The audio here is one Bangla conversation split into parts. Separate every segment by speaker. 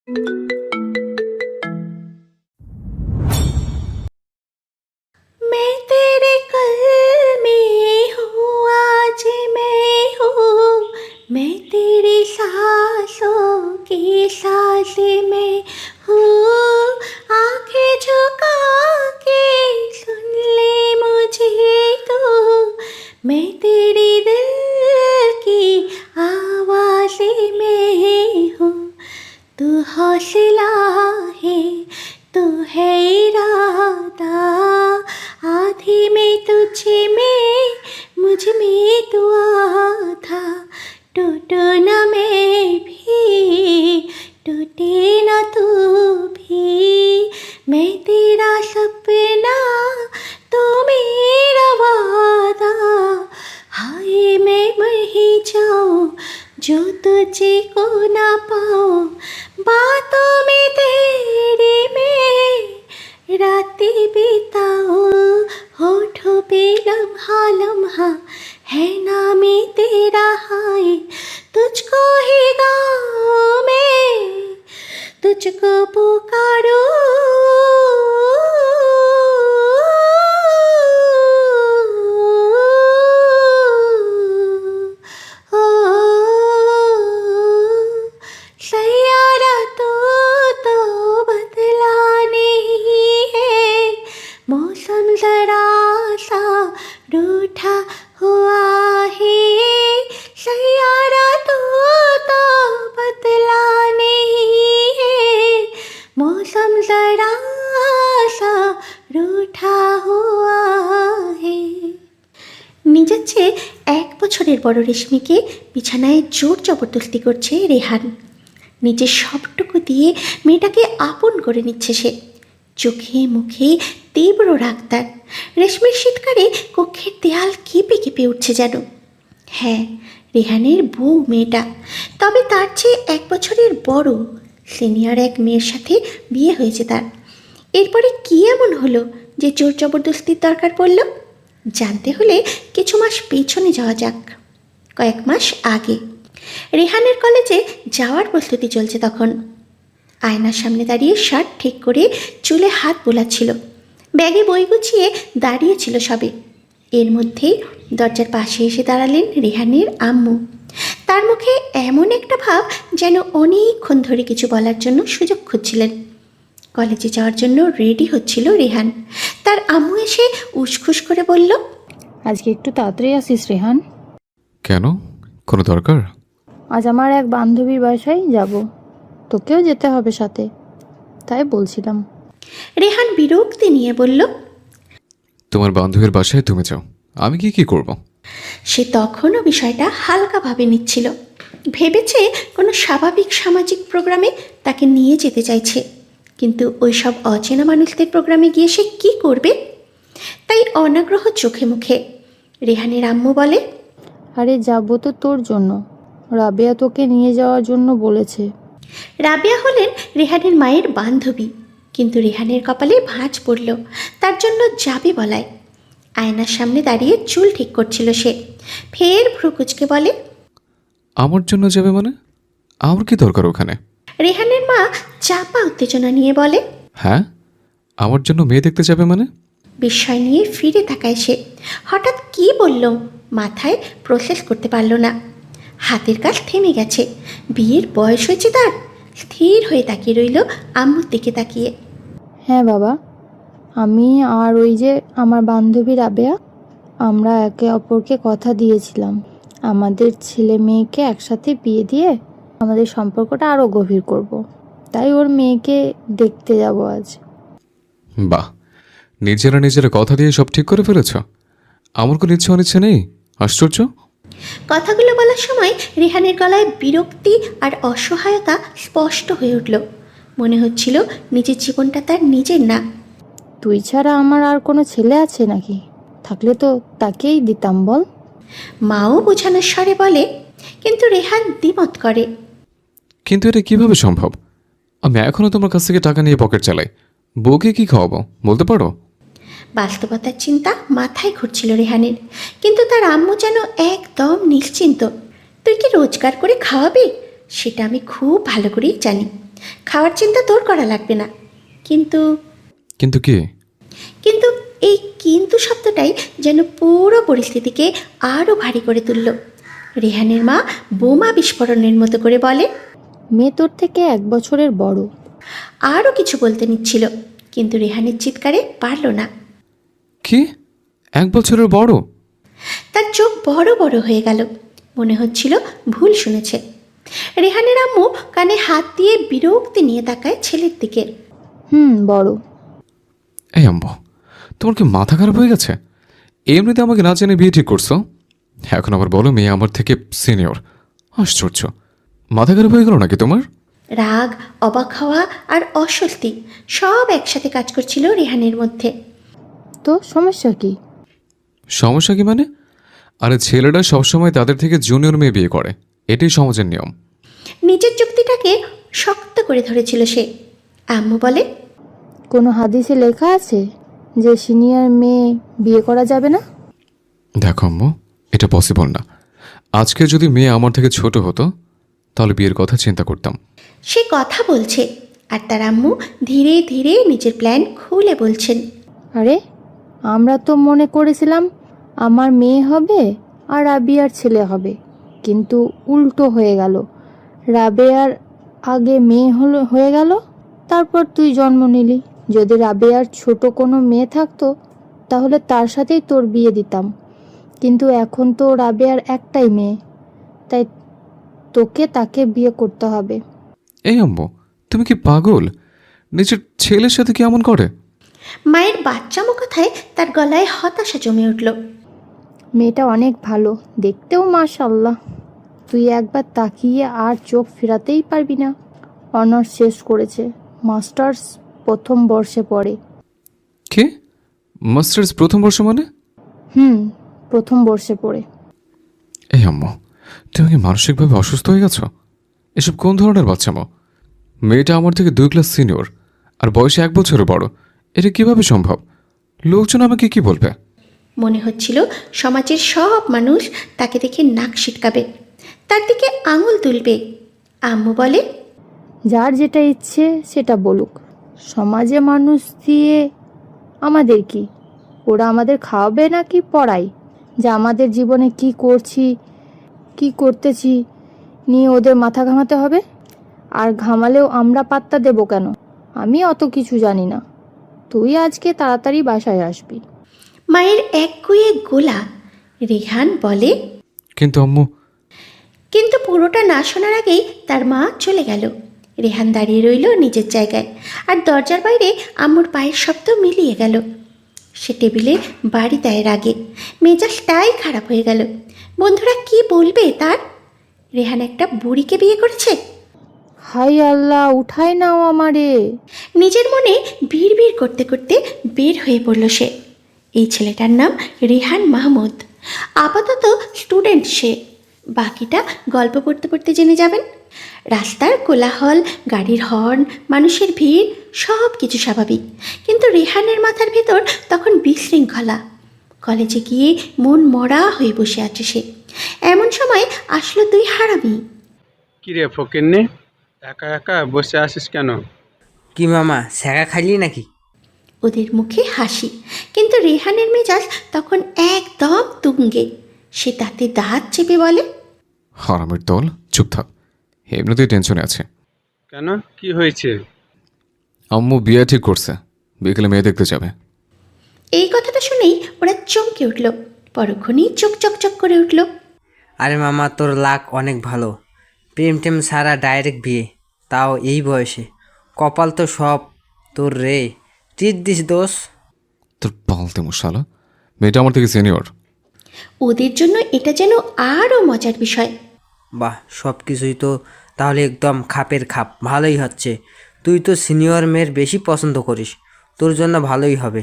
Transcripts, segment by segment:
Speaker 1: मैं तेरे कल में हूँ, आज मैं हूँ, मैं तेरी सांसों की सांस में हूँ। आंखें झुका के सुन ले मुझे तू, मैं तेरी दिल की आवाज़ में हूँ। तू हौसला है, तू है इरादा, आधी में तुझे में, मुझ में तू आधा। टूटू न मैं भी, टूटे न तू भी, मैं तेरा सपना, तू मेरा वादा। हाय मैं मर ही जाऊं जो तुझे को ना पाऊं, बातों में तेरी में रातें बिताऊं। होठों पे लम्हा लम्हा है नाम तेरा, हाय तुझको ही गाऊं मैं, तुझको पुकारूं। सैयारा तो बदला नहीं है, मौसम जरा सा रूठा हुआ है। सैयारा तो बदला नहीं है, मौसम जरा सा रूठा हुआ है। নিজের চেয়ে 1 বছরের বড় রেশমিকে বিছানায় জোর জবরদস্তি করছে রেহান। নিজের সবটুকু দিয়ে মেয়েটাকে আপন করে নিচ্ছে সে। চোখে মুখে তীব্র রাগ তার। রেশমির শীতকালে কক্ষের দেয়াল কেঁপে কেঁপে উঠছে যেন। হ্যাঁ, রেহানের বউ মেয়েটা, তবে তার চেয়ে 1 বছরের বড় সিনিয়র এক মেয়ের সাথে বিয়ে হয়েছে তার। এরপরে কী এমন হলো যে জোর জবরদস্তির দরকার পড়ল? জানতে হলে কিছু মাস পেছনে যাওয়া যাক। কয়েক মাস আগে রেহানের কলেজে যাওয়ার প্রস্তুতি চলছে তখন। আয়নার সামনে দাঁড়িয়ে শার্ট ঠিক করে চুলে হাত বোলাচ্ছিল, ব্যাগে বই গুছিয়ে দাঁড়িয়েছিল সবে। এর মধ্যেই দরজার পাশে এসে দাঁড়ালেন রেহানের আম্মু। তার মুখে এমন একটা ভাব যেন অনেকক্ষণ ধরে কিছু বলার জন্য সুযোগ খুঁজছিলেন। কলেজে যাওয়ার জন্য রেডি হচ্ছিল রেহান। তার আম্মু এসে উসখুস করে বলল,
Speaker 2: আজকে একটু তাড়াতাড়ি আসিস রেহান।
Speaker 3: কেন, কোনো দরকার?
Speaker 2: আজ আমার এক বান্ধবীর বাসায় যাব, তোকেও যেতে হবে সাথে, তাই বলছিলাম।
Speaker 1: রেহান বিরক্তি নিয়ে বলল,
Speaker 3: তোমার বান্ধবীর বাসায় তুমি যাও, আমি কি করব?
Speaker 1: সে তখনও বিষয়টা হালকাভাবে নিচ্ছিল। ভেবেছে কোনো স্বাভাবিক সামাজিক প্রোগ্রামে তাকে নিয়ে যেতে চাইছে, কিন্তু ওই সব অচেনা মানুষদের প্রোগ্রামে গিয়ে সে কী করবে? তাই অনাগ্রহ চোখে মুখে। রেহানের আম্মু বলে,
Speaker 2: আরে যাব তো তোর জন্য, রাবেয়া তোকে নিয়ে যাওয়ার জন্য বলেছে।
Speaker 1: রাবেয়া হলেন রেহানের মায়ের বান্ধবী, কিন্তু রেহানের কপালে ভাঁজ পড়ল তার জন্য যাবে বলায়। আয়নার সামনে দাঁড়িয়ে চুল ঠিক করছিল সে। ফের ভ্রুকুচকে বলে,
Speaker 3: আমার জন্য যাবে মানে? আমার কি দরকার ওখানে?
Speaker 1: রেহানের মা চাপা উত্তেজনা নিয়ে বলে,
Speaker 3: হ্যাঁ, আমার জন্য মেয়ে দেখতে যাবে মানে?
Speaker 1: বিস্ময় নিয়ে ফিরে তাকায় সে। হঠাৎ কী বলল মাথায় প্রসেস করতে পারল না। হাতের কাজ থেমে গেছে। বিয়ের বয়স হয়েছে তার। স্থির হয়ে তাকিয়ে রইল আম্মুর দিকে তাকিয়ে।
Speaker 2: হ্যাঁ বাবা, আমি আর ওই যে আমার বান্ধবী রাবেয়া, আমরা একে অপরকে কথা দিয়েছিলাম আমাদের ছেলে মেয়েকে একসাথে বিয়ে দিয়ে আমাদের সম্পর্কটা আরও গভীর করব। তাই ওর মেয়েকে দেখতে যাব আজ।
Speaker 3: বাহ, নিজেরা কথা দিয়ে সব ঠিক করে ফেলেছ। আমার কোনো ইচ্ছে অনিচ্ছে নেই, আশ্চর্য।
Speaker 1: কথাগুলো বলার সময় রেহানের গলায় বিরক্তি আর অসহায়তা স্পষ্ট হয়ে উঠল। মনে হচ্ছিল নিজের জীবনটা তার নিজের না।
Speaker 2: তুই ছাড়া আমার আর কোনো ছেলে আছে নাকি? থাকলে তো তাকেই দিতাম বল।
Speaker 1: মাও বোঝানোর স্বরে বলে, কিন্তু রেহান দ্বিমত করে।
Speaker 3: কিন্তু এটা কিভাবে সম্ভব? আমি এখনো তোমার কাছ থেকে টাকা নিয়ে পকেট চালাই, বউকে কি খাওয়াবো বলতে পারো?
Speaker 1: বাস্তবতার চিন্তা মাথায় ঘুরছিল রেহানের, কিন্তু তার আম্মু যেন একদম নিশ্চিন্ত। তুই কি রোজগার করে খাওয়াবি সেটা আমি খুব ভালো করেই জানি। খাওয়ার চিন্তা তোর করা লাগবে না। কিন্তু
Speaker 3: কিন্তু কি?
Speaker 1: কিন্তু এই কিন্তু শব্দটাই যেন পুরো পরিস্থিতিকে আরও ভারী করে তুলল। রেহানের মা বোমা বিস্ফোরণের মতো করে বলে,
Speaker 2: মেয়ে তোর থেকে 1 বছরের বড়।
Speaker 1: আরও কিছু বলতে নিচ্ছিল, কিন্তু রেহানের চিৎকারে পারল না।
Speaker 3: কি? 1 বছরের বড়?
Speaker 1: তার চোখ বড় বড় হয়ে গেল, মনে হচ্ছিল ভুল শুনেছে। রেহানের আম্মু কানে হাত দিয়ে বিরক্তি নিয়ে তাকায় ছেলের দিকে।
Speaker 2: বড়।
Speaker 3: এই আম্মু, তোমার কি মাথা খারাপ হয়ে গেছে? এমনিতে আমাকে না জেনে বিয়ে ঠিক করছো, এখন আবার বলো মেয়ে আমার থেকে সিনিয়র। আশ্চর্য, মাথা খারাপ হয়ে গেল নাকি তোমার?
Speaker 1: রাগ, অবাক হওয়া আর অস্বস্তি সব একসাথে কাজ করছিল রেহানের মধ্যে।
Speaker 2: তো সমস্যা কি?
Speaker 3: সমস্যা কি মানে? আরে ছেলেরা সবসময় তাদের থেকে জুনিয়র মেয়ে বিয়ে করে, এটাই সমাজের নিয়ম।
Speaker 1: নিজের যুক্তিটাকে শক্ত করে ধরেছিল সে। আম্মু বলে,
Speaker 2: কোনো হাদিসে লেখা আছে যে সিনিয়র মেয়ে বিয়ে করা যাবে না?
Speaker 3: দেখো আম্মু, এটা পসিবল না। আজকে যদি মেয়ে আমার থেকে ছোট হতো তাহলে বিয়ের কথা চিন্তা করতাম।
Speaker 1: সে কথা বলছে আর তার আম্মু ধীরে ধীরে নিজের প্ল্যান খুলে বলছেন।
Speaker 2: আরে আমরা তো মনে করেছিলাম আমার মেয়ে হবে আর রাবিয়ার ছেলে হবে, কিন্তু উল্টো হয়ে গেল। রাবেয়ার আগে মেয়ে হয়ে গেল, তারপর তুই জন্ম নিলি। যদি রাবেয়ার ছোট কোনো মেয়ে থাকতো তাহলে তার সাথেই তোর বিয়ে দিতাম, কিন্তু এখন তো রাবেয়ার একটাই মেয়ে, তাই তোকে তাকে বিয়ে করতে হবে।
Speaker 3: এই আম্মু, তুমি কি পাগল? নিজের ছেলের সাথে কি এমন করে?
Speaker 1: মায়ের বাচ্চামো কথায় তার গলায় হতাশা জমে উঠল।
Speaker 2: মেয়েটা অনেক ভালো, দেখতেও মাশাআল্লাহ। তুই একবার তাকিয়ে আর চোখ ফেরাতেই পারবি না। অনার্স শেষ করেছে, মাস্টার্স প্রথম বর্ষে পড়ে।
Speaker 3: কে? মাস্টার্স প্রথম বর্ষ মানে?
Speaker 2: প্রথম বর্ষে পড়ে।
Speaker 3: এই আম্মু, তুমি কি মানসিকভাবে অসুস্থ হয়ে গেছো? এসব কোন ধরনের বাচ্চামো? মেয়েটা আমার থেকে 2 ক্লাস সিনিয়র আর বয়সে 1 বছরের বড়। এটা কিভাবে সম্ভব? লোকজন আমাকে কি বলবে?
Speaker 1: মনে হচ্ছিল সমাজের সব মানুষ তাকে দেখে নাক সিটকাবে, তার দিকে আঙুল তুলবে। আম্মু বলে,
Speaker 2: যার যেটা ইচ্ছে সেটা বলুক, সমাজে মানুষ দিয়ে আমাদের কি? ওরা আমাদের খাওয়াবে নাকি পড়ায়? যে আমাদের জীবনে কি করছি কি করতেছি নিয়ে ওদের মাথা ঘামাতে হবে? আর ঘামালেও আমরা পাত্তা দেব কেন? আমি অত কিছু জানি না। তুই আজকে তাড়াতাড়ি বাসায় আসবি।
Speaker 1: মায়ের একগুঁয়ে গোলা। রেহান বলে,
Speaker 3: কিন্তু আম্মু।
Speaker 1: কিন্তু পুরোটা না শোনার আগেই তার মা চলে গেল। রেহান দাঁড়িয়ে রইল নিজের জায়গায়, আর দরজার বাইরে আম্মুর পায়ের শব্দ মিলিয়ে গেল। সে টেবিলে বাড়ি দেয় রাগে, মেজাজটাই খারাপ হয়ে গেল। বন্ধুরা কি বলবে তার? রেহান একটা বুড়িকে বিয়ে করেছে।
Speaker 2: হাই আল্লাহ, উঠাই নাও আমারে।
Speaker 1: নিজের মনে ভিড় করতে করতে বের হয়ে পড়ল সে। এই ছেলেটার নাম রেহান মাহমুদ। আপাতত স্টুডেন্ট সে, বাকিটা গল্প পড়তে পড়তে জেনে যাবেন। রাস্তার কোলাহল, গাড়ির হর্ন, মানুষের ভিড় সব কিছু স্বাভাবিক, কিন্তু রেহানের মাথার ভেতর তখন বিশৃঙ্খলা। কলেজে গিয়ে মন মরা হয়ে বসে আছে সে। এমন সময় আসলো 2 হারামি।
Speaker 4: কিরে ফকিন্নি, একা একা বসে আসিস কেন?
Speaker 5: কি মামা, স্যাগা খাইলি নাকি?
Speaker 1: ওদের মুখে হাসি, কিন্তু রেহানের মেজাজ তখন একদম তুঙ্গে। সে তাতে দাঁত চেপে বলে,
Speaker 3: হারামের দল, চুপ থাক। এমনিতেই টেনশনে আছে।
Speaker 4: কেন, কি হয়েছে?
Speaker 3: আম্মু বিয়ে ঠিক করছে, বিকেলে মেয়ে দেখতে যাবে।
Speaker 1: এই কথাটা শুনেই ওরা চমকে উঠল, পরক্ষণেই চোখ চকচক করে উঠল।
Speaker 5: আরে মামা, তোর লাক অনেক ভালো। প্রেম টেম সারা ডাইরেক্ট বিয়ে, তাও এই বয়সে। কপাল তো সব তোর রে। ট্রিট দিস দোষ।
Speaker 3: তোর পালতে মশালা, মেয়েটা আমার থেকে সিনিয়র।
Speaker 1: ওদের জন্য এটা যেন আরও মজার বিষয়।
Speaker 5: বাহ, সব কিছুই তো তাহলে একদম খাপের খাপ। ভালোই হচ্ছে। তুই তো সিনিয়র মেয়ের বেশি পছন্দ করিস, তোর জন্য ভালোই হবে।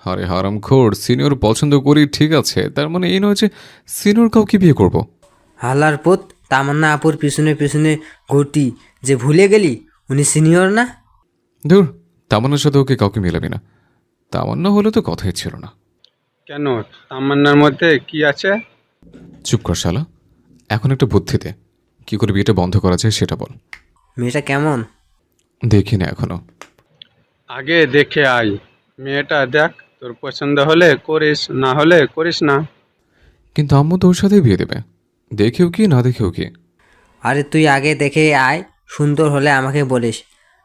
Speaker 3: আরে হারামখোর, সিনিয়র পছন্দ করি ঠিক আছে, তার মানে এই নয় যে সিনিয়র কাউকে বিয়ে করব।
Speaker 5: হালার পুত, তামান্না আপুর পিছনে পিছনে ঘুরতি যে ভুলে গেলি উনি সিনিয়র না?
Speaker 3: ধুর, তামান্নার সাথে ওকে কাউকে মেলাবি না। তামান্না হলে তো কথাই ছিল না।
Speaker 4: কেন, তামান্নার মধ্যে কি আছে?
Speaker 3: চুপ কর শালা, এখন একটা বুদ্ধি দে, কী করে বিয়েটা বন্ধ করা যায় সেটা বল।
Speaker 5: মেয়েটা কেমন?
Speaker 3: দেখি না এখনো।
Speaker 4: আগে দেখে আয়, মেয়েটা দেখ, তোর পছন্দ হলে করিস, না হলে করিস না।
Speaker 3: কিন্তু আম্মু তো ওর সাথেই বিয়ে দেবে, দেখেও কি না দেখেও কি।
Speaker 5: আরে তুই আগে দেখে আয়, সুন্দর হলে আমাকে বলিস,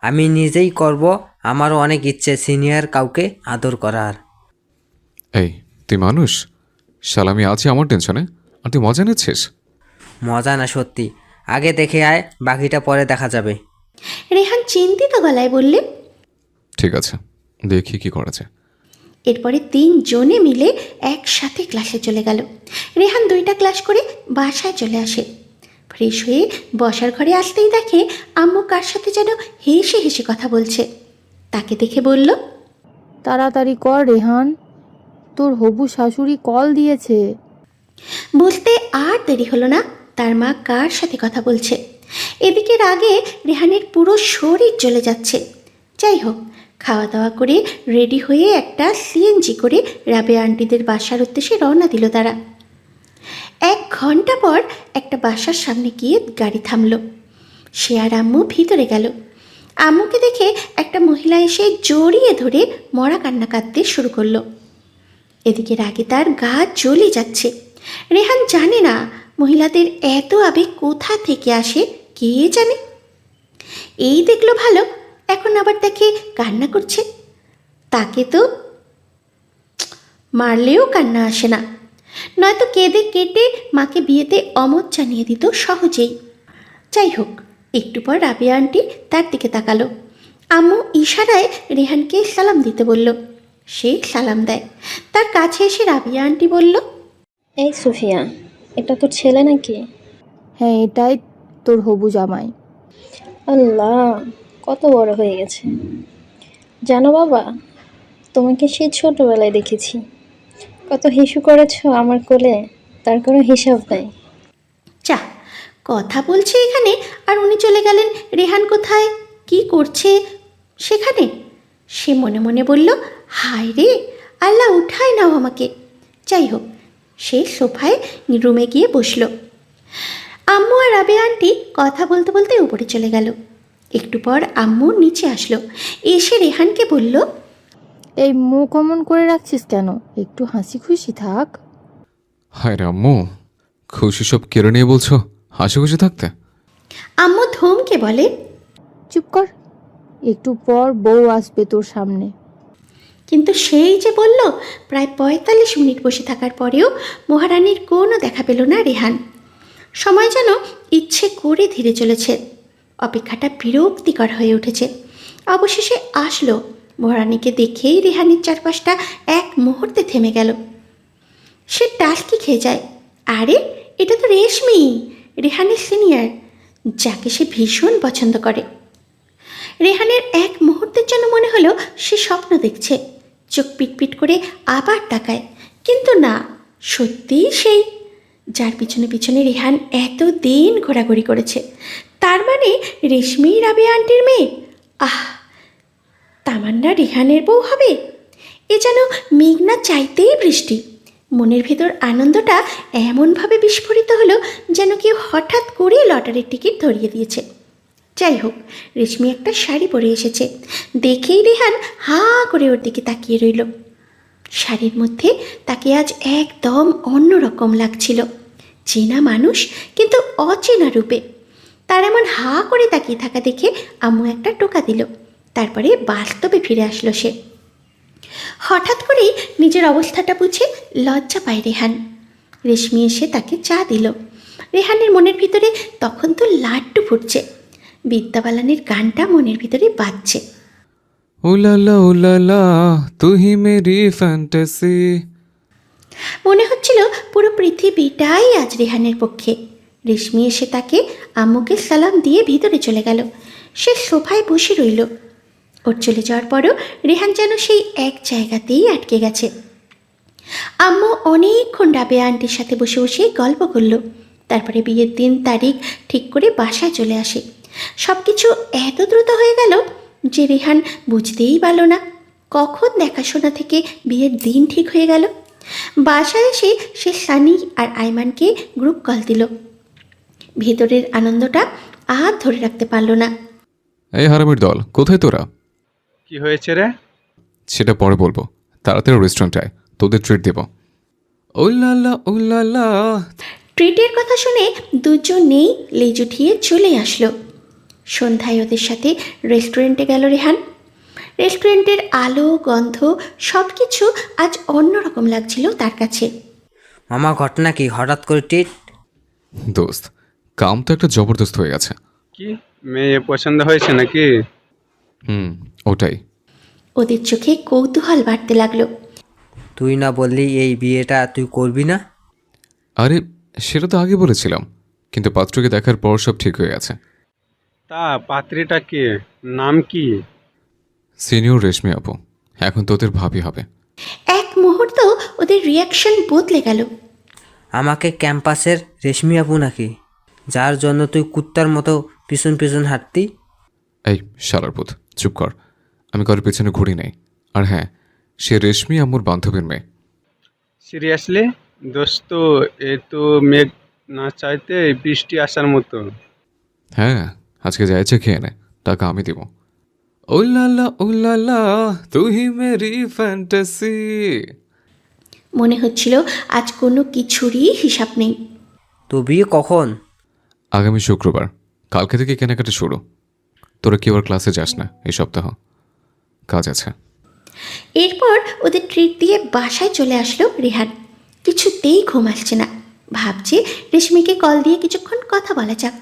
Speaker 5: আমি নিজেই করব। আমারও অনেক ইচ্ছে সিনিয়র কাউকে আদর করার।
Speaker 3: এই, তুই মানুষ? শালা আমি আছি আমার টেনশনে, আর তুই মজা নিচ্ছিস?
Speaker 5: মজা না সত্যি। আগে দেখে আয়, বাকিটা পরে দেখা যাবে।
Speaker 1: রেহান চিন্তিত গলায় বললে।
Speaker 3: ঠিক আছে, দেখি কি করা যায়।
Speaker 1: এরপরে 3 জনে মিলে একসাথে ক্লাসে চলে গেল। রেহান 2টা ক্লাস করে বাসায় চলে আসে। ফ্রেশ হয়ে বসার ঘরে আসতেই দেখে আম্মু কার সাথে যেন হেসে হেসে কথা বলছে। তাকে দেখে বলল,
Speaker 2: তাড়াতাড়ি কর রেহান, তোর হবু শাশুড়ি কল দিয়েছে।
Speaker 1: বলতে আর দেরি হলো না, তার মা কার সাথে কথা বলছে। এদিকে রাগে রেহানের পুরো শরীর জ্বলে যাচ্ছে। যাই হোক, খাওয়া দাওয়া করে রেডি হয়ে একটা সিএনজি করে রাবেয়া আন্টিদের বাসার উদ্দেশ্যে রওনা দিল তারা। 1 ঘন্টা পর একটা বাসার সামনে গিয়ে গাড়ি থামলো। সে আর আম্মু ভিতরে গেল। আম্মুকে দেখে একটা মহিলা এসে জড়িয়ে ধরে মরা কান্না কাঁদতে শুরু করলো। এদিকে রাগে তার গা জ্বলে যাচ্ছে। রেহান জানে না মহিলাদের এত আবেগ কোথা থেকে আসে, কে জানে। এই দেখলো ভালো, এখন আবার দেখে কান্না করছে। তাকে তো মারলেও কান্না আসে না, নয়তো কেঁদে কেটে মাকে বিয়েতে অমত জানিয়ে দিত সহজেই। যাই হোক, একটু পর রাবিয়া আন্টি তার দিকে তাকালো। আম্মু ইশারায় রেহানকে সালাম দিতে বলল। সে সালাম দেয়। তার কাছে এসে রাবিয়া আন্টি বলল,
Speaker 6: এই সুফিয়া, এটা তোর ছেলে নাকি?
Speaker 2: হ্যাঁ, এটাই তোর হবু জামাই।
Speaker 6: আল্লাহ, কত বড় হয়ে গেছে। জানো বাবা, তোমাকে সেই ছোটবেলায় দেখেছি, কত হিসু করেছো আমার কোলে, তার কোনো হিসাব নাই।
Speaker 1: চা কথা বলছে এখানে, আর উনি চলে গেলেন রেহান কোথায় কি করছে সেখানে। সে মনে মনে বলল, হায় রে আল্লাহ, উঠায় নাও আমাকে। যাই হোক, সে সোফায় রুমে গিয়ে বসল। আম্মু আর রাবেয়া আন্টি কথা বলতে বলতে উপরে চলে গেল। একটু পর আম্মু নিচে আসলো, এসে রেহানকে বলল,
Speaker 2: এই মুখ অমন করে রাখছিস কেন? একটু হাসি খুশি থাক।
Speaker 3: হায় রে আম্মু, খুশি সব কেড়ে নিয়ে বলছো হাসি খুশি থাকতে?
Speaker 1: আম্মু ধমকে বলে,
Speaker 2: চুপ কর, একটু পর বউ আসবে তোর সামনে।
Speaker 1: কিন্তু সেই যে বলল। প্রায় 45 মিনিট বসে থাকার পরেও মহারানীর কোনো দেখা পেল না রেহান। সময় যেন ইচ্ছে করে ধীরে চলেছে। অপেক্ষাটা বিরক্তিকর হয়ে উঠেছে। অবশেষে আসলো। মহারানীকে দেখেই রেহানের চারপাশটা এক মুহূর্তে থেমে গেল। সে টাসকি খেয়ে যায়। আরে, এটা তো রেশমি, রেহানের সিনিয়র, যাকে সে ভীষণ পছন্দ করে। রেহানের এক মুহূর্তের জন্য মনে হলো সে স্বপ্ন দেখছে। চোখ পিটপিট করে আবার তাকায়, কিন্তু না, সত্যিই সেই, যার পিছনে পিছনে রেহান এত দিন ঘোরাঘুরি করেছে। তার মানে রেশমি রাবিয়া আন্টির মেয়ে। আহ, তামান্না রেহানের বউ হবে। এ যেন মেঘনা চাইতেই বৃষ্টি। মনের ভেতর আনন্দটা এমনভাবে বিস্ফোরিত হলো যেন কেউ হঠাৎ করে লটারির টিকিট ধরিয়ে দিয়েছে। যাই হোক, রেশমি একটা শাড়ি পরে এসেছে। দেখেই রেহান হাঁ করে ওর দিকে তাকিয়ে রইল। শাড়ির মধ্যে তাকে আজ একদম অন্যরকম লাগছিল। চেনা মানুষ, কিন্তু অচেনা রূপে। তার এমন হাঁ করে তাকিয়ে থাকা দেখে আম্মু একটা টোকা দিল। তারপরে বাস্তবে ফিরে আসলো সে। হঠাৎ করেই নিজের অবস্থাটা বুঝে লজ্জা পায় রেহান। রেশমি এসে তাকে চা দিল। রেহানের মনের ভিতরে তখন তো লাড্ডু ফুটছে। বিদ্যা বালানের গানটা মনের ভিতরে বাজছে।
Speaker 3: উলালা উলালা তুহি মেরি ফ্যান্টাসি।
Speaker 1: মনে হচ্ছিল পুরো পৃথিবীটাই আজ রেহানের পক্ষে। রেশমি এসে তাকে আম্মুকে সালাম দিয়ে ভিতরে চলে গেল। সে সোফায় বসে রইল। ওর চলে যাওয়ার পরও রেহান যেন সেই এক জায়গাতেই আটকে গেছে। আম্মু অনেকক্ষণ রাবেয়া আন্টির সাথে বসে বসে গল্প করলো। তারপরে বিয়ের দিন তারিখ ঠিক করে বাসায় চলে আসে। সব কিছু এত দ্রুত হয়ে গেল যে রেহান বুঝতেই পারল না কখন দেখাশোনা থেকে বিয়ের দিন ঠিক হয়ে গেল। বাসায় এসে সে সানি আর আইমানকে গ্রুপ কল দিল। ভেতরের আনন্দটা আর ধরে রাখতে পারল না।
Speaker 3: এই হারামির দল, কোথায় তোরা?
Speaker 4: কি হয়েছে রে?
Speaker 3: সেটা পরে বলবো, তাড়াতাড়ি রেস্টুরেন্টে আয়, তোদের ট্রিট দেব। ওল্লাল্লা ওল্লাল্লা।
Speaker 1: ট্রিটের কথা শুনে দুজনেই লেজ উঠিয়ে চলে আসলো। সন্ধ্যায় ওদের সাথে রেস্টুরেন্টে গেল রেহান। রেস্টুরেন্টের আলো, গন্ধ সব কিছু আজ অন্যরকম লাগছিল তার কাছে।
Speaker 5: মামা ঘটনা কি, হঠাৎ করে ট্রিট?
Speaker 3: দোস্ত, কাম তো একটা জবরদস্ত হয়ে গেছে।
Speaker 4: কি মেয়ে পছন্দ হয়েছে নাকি?
Speaker 3: ওটাই।
Speaker 1: ওদের চোখে কৌতূহল বাড়তে লাগলো।
Speaker 5: তুই না বললি এই বিয়েটা তুই করবি না?
Speaker 3: আরে সেটা তো আগে বলেছিলাম, কিন্তু পাত্রকে দেখার পর সব ঠিক হয়ে গেছে।
Speaker 4: তা পাত্রীটা কে, নাম কি?
Speaker 3: সিনিয়র রেশমি আপু, এখন তোদের ভাবি হবে।
Speaker 1: এক মুহূর্ত ওদের রিয়াকশন বদলে গেল।
Speaker 5: আমাকে ক্যাম্পাসের রেশমি আপু নাকি, যার জন্য তুই কুত্তার মতো পিছন পিছন হাঁটতি?
Speaker 3: এই শালার পুত, চুপ কর। আমি কারোর পেছনে ঘুরি নাই। আর হ্যাঁ, সে রেশমি আম্মুর বান্ধবীর মেয়ে।
Speaker 4: সিরিয়াসলি দোস্ত, এ তো মেঘ না চাইতে বৃষ্টি আসার মতো।
Speaker 3: হ্যাঁ, আজকে যাইছে খেয়ে নে, টাকা আমি দিব। ওল্লাল্লা ওল্লাল্লা, তুই মেরি ফ্যান্টাসি।
Speaker 1: মনে হচ্ছিল আজ কোনো কিছুরই হিসাব নেই।
Speaker 5: তো বিয়ে কখন?
Speaker 3: আগামী শুক্রবার, কালকে থেকে কেনাকাটা শুরু। তোরা কেউ আর ক্লাসে যাস না এই সপ্তাহ, কাজ আছে।
Speaker 1: এরপর ওদের ট্রিট দিয়ে বাসায় চলে আসলো রেহান। কিছুতেই ঘুম আসছে না। ভাবছে রেশমিকে কল দিয়ে কিছুক্ষণ কথা বলা যাক।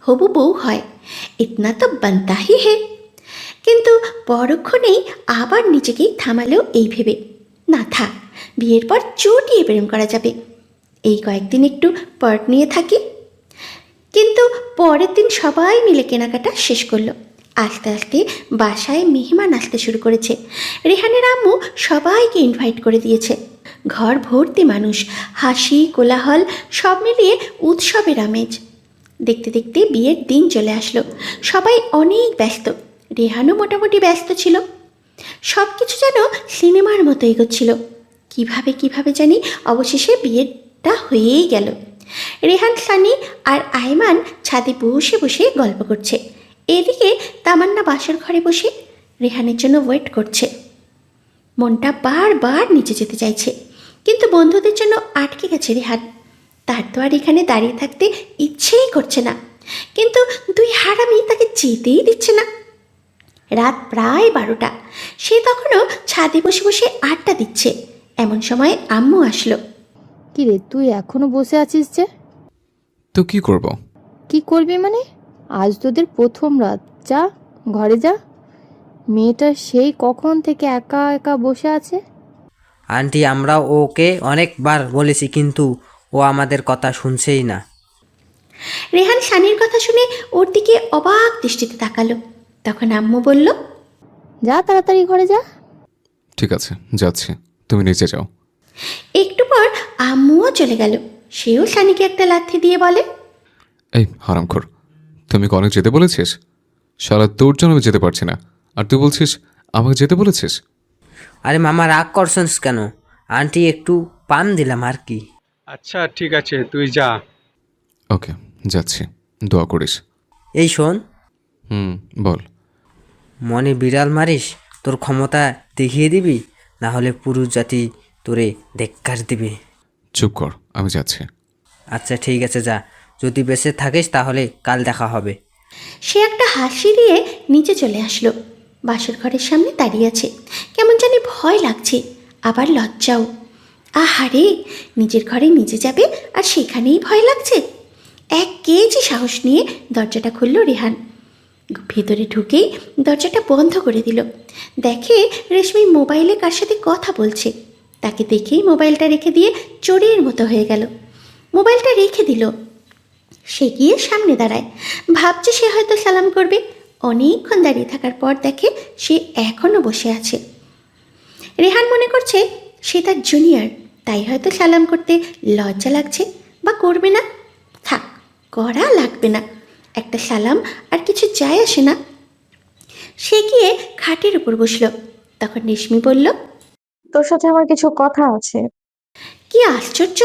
Speaker 1: হবু বউ হয়, ইতনা তো বানতা হি হে। কিন্তু পরক্ষণেই আবার নিজেকেই থামালো এই ভেবে, না থাক, বিয়ের পর চটিয়ে প্রেম করা যাবে। এই কয়েকদিন একটু পার্ট নিয়ে থাকি। কিন্তু পরের দিন সবাই মিলে কেনাকাটা শেষ করলো। আস্তে আস্তে বাসায় মেহমান আসতে শুরু করেছে। রেহানের আম্মু সবাইকে ইনভাইট করে দিয়েছে। ঘর ভর্তি মানুষ, হাসি কোলাহল সব মিলিয়ে উৎসবের আমেজ। দেখতে দেখতে বিয়ের দিন চলে আসলো। সবাই অনেক ব্যস্ত, রেহানও মোটামুটি ব্যস্ত ছিল। সব কিছু যেন সিনেমার মতো এগোচ্ছিল। কিভাবে জানি অবশেষে বিয়েটা হয়েই গেল। রেহান, সানি আর আয়মান ছাদে বসে বসে গল্প করছে। এদিকে তামান্না বাসার ঘরে বসে রেহানের জন্য ওয়েট করছে। মনটা বারবার নিচে যেতে চাইছে, কিন্তু বন্ধুদের জন্য আটকে গেছে রেহান। তার তো আর এখানে দাঁড়িয়ে থাকতে ইচ্ছেই করছে না, কিন্তু দুই হারামি তাকে যেতেই দিচ্ছে না। রাত প্রায় 12টা, সে তখনও ছাদে বসে বসে আড্ডা দিচ্ছে। এমন সময় আম্মু আসলো।
Speaker 2: কি রে, তুই এখনো বসে আছিস যে?
Speaker 3: তো কি করব?
Speaker 2: কি করবি মানে? আজ তোদের প্রথম রাত, যা ঘরে যা। মেয়েটা সেই কখন থেকে একা একা বসে আছে।
Speaker 5: আন্টি, আমরা ওকে অনেকবার বলেছি, কিন্তু ও আমাদের কথা শুনছেই না।
Speaker 1: রেহান সানির কথা শুনে ওর দিকে অবাক দৃষ্টিতে তাকালো। তখন আম্মু বলল,
Speaker 2: যা তাড়াতাড়ি ঘরে যা।
Speaker 3: ঠিক আছে, যাচ্ছি, তুমি নিচে যাও।
Speaker 1: একটু পর আম্মুও চলে গেল। সেও সানিকে একটা লাথি দিয়ে বলে,
Speaker 3: এই হারামখোর, তুমি অনেক যেতে বলেছিস? সারা তোর জন্য আমি যেতে পারছি না, আর তুই বলছিস আমাকে যেতে বলেছিস?
Speaker 5: আরে মামা, রাগ করছস কেন? আন্টি একটু পান দিলাম আর কি।
Speaker 4: আচ্ছা ঠিক আছে, তুই যা।
Speaker 3: ওকে, যাচ্ছি, দোয়া করিস।
Speaker 5: এই শোন,
Speaker 3: বল।
Speaker 5: মনে বিড়াল মারিস, তোর ক্ষমতা দেখিয়ে দিবি, না হলে পুরুষ জাতি তোরে ধিক্কার দিবে।
Speaker 3: চুপ কর, আমি যাচ্ছি।
Speaker 5: আচ্ছা ঠিক আছে, যা। যদি বেঁচে থাকিস তাহলে কাল দেখা হবে।
Speaker 1: সে একটা হাসি দিয়ে নিচে চলে আসলো। বাসর ঘরের সামনে দাঁড়িয়ে আছে। কেমন জানি ভয় লাগছে, আবার লজ্জাও। আহারে, নিজের ঘরে নিজে যাবে আর সেখানেই ভয় লাগছে। 1 কেজি সাহস নিয়ে দরজাটা খুলল রেহান। ভেতরে ঢুকেই দরজাটা বন্ধ করে দিল। দেখে রেশমি মোবাইলে কার সাথে কথা বলছে। তাকে দেখেই মোবাইলটা রেখে দিয়ে চোরের মতো হয়ে গেল। মোবাইলটা রেখে দিল। সে গিয়ে সামনে দাঁড়ায়, ভাবছে সে হয়তো সালাম করবে। অনেকক্ষণ দাঁড়িয়ে থাকার পর দেখে সে এখনও বসে আছে। রেহান মনে করছে সে তার জুনিয়র, তাই হয়তো সালাম করতে লজ্জা লাগছে বা করবে না। থাক, করা লাগবে না, একটা সালাম আর কিছু যায় আসে না। সে গিয়ে খাটের উপর বসলো। তখন রেশমি বলল,
Speaker 6: তোর সাথে আমার কিছু কথা আছে।
Speaker 1: কি আশ্চর্য,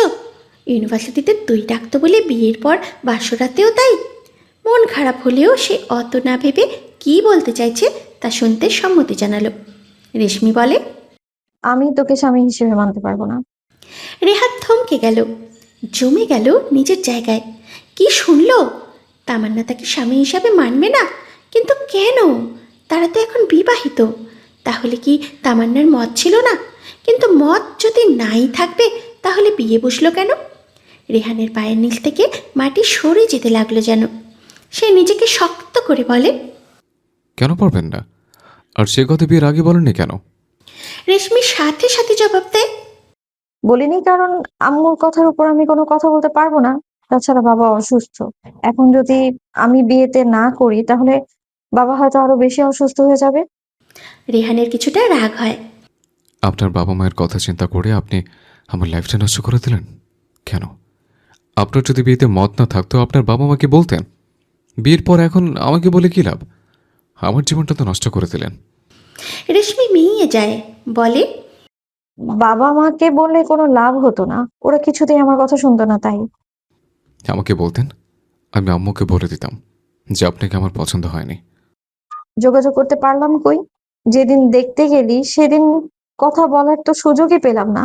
Speaker 1: ইউনিভার্সিটিতে তুই ডাকতো বলে বিয়ের পর বাসরাতেও তাই। মন খারাপ হলেও সে অত না ভেবে কী বলতে চাইছে তা শুনতে সম্মতি জানালো। রেশমি বলে,
Speaker 6: আমি তোকে স্বামী হিসেবে মানতে পারবো না।
Speaker 1: রেহান থমকে গেল, জমে গেল নিজের জায়গায়। কি শুনল? তামান্না তাকে স্বামী হিসাবে মানবে না? কিন্তু কেন? তারা তো এখন বিবাহিত। তাহলে কি তামান্নার মত ছিল না? কিন্তু মত যদি নাই থাকবে তাহলে বিয়ে বসলো কেন? রেহানের পায়ের নিচ থেকে মাটি সরে যেতে লাগলো যেন। সে নিজেকে শক্ত করে বলে,
Speaker 3: কেন পারবেন না? আর সে কথা বিয়ের আগে বলেননি কেন?
Speaker 1: রেশমির সাথে সাথে জবাব দেয়,
Speaker 6: বলিনি কারণ আম্মুর কথার উপর আমি কোনো কথা বলতে পারবো না। তাছাড়া বাবা অসুস্থ। এখন যদি আমি বিয়েতে না করি তাহলে বাবা হয়তো আরো বেশি অসুস্থ হয়ে যাবে।
Speaker 1: রেহানের কিছুটা রাগ হয়।
Speaker 3: আপনার বাবা মায়ের কথা চিন্তা করে আপনি আমার লাইফটা নষ্ট করে দিলেন কেন? আপনার যদি বিয়েতে মত না থাকতো আপনার বাবা মাকে বলতেন। বিয়ের পর এখন আমাকে বলে কী লাভ? আমার জীবনটা তো নষ্ট করে দিলেন।
Speaker 1: রেশমি মিইয়ে যায়, বলে,
Speaker 6: বাবা মাকে বললে কোনো লাভ হতো না, ওরা কিছুতেই আমার কথা শুনতো না। তাই
Speaker 3: আমাকে বলতেন, আমি আম্মুকে বলে দিতাম যে আপনাকে আমার পছন্দ হয়নি।
Speaker 6: যোগাযোগ করতে পারলাম কই? যেদিন দেখতে গেলি সেদিন কথা বলার তো সুযোগই পেলাম না।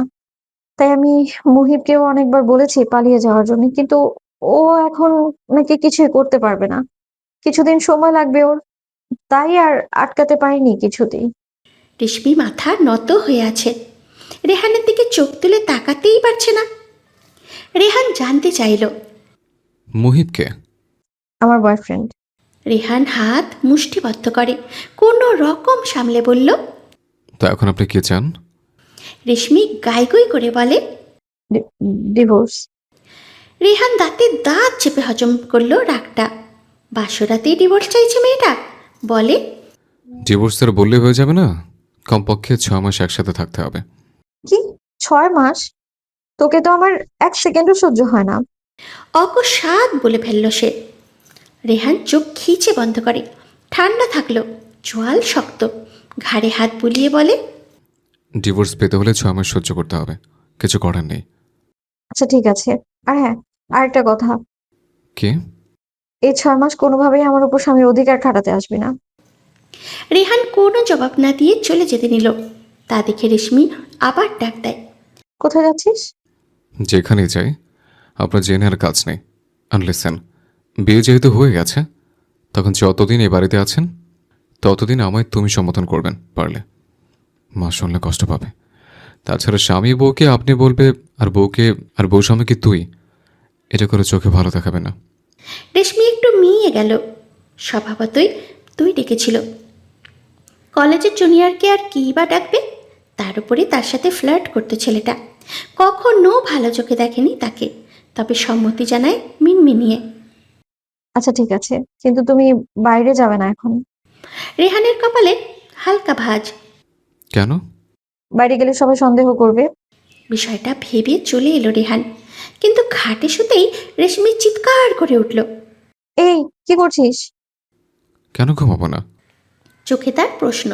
Speaker 6: তাই আমি মুহিবকেও অনেকবার বলেছি পালিয়ে যাওয়ার জন্য, কিন্তু ও এখন নাকি কিছুই করতে পারবে না। কিছুদিন সময় লাগবে ওর, তাই আর আটকাতে পারিনি কিছুতেই।
Speaker 1: রেশমি মাথা নত হয়ে আছে। রেহানের দিকে চোখ তুলে তাকাতেই পারছে না। রেহান জানতে চাইল,
Speaker 3: মুহিবকে?
Speaker 6: আমার বয়ফ্রেন্ড।
Speaker 1: রেহান হাত মুষ্টিবদ্ধ করে কোনো রকম সামলে বলল।
Speaker 3: তো এখন আপনি কি চান?
Speaker 1: রেশমি গাইগুই করে বলে,
Speaker 6: ডিভোর্স।
Speaker 1: রেহান দাঁতে দাঁত চেপে হজম করলো রাগটা। বাসরাতেই ডিভোর্স চাইছে মেয়েটা। বলে,
Speaker 3: ডিভোর্স তো বললে হয়ে যাবে না, কমপক্ষে 6 মাস একসাথে থাকতে হবে।
Speaker 6: কি 6 মাস? তোকে তো আমার 1 সেকেন্ডও সহ্য হয় না।
Speaker 1: অকস্মাৎ বলে ফেলল সে। রেহান চোখ খিচে বন্ধ করে। ঠান্ডা থাকলো, চোয়াল শক্ত। ঘাড়ে হাত বুলিয়ে বলে,
Speaker 3: ডিভোর্স পেতে হলে 6 মাস সহ্য করতে হবে, কিছু করার নেই।
Speaker 6: আচ্ছা ঠিক আছে। আর হ্যাঁ, আরেকটা কথা,
Speaker 3: কি?
Speaker 6: এই 6 মাস কোনোভাবেই আমার উপর স্বামীর অধিকার খাটাতে আসবি না।
Speaker 1: রেহান কোনো জবাব না দিয়ে চলে যেতে নিল। তা দেখে রেশমি আবার ডাক দেয়,
Speaker 6: কোথায় যাচ্ছিস?
Speaker 3: যেখানেই যাই আপনার জেনে আর কাজ নেই। আনলিসেন, বিয়ে যেহেতু হয়ে গেছে, তখন যতদিন এই বাড়িতে আছেন ততদিন আমায় তুমি সম্বোধন করবেন পারলে। মা শুনলে কষ্ট পাবে। তাছাড়া স্বামী বউকে আপনি বলবে, আর বউ স্বামীকে তুই, এটা করে চোখে ভালো দেখাবে না।
Speaker 1: রেশমি একটু মিয়ে গেল। স্বভাবতই তুই ডেকেছিল। কলেজের জুনিয়রকে আর কী বা ডাকবে? তার উপরে তার সাথে ফ্লার্ট করতো ছেলেটা। কখনো ভালো চোখে দেখেনি তাকে। তবে সম্মতি জানায় মিনমিনিয়ে।
Speaker 6: আচ্ছা ঠিক আছে, কিন্তু তুমি বাইরে যাবে না এখন।
Speaker 1: রেহানের কপালে হালকা ভাঁজ।
Speaker 3: কেন?
Speaker 6: বাইরে গেলে সবাই সন্দেহ করবে।
Speaker 1: বিষয়টা ভেবে চলে এলো রেহান। কিন্তু খাটে শুতেই রেশমি চিৎকার করে উঠল।
Speaker 6: এই কি করছিস?
Speaker 3: কেন ঘুমাবো না?
Speaker 1: চোখে তার প্রশ্ন।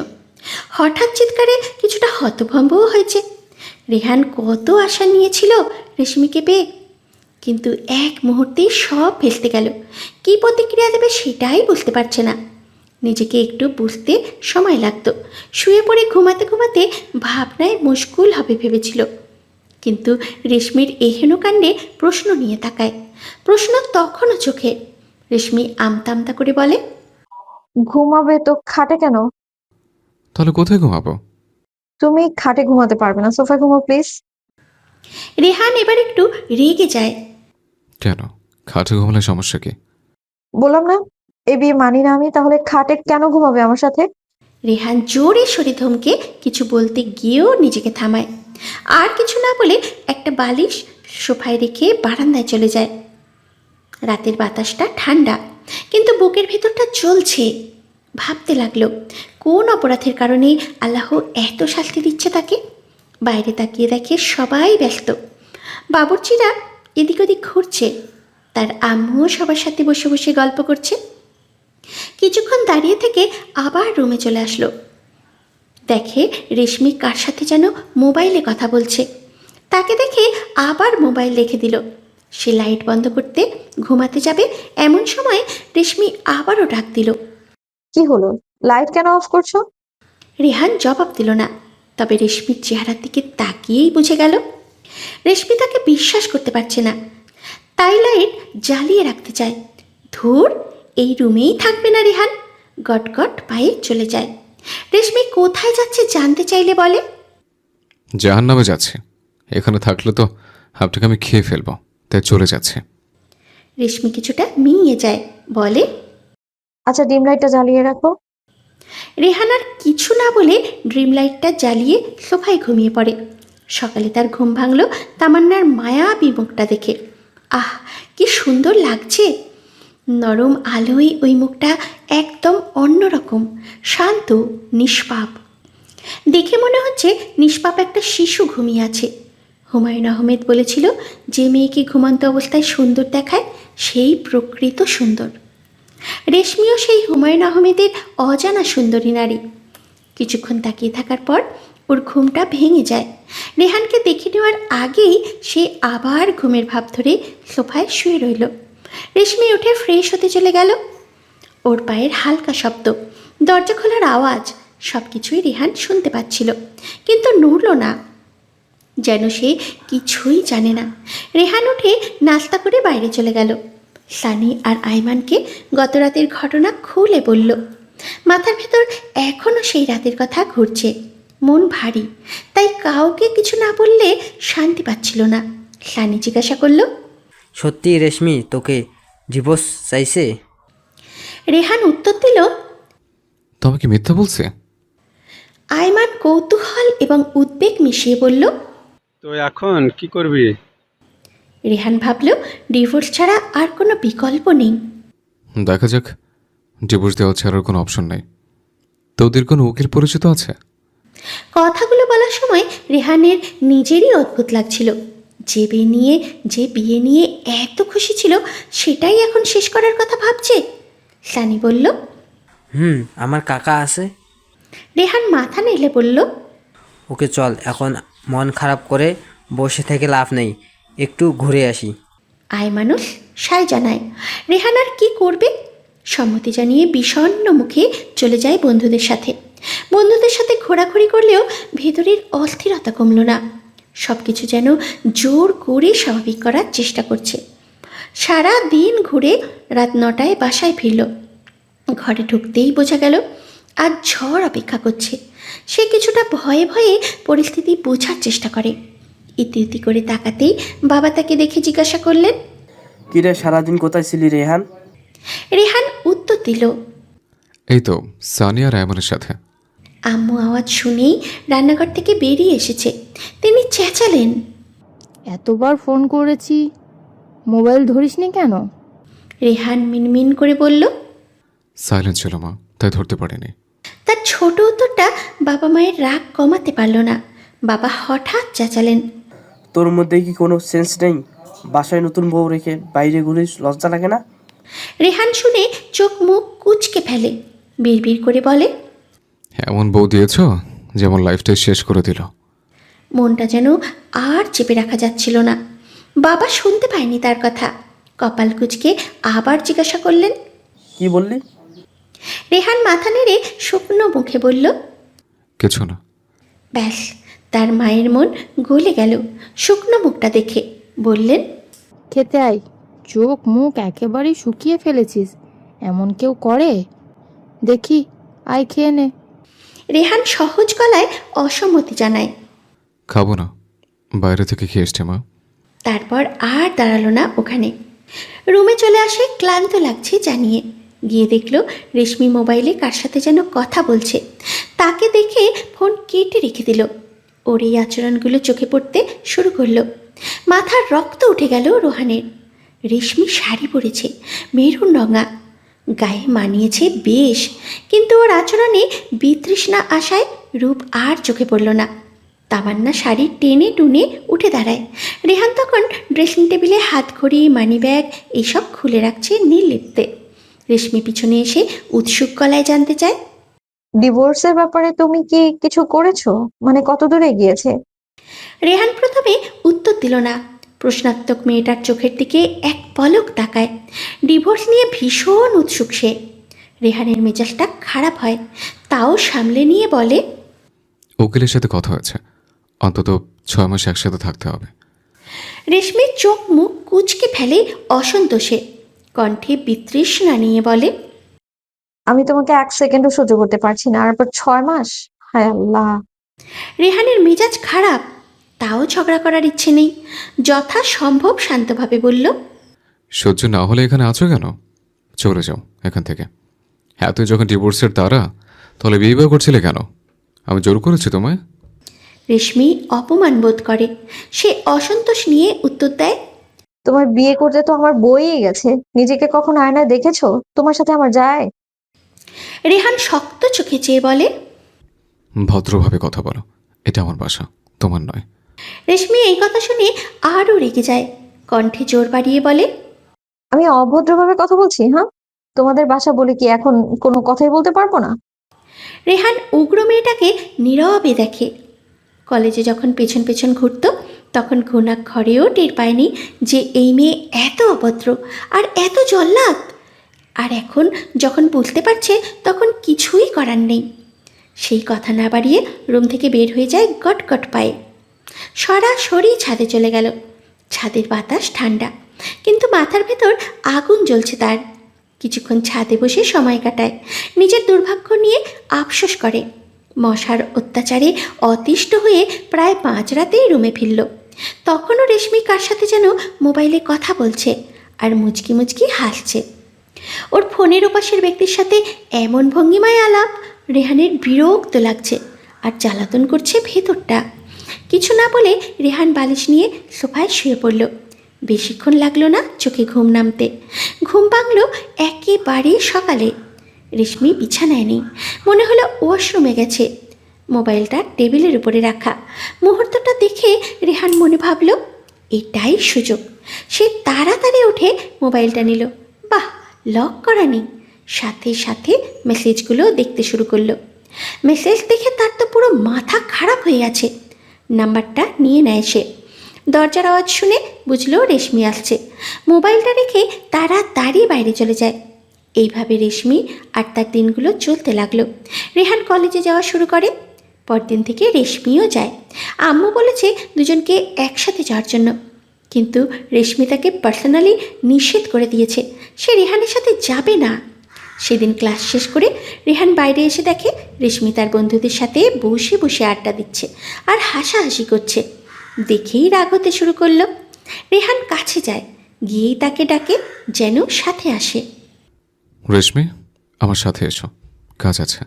Speaker 1: হঠাৎ চিৎকারে কিছুটা হতভম্বও হয়েছে। রেহান কত আশা নিয়েছিল রেশমিকে পেয়ে, কিন্তু এক মুহূর্তেই সব ভেস্তে গেল। কী প্রতিক্রিয়া দেবে সেটাই বুঝতে পারছে না। নিজেকে একটু বুঝতে সময় লাগতো। শুয়ে পড়ে ঘুমাতে ঘুমাতে ভাবনায় মুশকুল হবে ভেবেছিল। কিন্তু রেশমির এহেন কাণ্ডে প্রশ্ন নিয়ে তাকায়। প্রশ্ন তখনও চোখে। রেশমি আমতা আমতা করে বলে,
Speaker 6: ঘুমাবে তো খাটে কেন?
Speaker 3: তাহলে কোথায় ঘুমাবো?
Speaker 6: তুমি খাটে ঘুমাতে পারবে না, সোফায় ঘুমাও প্লিজ।
Speaker 1: রেহান এবার একটু রেগে যায়।
Speaker 3: কেন? খাটে ঘুমালে সমস্যা কি?
Speaker 6: বললাম না এ বিয়ে মানি না আমি, তাহলে খাটে কেন ঘুমাবে আমার সাথে?
Speaker 1: রেহান জোরে সরে ধমকে কিছু বলতে গিয়েও নিজেকে থামায়। আর কিছু না বলে একটা বালিশ সোফায় রেখে বারান্দায় চলে যায়। রাতের বাতাসটা ঠান্ডা, কিন্তু বুকের ভেতরটা জ্বলছে। ভাবতে লাগলো, কোন অপরাধের কারণে আল্লাহ এত শাস্তি দিচ্ছে তাকে। বাইরে তাকিয়ে দেখে সবাই ব্যস্ত। বাবুর্চিরা এদিক ওদিক ঘুরছে। তার আম্মুও সবার সাথে বসে বসে গল্প করছে। কিছুক্ষণ দাঁড়িয়ে থেকে আবার রুমে চলে আসলো। দেখে রেশমি কার সাথে যেন মোবাইলে কথা বলছে। তাকে দেখে আবার মোবাইল রেখে দিল। সে লাইট বন্ধ করতে ঘুমাতে যাবে এমন সময় রেশমি আবারও ডাক দিল।
Speaker 7: কি হলো, লাইট কেন অফ করছো?
Speaker 1: রেহান জবাব দিল না, তবে রেশমির চেহারার দিকে তাকিয়েই বুঝে গেল। রেশমি তাকে বিশ্বাস করতে পারছে না, তাই লাইট জ্বালিয়ে রাখতে চায়। ধুর, এই রুমেই থাকবে না রেহান। গটগট পায়ে চলে যায়। রেশমি কোথায় যাচ্ছে জানতে চাইলে বলে,
Speaker 3: জাহান নামে যাচ্ছে। এখানে থাকলে তো আপনাকে আমি খেয়ে ফেলবো, তাই চলে যাচ্ছে।
Speaker 1: রেশমি কিছুটা মিইয়ে যায়, বলে,
Speaker 7: আচ্ছা, ডিম লাইটটা জ্বালিয়ে রাখো।
Speaker 1: রেহান আর কিছু না বলে ড্রিম লাইটটা জ্বালিয়ে সোফায় ঘুমিয়ে পড়ে। সকালে তার ঘুম ভাঙল তামান্নার মায়াবী মুখটা দেখে। আহ, কি সুন্দর লাগছে! নরম আলোয় ওই মুখটা একদম অন্যরকম, শান্ত, নিষ্পাপ। দেখে মনে হচ্ছে নিষ্পাপ একটা শিশু ঘুমিয়ে আছে। হুমায়ুন আহমেদ বলেছিল, যে মেয়েকে ঘুমন্ত অবস্থায় সুন্দর দেখায় সেই প্রকৃত সুন্দর। রেশমিও সেই হুমায়ুন আহমেদের অজানা সুন্দরী নারী। কিছুক্ষণ তাকিয়ে থাকার পর ওর ঘুমটা ভেঙে যায়। রেহানকে দেখে নেওয়ার আগেই সে আবার ঘুমের ভাব ধরে সোফায় শুয়ে রইল। রেশমি উঠে ফ্রেশ হতে চলে গেল। ওর পায়ের হালকা শব্দ, দরজা খোলার আওয়াজ, সব কিছুই রেহান শুনতে পাচ্ছিল, কিন্তু নড়ল না, যেন সে কিছুই জানে না। রেহান উঠে নাস্তা করে বাইরে চলে গেল। সানি আর আইমানকে গত রাতের ঘটনা খুলে বলল। মাথার ভেতর এখনও সেই রাতের কথা ঘুরছে, মন ভারী, তাই কাউকে কিছু না বললে শান্তি পাচ্ছিল না। সানি জিজ্ঞাসা করল,
Speaker 5: সত্যি রেশমি তোকে ডিভোর্স চাইছে?
Speaker 1: রেহান উত্তর দিল,
Speaker 3: তবে কি মিথ্যা বলছে?
Speaker 1: আইমান কৌতূহল এবং উদ্বেগ মিশিয়ে বলল,
Speaker 4: তো এখন কি করবি?
Speaker 1: রেহান ভাবল ডিভোর্স ছাড়া আর কোনো বিকল্প নেই।
Speaker 3: দেখা যাক, ডিভোর্স দেওয়া ছাড়ার কোনো অপশন নেই। তোদের কোনো উকিল পরিচিত আছে?
Speaker 1: কথাগুলো বলার সময় রেহানের নিজেরই অদ্ভুত লাগছিল। যে বিয়ে নিয়ে এত খুশি ছিল সেটাই এখন শেষ করার কথা ভাবছে। সানি বলল,
Speaker 5: আমার কাকা আছে।
Speaker 1: রেহান মাথা নেড়ে বলল,
Speaker 5: ওকে চল, এখন মন খারাপ করে বসে থেকে লাভ নেই, একটু ঘুরে আসি।
Speaker 1: আয় মানুষ সায় জানায়। রেহান আর কি করবে, সম্মতি জানিয়ে বিষণ্ণ মুখে চলে যায় বন্ধুদের সাথে। বন্ধুদের সাথে ঘোরাঘুরি করলেও ভেতরের অস্থিরতা কমল না। সব কিছু যেন জোর করে স্বাভাবিক করার চেষ্টা করছে। সারা দিন ঘুরে রাত 9টায় বাসায় ফিরল। ঘরে ঢুকতেই বোঝা গেল আজ ঝড় অপেক্ষা করছে। সে কিছুটা ভয়ে ভয়ে পরিস্থিতি বোঝার চেষ্টা করে। ইতি ইতি করে তাকাতেই বাবা তাকে দেখে জিজ্ঞাসা করলেন,
Speaker 8: কিরে, সারাদিন কোথায় ছিলি রেহান?
Speaker 1: রেহান উত্তর দিল,
Speaker 3: এই তো সানি আর আয়মানের সাথে।
Speaker 1: আম্মু আওয়াজ শুনেই রান্নাঘর থেকে বেরিয়ে এসেছে। তিনি চেঁচালেন,
Speaker 2: এতবার ফোন করেছি, মোবাইল ধরিসনি কেন?
Speaker 1: রেহান মিনমিন করে বলল।
Speaker 3: সাইলেন্ট ছিল মা, তাই ধরতে পারিনি।
Speaker 1: তার ছোট উত্তরটা বাবা মায়ের রাগ কমাতে পারল না। বাবা হঠাৎ চেঁচালেন,
Speaker 8: তোর মধ্যে কি কোনো সেন্স নেই? বাসায় নতুন বউ রেখে বাইরে ঘুরিস, লজ্জা লাগে না?
Speaker 1: রেহান শুনে চোখ মুখ কুঁচকে ফেলে, বিড়বিড় করে বলে,
Speaker 3: এমন বউ দিয়েছ যেমন লাইফটাই শেষ করে দিল।
Speaker 1: মনটা যেন আর চেপে রাখা যাচ্ছিল না। বাবা শুনতে পায়নি তার কথা। কপাল কুঁচকে আবার জিজ্ঞাসা করলেন,
Speaker 8: কি বললি?
Speaker 1: রেহান মাথা নেড়ে শুকনো মুখে বলল,
Speaker 3: কিছু না।
Speaker 1: ব্যাস, তার মায়ের মন গলে গেল শুকনো মুখটা দেখে। বললেন,
Speaker 2: খেতে আয়, চোখ মুখ একেবারেই শুকিয়ে ফেলেছিস, এমন কেউ করে? দেখি, আয় খেয়ে নে।
Speaker 1: রেহান সহজ গলায় অসম্মতি জানায়।
Speaker 3: খাবো না, বাইরে থেকে খেয়ে এসছে মা।
Speaker 1: তারপর আর দাঁড়ালো না ওখানে। রুমে চলে আসে ক্লান্ত লাগছে জানিয়ে। গিয়ে দেখল রেশমি মোবাইলে কার সাথে যেন কথা বলছে। তাকে দেখে ফোন কেটে রেখে দিল। ওর এই আচরণগুলো চোখে পড়তে শুরু করলো। মাথার রক্ত উঠে গেল রোহানের। রেশমি শাড়ি পরেছে, মেরুন রঙা, গায়ে মানিয়েছে বেশ, কিন্তু ওর আচরণে বিতৃষ্ণা আসায় রূপ আর চোখে পড়ল না। তামান্না শাড়ি টেনে টুনে উঠে দাঁড়ায়। রেহান তখন ড্রেসিং টেবিলে হাত ঘড়ি, মানি ব্যাগ এইসব খুলে রাখছে নির্লিপ্তে। রেশমি পিছনে এসে উৎসুক গলায় জানতে চায়,
Speaker 7: ডিভোর্সের ব্যাপারে তুমি কি কিছু করেছো? মানে কত দূরে গিয়েছে?
Speaker 1: রেহান প্রথমে উত্তর দিল না, প্রশ্নাত্মক মেয়েটার চোখের দিকে এক পলক তাকায়। ডিভোর্স নিয়ে ভীষণ উৎসুক সে। রেহানের মেজাজটা খারাপ হয়, তাও সামলে নিয়ে বলে,
Speaker 3: উকিলের সাথে কথা হয়েছে, অন্তত 6 মাস একসাথে থাকতে হবে।
Speaker 1: রেশমির চোখ মুখ কুঁচকে ফেলে অসন্তোষে, কণ্ঠে বিতৃষ্ণা নিয়ে বলে,
Speaker 7: আমি তোমাকে 1 সেকেন্ডও সহ্য করতে পারছি না, আর 6 মাস, হায় আল্লাহ।
Speaker 1: রেহানের মেজাজ খারাপ, তাও ঝগড়া করার ইচ্ছে নেই। যথাসম্ভব শান্তভাবে বলল,
Speaker 3: সহ্য না হলে এখানে আছো কেন? চলে যাও এখান থেকে। হ্যাঁ, তুই যখন ডিভোর্সের দ্বারা, তাহলে বিয়ে করছিলে কেন? আমি জোর করেছি তোমায়?
Speaker 1: রেশমি অপমান বোধ করে। সে অসন্তোষ নিয়ে উত্তর দেয়,
Speaker 7: তোমার বিয়ে করতে তো আমার বইই গেছে। নিজেকে কখনো আয়নায় দেখেছো? তোমার সাথে আমার যায়?
Speaker 1: রেহান শক্ত চোখে চেয়ে বলে,
Speaker 3: ভদ্রভাবে কথা বলো, এটা আমার বাসা, তোমার নয়।
Speaker 1: রেশমি এই কথা শুনে আরও রেগে যায়, কণ্ঠে জোর বাড়িয়ে বলে,
Speaker 7: আমি অভদ্রভাবে কথা বলছি? হ্যাঁ, তোমাদের বাসা বলে কি এখন কোনো কথাই বলতে পারবো না?
Speaker 1: রেহান উগ্র মেয়েটাকে নীরবে দেখে। কলেজে যখন পেছন পেছন ঘুরত, তখন ঘরেও টের পায়নি যে এই মেয়ে এত অভদ্র আর এত জল্লাদ। আর এখন যখন বুঝতে পারছে, তখন কিছুই করার নেই। সেই কথা না বাড়িয়ে রুম থেকে বের হয়ে যায় গটগট পায়ে। সরাসরি ছাদে চলে গেল। ছাদের বাতাস ঠান্ডা, কিন্তু মাথার ভেতর আগুন জ্বলছে তার। কিছুক্ষণ ছাদে বসে সময় কাটায়, নিজের দুর্ভাগ্য নিয়ে আফসোস করে। মশার অত্যাচারে অতিষ্ঠ হয়ে প্রায় 5 রাতেই রুমে ফিরল। তখনও রেশমি কার সাথে যেন মোবাইলে কথা বলছে আর মুচকি মুচকি হাসছে। ওর ফোনের ওপাশের ব্যক্তির সাথে এমন ভঙ্গিমায় আলাপ রেহানের বিরক্ত লাগছে আর জ্বালাতন করছে ভেতরটা। কিছু না বলে রেহান বালিশ নিয়ে সোফায় শুয়ে পড়ল। বেশিক্ষণ লাগলো না চোখে ঘুম নামতে। ঘুম ভাঙল একেবারে সকালে। রেশমি বিছানায় নেই, মনে হলো ওয়াশরুমে গেছে। মোবাইলটা টেবিলের উপরে রাখা। মুহূর্তটা দেখে রেহান মনে ভাবল, এটাই সুযোগ। সে তাড়াতাড়ি উঠে মোবাইলটা নিল। বাহ, লক করা নেই। সাথে সাথে মেসেজগুলো দেখতে শুরু করলো। মেসেজ দেখে তার তো পুরো মাথা খারাপ হয়ে আছে। নাম্বারটা নিয়ে নেয় সে। দরজার আওয়াজ শুনে বুঝলো রেশমি আসছে। মোবাইলটা রেখে তাড়াতাড়ি বাইরে চলে যায়। এইভাবে রেশমি আর তার দিনগুলো চলতে লাগলো। রেহান কলেজে যাওয়া শুরু করে। পরদিন থেকে রেশমিও যায়। আম্মু বলেছে দুজনকে একসাথে যাওয়ার জন্য, কিন্তু রেশমি তাকে পার্সোনালি নিষেধ করে দিয়েছে, সে রেহানের সাথে যাবে না। সেদিন ক্লাস শেষ করে রেহান বাইরে এসে দেখে রেশমি তার বন্ধুদের সাথে বসে বসে আড্ডা দিচ্ছে আর হাসাহাসি করছে। দেখেই রাগ হতে শুরু করলো। রেহান কাছে যায়, গিয়েই তাকে ডাকে যেন সাথে আসে।
Speaker 3: রেশমি, আমার সাথে এসো, কাজ আছে।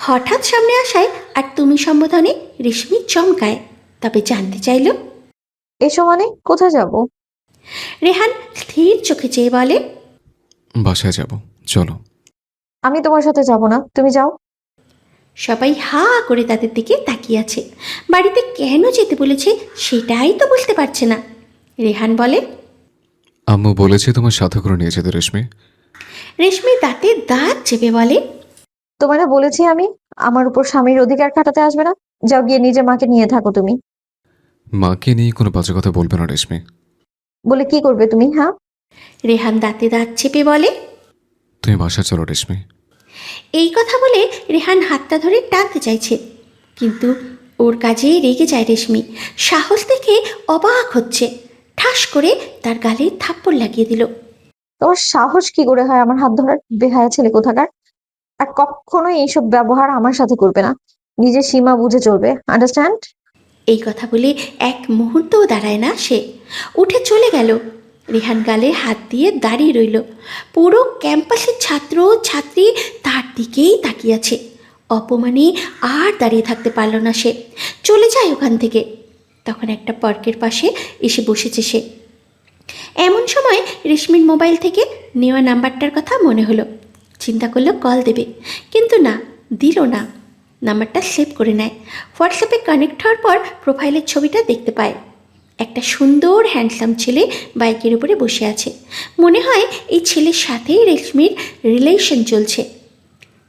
Speaker 1: হঠাৎ সামনে আসায় আর তুমি সম্বোধনে রেশমি চমকায়, তবে জানতে চাইল,
Speaker 7: এসো মানে কোথায় যাব?
Speaker 1: রেহান স্থির চোখে চেয়ে বলে,
Speaker 3: বাসায় যাব, চলো।
Speaker 7: আমি তোমার সাথে যাব না, তুমি যাও।
Speaker 1: সবাই হা করে তাদের দিকে তাকিয়ে আছে। বাড়িতে কেন যেতে বলেছে সেটাই তো বুঝতে পারছে না। রেহান বলে,
Speaker 3: আম্মু বলেছে তোমার সাথে করে নিয়ে যেতে। রেশমি
Speaker 1: রেশমি দাঁতে দাঁত চেপে বলে,
Speaker 7: তোমায় না বলেছি আমি, আমার উপর স্বামীর অধিকার খাটাতে আসবে না। যাও, গিয়ে নিজের মাকে নিয়ে থাকো তুমি।
Speaker 3: মাকে নিয়ে কোনো বাজে কথা বলবে না রেশমি।
Speaker 7: বলে কি করবে তুমি? হ্যাঁ,
Speaker 1: রেহান দাঁতে দাঁত চেপে বলে,
Speaker 3: তুমি বাসায় চলো রেশমি।
Speaker 1: এই কথা বলে রেহান হাতটা ধরে টানতে চাইছে, কিন্তু ওর কাজে রেগে যায় রেশমি। সাহস দেখে অবাক হচ্ছে। ঠাস করে তার গালে থাপ্পড় লাগিয়ে দিল।
Speaker 7: তোমার সাহস কি করে হয় আমার হাত ধরার, বেহায়া ছেলে কোথাকার! আর কখনোই এইসব ব্যবহার আমার সাথে করবে না। নিজের সীমা বুঝে চলবে, আন্ডারস্ট্যান্ড?
Speaker 1: এই কথা বলে এক মুহূর্তও দাঁড়ায় না সে, উঠে চলে গেল। রেহান গালে হাত দিয়ে দাঁড়িয়ে রইল। পুরো ক্যাম্পাসের ছাত্র ছাত্রী তার দিকেই তাকিয়ে আছে। অপমানে আর দাঁড়িয়ে থাকতে পারল না সে, চলে যায় ওখান থেকে। তখন একটা পার্কের পাশে এসে বসেছে সে। এমন সময় রেশমির মোবাইল থেকে নেওয়া নাম্বারটার কথা মনে হলো। চিন্তা করলো কল দেবে, কিন্তু না, দিল না। নাম্বারটা সেভ করে নেয়। হোয়াটসঅ্যাপে কানেক্ট হওয়ার পর প্রোফাইলের ছবিটা দেখতে পায়। একটা সুন্দর হ্যান্ডসাম ছেলে বাইকের উপরে বসে আছে। মনে হয় এই ছেলের সাথেই রেশমির রিলেশন চলছে।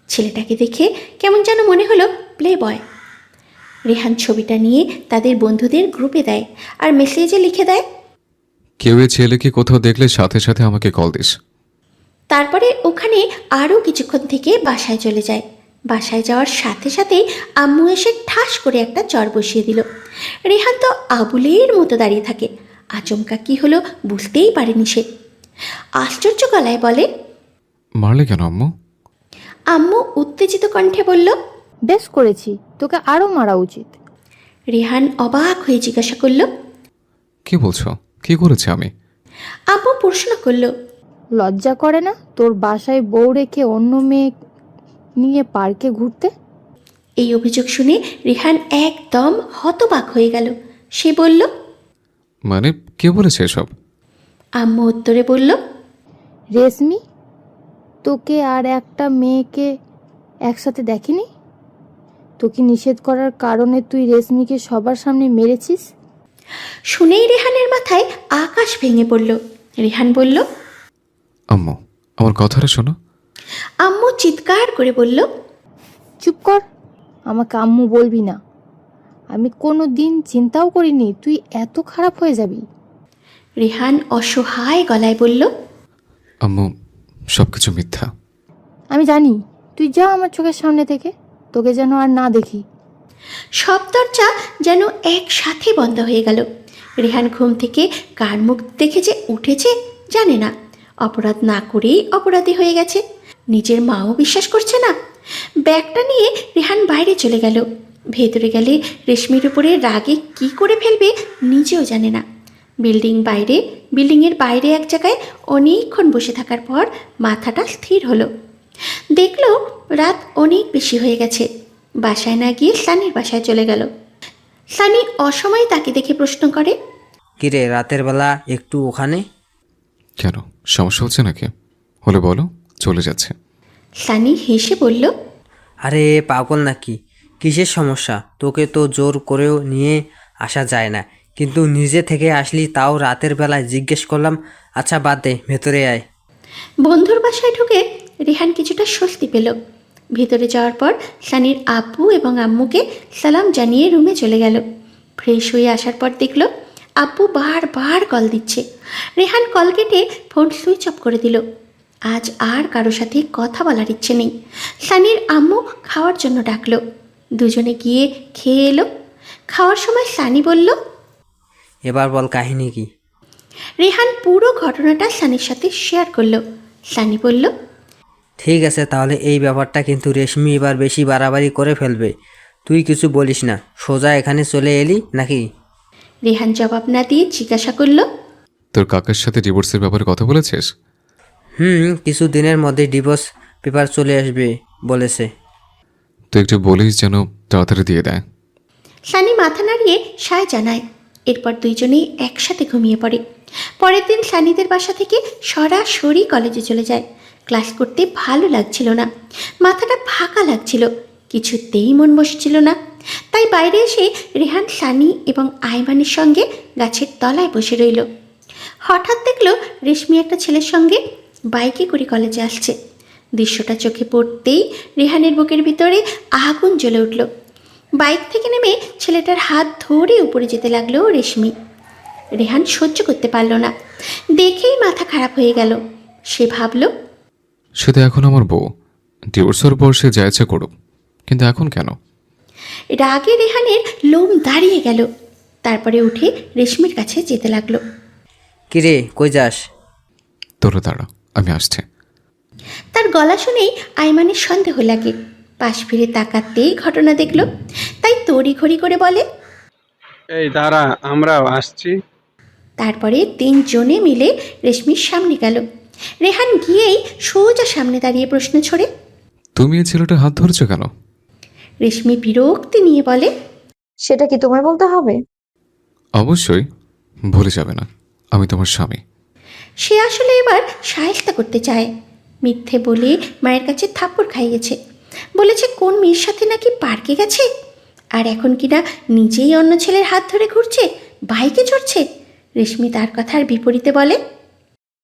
Speaker 1: ছেলেটাকে দেখে কেমন যেন মনে হলো প্লে বয়। রেহান ছবিটা নিয়ে তাদের বন্ধুদের গ্রুপে দেয় আর মেসেজে লিখে দেয়,
Speaker 3: কেউ এই ছেলেকে কোথাও দেখলে সাথে সাথে আমাকে কল দিস।
Speaker 1: তারপরে ওখানে আরও কিছুক্ষণ থেকে বাসায় চলে যায়। বাসায় যাওয়ার সাথে সাথেই আম্মু এসে ঠাস করে একটা চর বসিয়ে দিল। রেহান তো আবুলের মতো দাঁড়িয়ে থাকে। আচমকা কি হলো বুঝতেই পারেনি সে। আশ্চর্য গলায় বলে,
Speaker 3: মারলে কেন আম্মু?
Speaker 1: আম্মু উত্তেজিত কণ্ঠে বলল।
Speaker 2: বেশ করেছি, তোকে আরও মারা উচিত।
Speaker 1: রেহান অবাক হয়ে জিজ্ঞাসা করল,
Speaker 3: কি বলছো? কি করেছি আমি?
Speaker 1: আম্মু প্রশ্ন করল,
Speaker 2: লজ্জা করে না তোর বাসায় বউ রেখে অন্য মেয়ে নিয়ে পার্কে ঘুরতে?
Speaker 1: এই অভিযোগ শুনে রেহান একদম হতবাক হয়ে গেল। সে বলল,
Speaker 3: মানে কে বলেছে এসব?
Speaker 1: আম্মু উত্তরে বলল,
Speaker 2: রেশমি তোকে আর একটা মেয়েকে একসাথে দেখেনি? তোকে নিষেধ করার কারণে তুই রেশমিকে সবার সামনে মেরেছিস।
Speaker 1: শুনেই রেহানের মাথায় আকাশ ভেঙে পড়ল। রেহান বলল,
Speaker 3: আম্মু আমার কথাটা শোনো।
Speaker 1: আম্মু চিৎকার করে বলল,
Speaker 2: চুপ কর, আমাকে আম্মু বলবি না। আমি কোনো দিন চিন্তাও করিনি তুই এত খারাপ হয়ে যাবি।
Speaker 1: রেহান অসহায় গলায় বলল,
Speaker 3: আম্মু সব কিছু মিথ্যা।
Speaker 2: আমি জানি, তুই যা আমার চোখের সামনে থেকে, তোকে যেন আর না দেখি।
Speaker 1: সব দরজা যেন একসাথে বন্ধ হয়ে গেল। রেহান ঘুম থেকে কার মুখ দেখে যে উঠেছে জানে না। অপরাধ না করেই অপরাধী হয়ে গেছে। নিজের মাও বিশ্বাস করছে না। ব্যাগটা নিয়ে রেহান বাইরে চলে গেল। ভেতরে গেলে রেশমির উপরে রাগে কি করে ফেলবে নিজেও জানে না। বিল্ডিংয়ের বাইরে এক জায়গায় অনেকক্ষণ বসে থাকার পর মাথাটা স্থির হলো। দেখলো রাত অনেক বেশি হয়ে গেছে। বাসায় না গিয়ে সানির বাসায় চলে গেল। সানি অসময়ে তাকে দেখে প্রশ্ন করে,
Speaker 5: কিরে রাতের বেলা একটু ওখানে?
Speaker 3: কেন, সমস্যা হচ্ছে নাকি? হলে বলো, চলে যাচ্ছে।
Speaker 1: সানি হেসে বলল,
Speaker 5: আরে পাগল নাকি? কিসের সমস্যা? তোকে তো জোর করেও নিয়ে আসা যায় না, কিন্তু নিজে থেকে আসলি, তাও রাতের বেলায়। জিজ্ঞেস করলাম। আচ্ছা বাদ দে, ভেতরে আয়।
Speaker 1: বন্ধুর বাসায় ঢুকে রেহান কিছুটা স্বস্তি পেল। ভিতরে যাওয়ার পর সানির আব্বু এবং আম্মুকে সালাম জানিয়ে রুমে চলে গেল। ফ্রেশ হয়ে আসার পর দেখল আব্বু বারবার কল দিচ্ছে। রেহান কল কেটে ফোন সুইচ অফ করে দিল। আজ আর কারো সাথে কথা বলার ইচ্ছে নেই। সানির আম্মু খাওয়ার জন্য ডাকলো। দুজনে গিয়ে খেয়ে এলো। খাওয়ার সময় সানি বলল,
Speaker 5: এবার বল কাহিনী কি?
Speaker 1: রেহান পুরো ঘটনাটা সানির সাথে শেয়ার করলো। সানি বলল,
Speaker 5: ঠিক আছে, তাহলে এই ব্যাপারটা কিন্তু রেশমি এবার বেশি বাড়াবাড়ি করে ফেলবে। তুই কিছু বলিস না, সোজা এখানে চলে এলি নাকি?
Speaker 1: রেহান জবাব না দিয়ে জিজ্ঞাসা করল,
Speaker 3: তোর কাকার সাথে ডিভোর্সের ব্যাপারে কথা বলেছিস?
Speaker 5: কিছু দিনের মধ্যে ডিভোর্স পেপার চলে আসবে বলেছে।
Speaker 3: তুই একটু বলিস যেন তাড়াতাড়ি দিয়ে দেয়।
Speaker 1: সানি মাথা নাড়িয়ে সায় জানায়। এরপর দুইজনেই একসাথে ঘুমিয়ে পড়ে। পরের দিন সানিদের বাসা থেকে সরাসরি কলেজে চলে যায়। ক্লাস করতে ভালো লাগছিল না, মাথাটা ফাঁকা লাগছিল, কিছুতেই মন বসছিল না। তাই বাইরে এসে রেহান সানি এবং আইমানের সঙ্গে গাছের তলায় বসে রইল। হঠাৎ দেখল রেশমি একটা ছেলের সঙ্গে বাইকে করে কলেজে আসছে। দৃশ্যটা চোখে পড়তেই রেহানের বুকের ভিতরে আগুন জ্বলে উঠল। বাইক থেকে নেমে ছেলেটার হাত ধরে উপরে যেতে লাগলো রেশমি। রেহান সহ্য করতে পারল না, দেখেই মাথা খারাপ হয়ে গেল। সে ভাবল,
Speaker 3: সে তো এখন আমার বউ, ডিভোর্সের পর সে যা ইচ্ছা করুক, কিন্তু এখন কেন?
Speaker 1: রাগে রেহানের লোম দাঁড়িয়ে গেল। তারপরে উঠে রেশমির কাছে যেতে লাগলো।
Speaker 5: কিরে কই যাস?
Speaker 3: তোরা দাঁড়া, আমি আসছি।
Speaker 1: তার গলা শুনেই আইমানের সন্দেহ লাগে। পাশ ফিরে তাকাতেই ঘটনা দেখল, তাই তড়িঘড়ি করে বলে,
Speaker 4: এই দাঁড়া, আমরাও আসছি।
Speaker 1: তারপরে তিনজনে মিলে রেশমির সামনে গেল। রেহান গিয়েই সোজা সামনে দাঁড়িয়ে প্রশ্ন ছড়ে,
Speaker 3: তুমি এই ছেলেটার হাত ধরেছো কেন?
Speaker 1: রেশমি বিরক্তি নিয়ে বলে,
Speaker 7: সেটা কি তোমায় বলতে হবে?
Speaker 3: অবশ্যই, ভুলে যাবে না আমি তোমার স্বামী।
Speaker 1: সে আসলে এবার সায়স্তা করতে চায়। মিথ্যে বলে মায়ের কাছে থাপ্পড় খাইয়েছে। বলেছে কোন মেয়ের সাথে নাকি পার্কে গেছে, আর এখন কিনা নিজেই অন্য ছেলের হাত ধরে ঘুরছে, বাইকে চড়ছে। রেশমি তার কথার বিপরীতে বলে,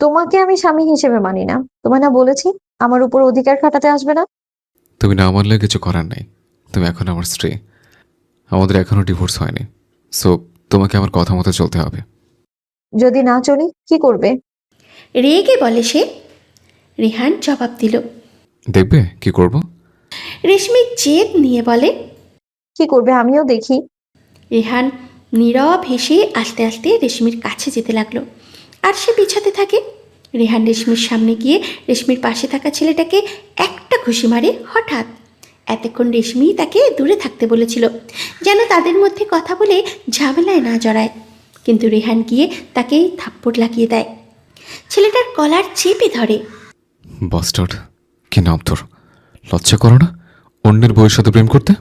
Speaker 7: তোমাকে আমি স্বামী হিসেবে মানি না। তোমায় না বলেছি আমার উপর অধিকার খাটাতে আসবে না?
Speaker 3: তুমি না মানলে কিছু করার নেই, তুমি এখন আমার স্ত্রী। আমাদের এখনো ডিভোর্স হয়নি, সো তোমাকে আমার কথা মতো চলতে হবে।
Speaker 7: যদি না চলি কি করবে?
Speaker 1: রেগে বলে সে। রেহান জবাব দিল।
Speaker 3: দেখবে কি করব?
Speaker 1: রেশমি জেদ নিয়ে বলে।
Speaker 7: কি করবে আমিও দেখি।
Speaker 1: রেহান নীরব হেসে আস্তে আস্তে রেশমির কাছে যেতে লাগলো, আর সে পিছাতে থাকে। রেহান রেশমির সামনে গিয়ে রেশমির পাশে থাকা ছেলেটাকে একটা ঘুষি মারে হঠাৎ। এতক্ষণ রেশমি তাকে দূরে থাকতে বলেছিল, যেন তাদের মধ্যে কথা বলে ঝামেলায় না জড়ায়, কিন্তু রেহান গিয়ে তাকে থাপ্পড় লাগিয়ে দেয়। ছেলেটার কলার চেপে ধরে।
Speaker 3: বাস্টার্ড, কি নাম তোর? লজ্জা করো না অন্যের বউয়ের সাথে প্রেম করতে?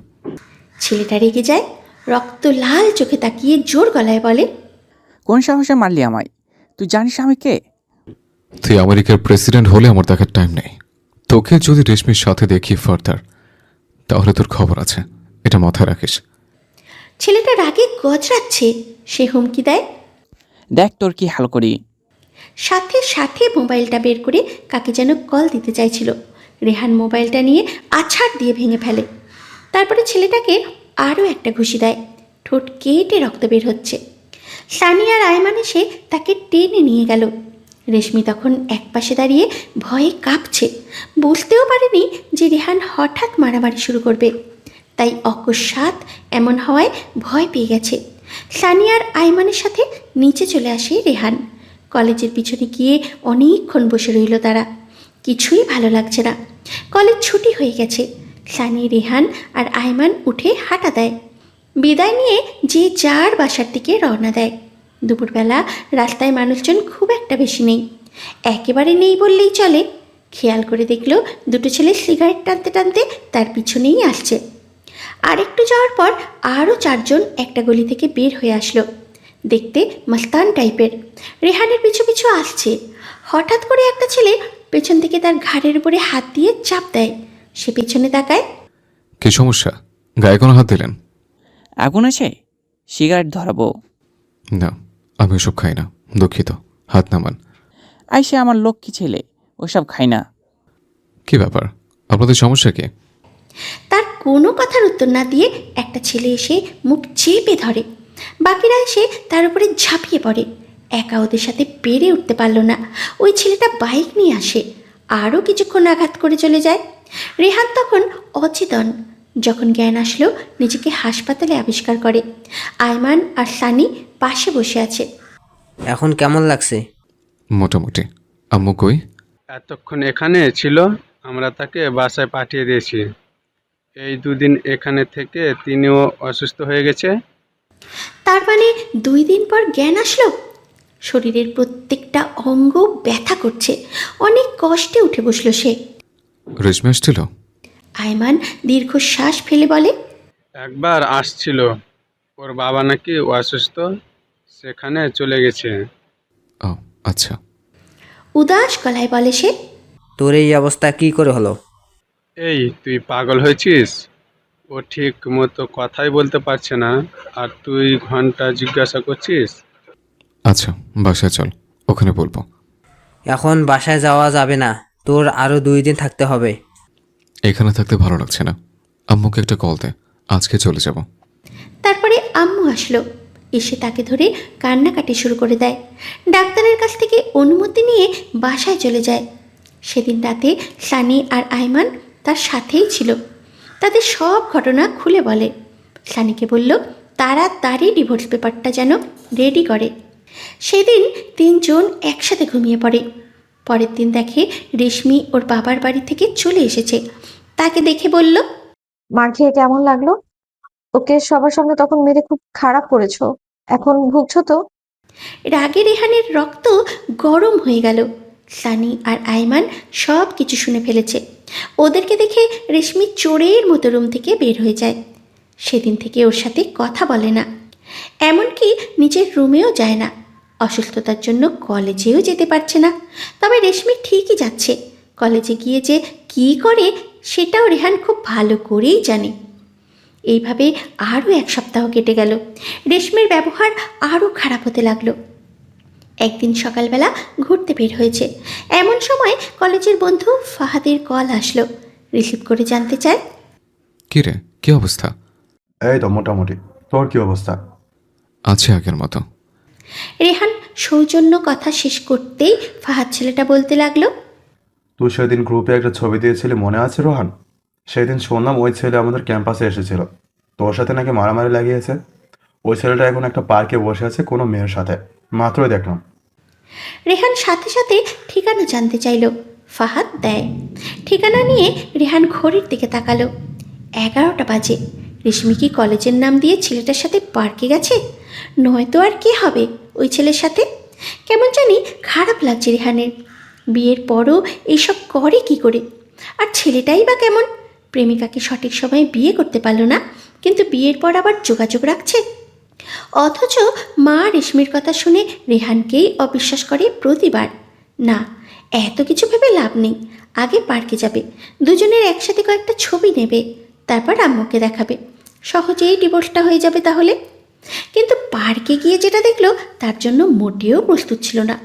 Speaker 1: ছেলেটা রেগে যায়, রক্ত লাল চোখে তাকিয়ে জোর গলায় বলে।
Speaker 9: কোন সাহসে মারলি আমায়? তুই জানিস আমি কে?
Speaker 3: তুই আমেরিকার প্রেসিডেন্ট হলে আমার দেখার টাইম নেই। তোকে যদি রেশমির সাথে দেখি ফার্দার, তাহলে তোর খবর আছে, এটা মাথায় রাখিস।
Speaker 1: ছেলেটা রাগে গজরাচ্ছে। সে হুমকি দেয়।
Speaker 9: দেখ তোর কি হাল করি।
Speaker 1: সাথে সাথে মোবাইলটা বের করে কাকে যেন কল দিতে চাইছিল। রেহান মোবাইলটা নিয়ে আছাড় দিয়ে ভেঙে ফেলে। তারপরে ছেলেটাকে আরও একটা ঘুষি দেয়। ঠোঁট কেটে রক্ত বের হচ্ছে। সানি আর আয়মান এসে তাকে টেনে নিয়ে গেল। রেশমি তখন একপাশে দাঁড়িয়ে ভয়ে কাঁপছে। বুঝতেও পারেনি যে রেহান হঠাৎ মারামারি শুরু করবে, তাই অকস্মাৎ এমন হওয়ায় ভয় পেয়ে গেছে। সানি আর আয়মানের সাথে নিচে চলে আসে রেহান। কলেজের পিছনে গিয়ে অনেকক্ষণ বসে রইল তারা। কিছুই ভালো লাগছে না। কলেজ ছুটি হয়ে গেছে। সানি, রেহান আর আয়মান উঠে হাঁটা দেয়। বিদায় নিয়ে যে যার বাসার দিকে রওনা দেয়। দুপুরবেলা রাস্তায় মানুষজন খুব একটা বেশি নেই, একেবারে নেই বললেই চলে। খেয়াল করে দেখল দুটো ছেলে সিগারেট টানতে টানতে তার পিছনেই আসছে। আর একটু যাওয়ার পর আরও চারজন একটা গলি থেকে বের হয়ে আসলো। দেখতে মস্তান টাইপের, রেহানের পিছু পিছু আসছে। হঠাৎ করে একটা ছেলে পেছন থেকে তার ঘাড়ের উপরে হাত দিয়ে চাপ দেয়। সে পেছনে তাকায়।
Speaker 3: কি সমস্যা? গায়ে কোনো হাত দিলেন?
Speaker 9: আগুন আছে, সিগারেট ধরাবো।
Speaker 3: না, আমি ওসব খাই না, দুঃখিত, হাত নামান।
Speaker 9: আইসে আমার লক্ষ্মী ছেলে, ওসব খাই না।
Speaker 3: কি ব্যাপার, আপনাদের সমস্যা কি?
Speaker 1: তার কোনো কথার উত্তর না দিয়ে একটা ছেলে এসে মুখ চেপে ধরে। বাকিরা এসে তার উপরে ঝাঁপিয়ে পড়ে। একা ওদের সাথে পেরে উঠতে পারল না। ওই ছেলেটা বাইক নিয়ে আসে, আরও কিছুক্ষণ আঘাত করে চলে যায়। রেহান তখন অচেতন। যখন জ্ঞান আসলো নিজেকে হাসপাতালে আবিষ্কার করে। আয়মান আর সানি পাশে বসে আছে।
Speaker 5: এখন কেমন লাগছে?
Speaker 3: মোটামুটি। আম্মু কই?
Speaker 4: এতক্ষণ এখানে ছিল, আমরা তাকে বাসায় পাঠিয়ে দিয়েছি। এই দুদিন এখানে থেকে তিনিও অসুস্থ হয়ে গেছে।
Speaker 1: তার মানে 2 দিন পর জ্ঞান আসলো। শরীরের প্রত্যেকটা অঙ্গ ব্যথা করছে। অনেক কষ্টে উঠে বসলো সে।
Speaker 3: রেশমি আসছিল?
Speaker 1: আয়মান দীর্ঘশ্বাস ফেলে বলে।
Speaker 4: একবার আসছিল, ওর বাবা নাকি অসুস্থ, সেখানে চলে গেছে।
Speaker 3: ও আচ্ছা।
Speaker 1: উদাস গলায় বলে সে।
Speaker 5: তোর এই অবস্থা কি করে হলো?
Speaker 4: এই তুই পাগল হয়েছিস? ও ঠিক মতো কথাই বলতে পারছে না, আর তুই ঘন্টা জিজ্ঞাসা করছিস?
Speaker 3: আচ্ছা, বাসায় চল, ওখানে বলবো।
Speaker 5: এখন বাসায় যাওয়া যাবে না, তোর আরও 2 দিন থাকতে হবে।
Speaker 3: এখানে থাকতে ভালো লাগছে না, আম্মুকে একটা কল দে, আজকে চলে যাব।
Speaker 1: তারপরে আম্মু আসলো। এসে তাকে ধরে কান্নাকাটি শুরু করে দেয়। ডাক্তারের কাছ থেকে অনুমতি নিয়ে বাসায় চলে যায়। সেদিন রাতে সানি আর আয়মান তার সাথেই ছিল। তাদের সব ঘটনা খুলে বলে। সানিকে বলল তাড়াতাড়ি ডিভোর্স পেপারটা যেন রেডি করে। সেদিন 3 জন একসাথে ঘুমিয়ে পড়ে। পরের দিন দেখে রেশমি ওর বাবার বাড়ি থেকে চলে এসেছে। তাকে দেখে বলল,
Speaker 7: মার খেয়ে কেমন লাগলো? ওকে সবার সামনে তখন মেরে খুব খারাপ করেছো, এখন ভুগছো তো?
Speaker 1: রাগে রেহানের রক্ত গরম হয়ে গেল। সানি আর আয়মান সব কিছু শুনে ফেলেছে। ওদেরকে দেখে রেশমি চোরের মতো রুম থেকে বের হয়ে যায়। সেদিন থেকে ওর সাথে কথা বলে না, এমনকি নিজের রুমেও যায় না। অসুস্থতার জন্য কলেজেও যেতে পারছে না। তবে রেশমি ঠিকই যাচ্ছে। কলেজে গিয়ে যে কী করে সেটাও রেহান খুব ভালো করেই জানে। এইভাবে আরও 1 সপ্তাহ কেটে গেল। রেশমির ব্যবহার আরও খারাপ হতে লাগলো। একদিন সকালবেলা ঘুরতে বের হয়েছে, এমন সময় কলেজের বন্ধু ফাহাদের কল আসলো। রিসিভ করে জানতে চায়,
Speaker 3: কি রে, কি অবস্থা?
Speaker 10: এই তো মোটামুটি। তোর কি অবস্থা?
Speaker 3: আছে আগের মতো।
Speaker 1: রেহান সৌজন্য কথা শেষ করতেই ফাহাদ ছেলেটা বলতে লাগলো,
Speaker 10: তুই সেদিন গ্রুপে একটা ছবি দিয়েছিলি মনে আছে রোহান? সেদিন শুনলাম ওই ছেলে আমাদের ক্যাম্পাসে এসেছিল, তোর সাথে নাকি মারামারি লাগিয়েছে। ওই ছেলেটা এখন একটা পার্কে বসে আছে কোনো মেয়ের সাথে, মাত্রই দেখলাম।
Speaker 1: রেহান সাথে সাথে ঠিকানা জানতে চাইল। ফাহাদ দেয়। ঠিকানা নিয়ে রেহান ঘড়ির দিকে তাকালো। 11টা বাজে। রেশমি কি কলেজের নাম দিয়ে ছেলেটার সাথে পার্কে গেছে? নয়তো আর কে হবে ওই ছেলের সাথে? কেমন জানি খারাপ লাগছে রেহানের। বিয়ের পরও এইসব করে কি করে? আর ছেলেটাই বা কেমন? প্রেমিকাকে সঠিক সময়ে বিয়ে করতে পারল না, কিন্তু বিয়ের পর আবার যোগাযোগ রাখছে। অথচ মা রেশমির কথা শুনে রেহানকেই অবিশ্বাস করে প্রতিবার। না, এত কিছু ভেবে লাভ নেই। আগে পার্কে যাবে, দুজনের একসাথে কয়েকটা ছবি নেবে, তারপর আম্মুকে দেখাবে। সহজেই ডিভোর্সটা হয়ে যাবে তাহলে। কিন্তু পার্কে গিয়ে যেটা দেখলো তার জন্য মোটেও প্রস্তুত ছিল না।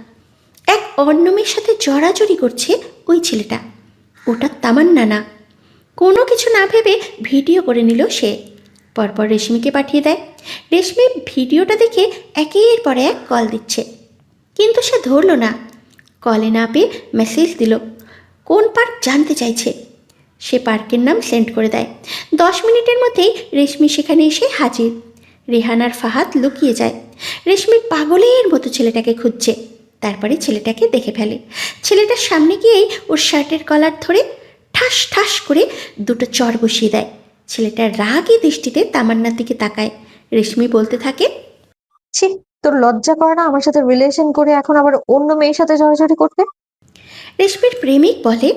Speaker 1: এক অন্য মেয়ের সাথে জড়াজড়ি করছে ওই ছেলেটা। ওটা তামান্না না। কোনো কিছু না ভেবে ভিডিও করে নিল সে। পরপর রেশমিকে পাঠিয়ে দেয়। রেশমি ভিডিওটা দেখে একের পর এক কল দিচ্ছে, কিন্তু সে ধরল না। কলে না পেয়ে মেসেজ দিল, কোন পার্ক জানতে চাইছে। সে পার্কের নাম সেন্ড করে দেয়। 10 মিনিটের মধ্যেই রেশমি সেখানে এসে হাজির। রেহান আর ফাহাদ লুকিয়ে যায়। রেশমি পাগলের মতো ছেলেটাকে খুঁজছে। তারপরে ছেলেটাকে দেখে ফেলে। ছেলেটার সামনে গিয়েই ওর শার্টের কলার ধরে ঠাস ঠাস করে 2টো চড় বসিয়ে দেয়। ছেলেটার রাগী দৃষ্টিতে তামান্নার দিকে তাকায়। রেশমি বলতে থাকে,
Speaker 7: ছি, তোর লজ্জা করে না আমার সাথে রিলেশন করে এখন আবার অন্য মেয়ের সাথে জড়াজড়ি করতে?
Speaker 1: রেশমির প্রেমিক বলে,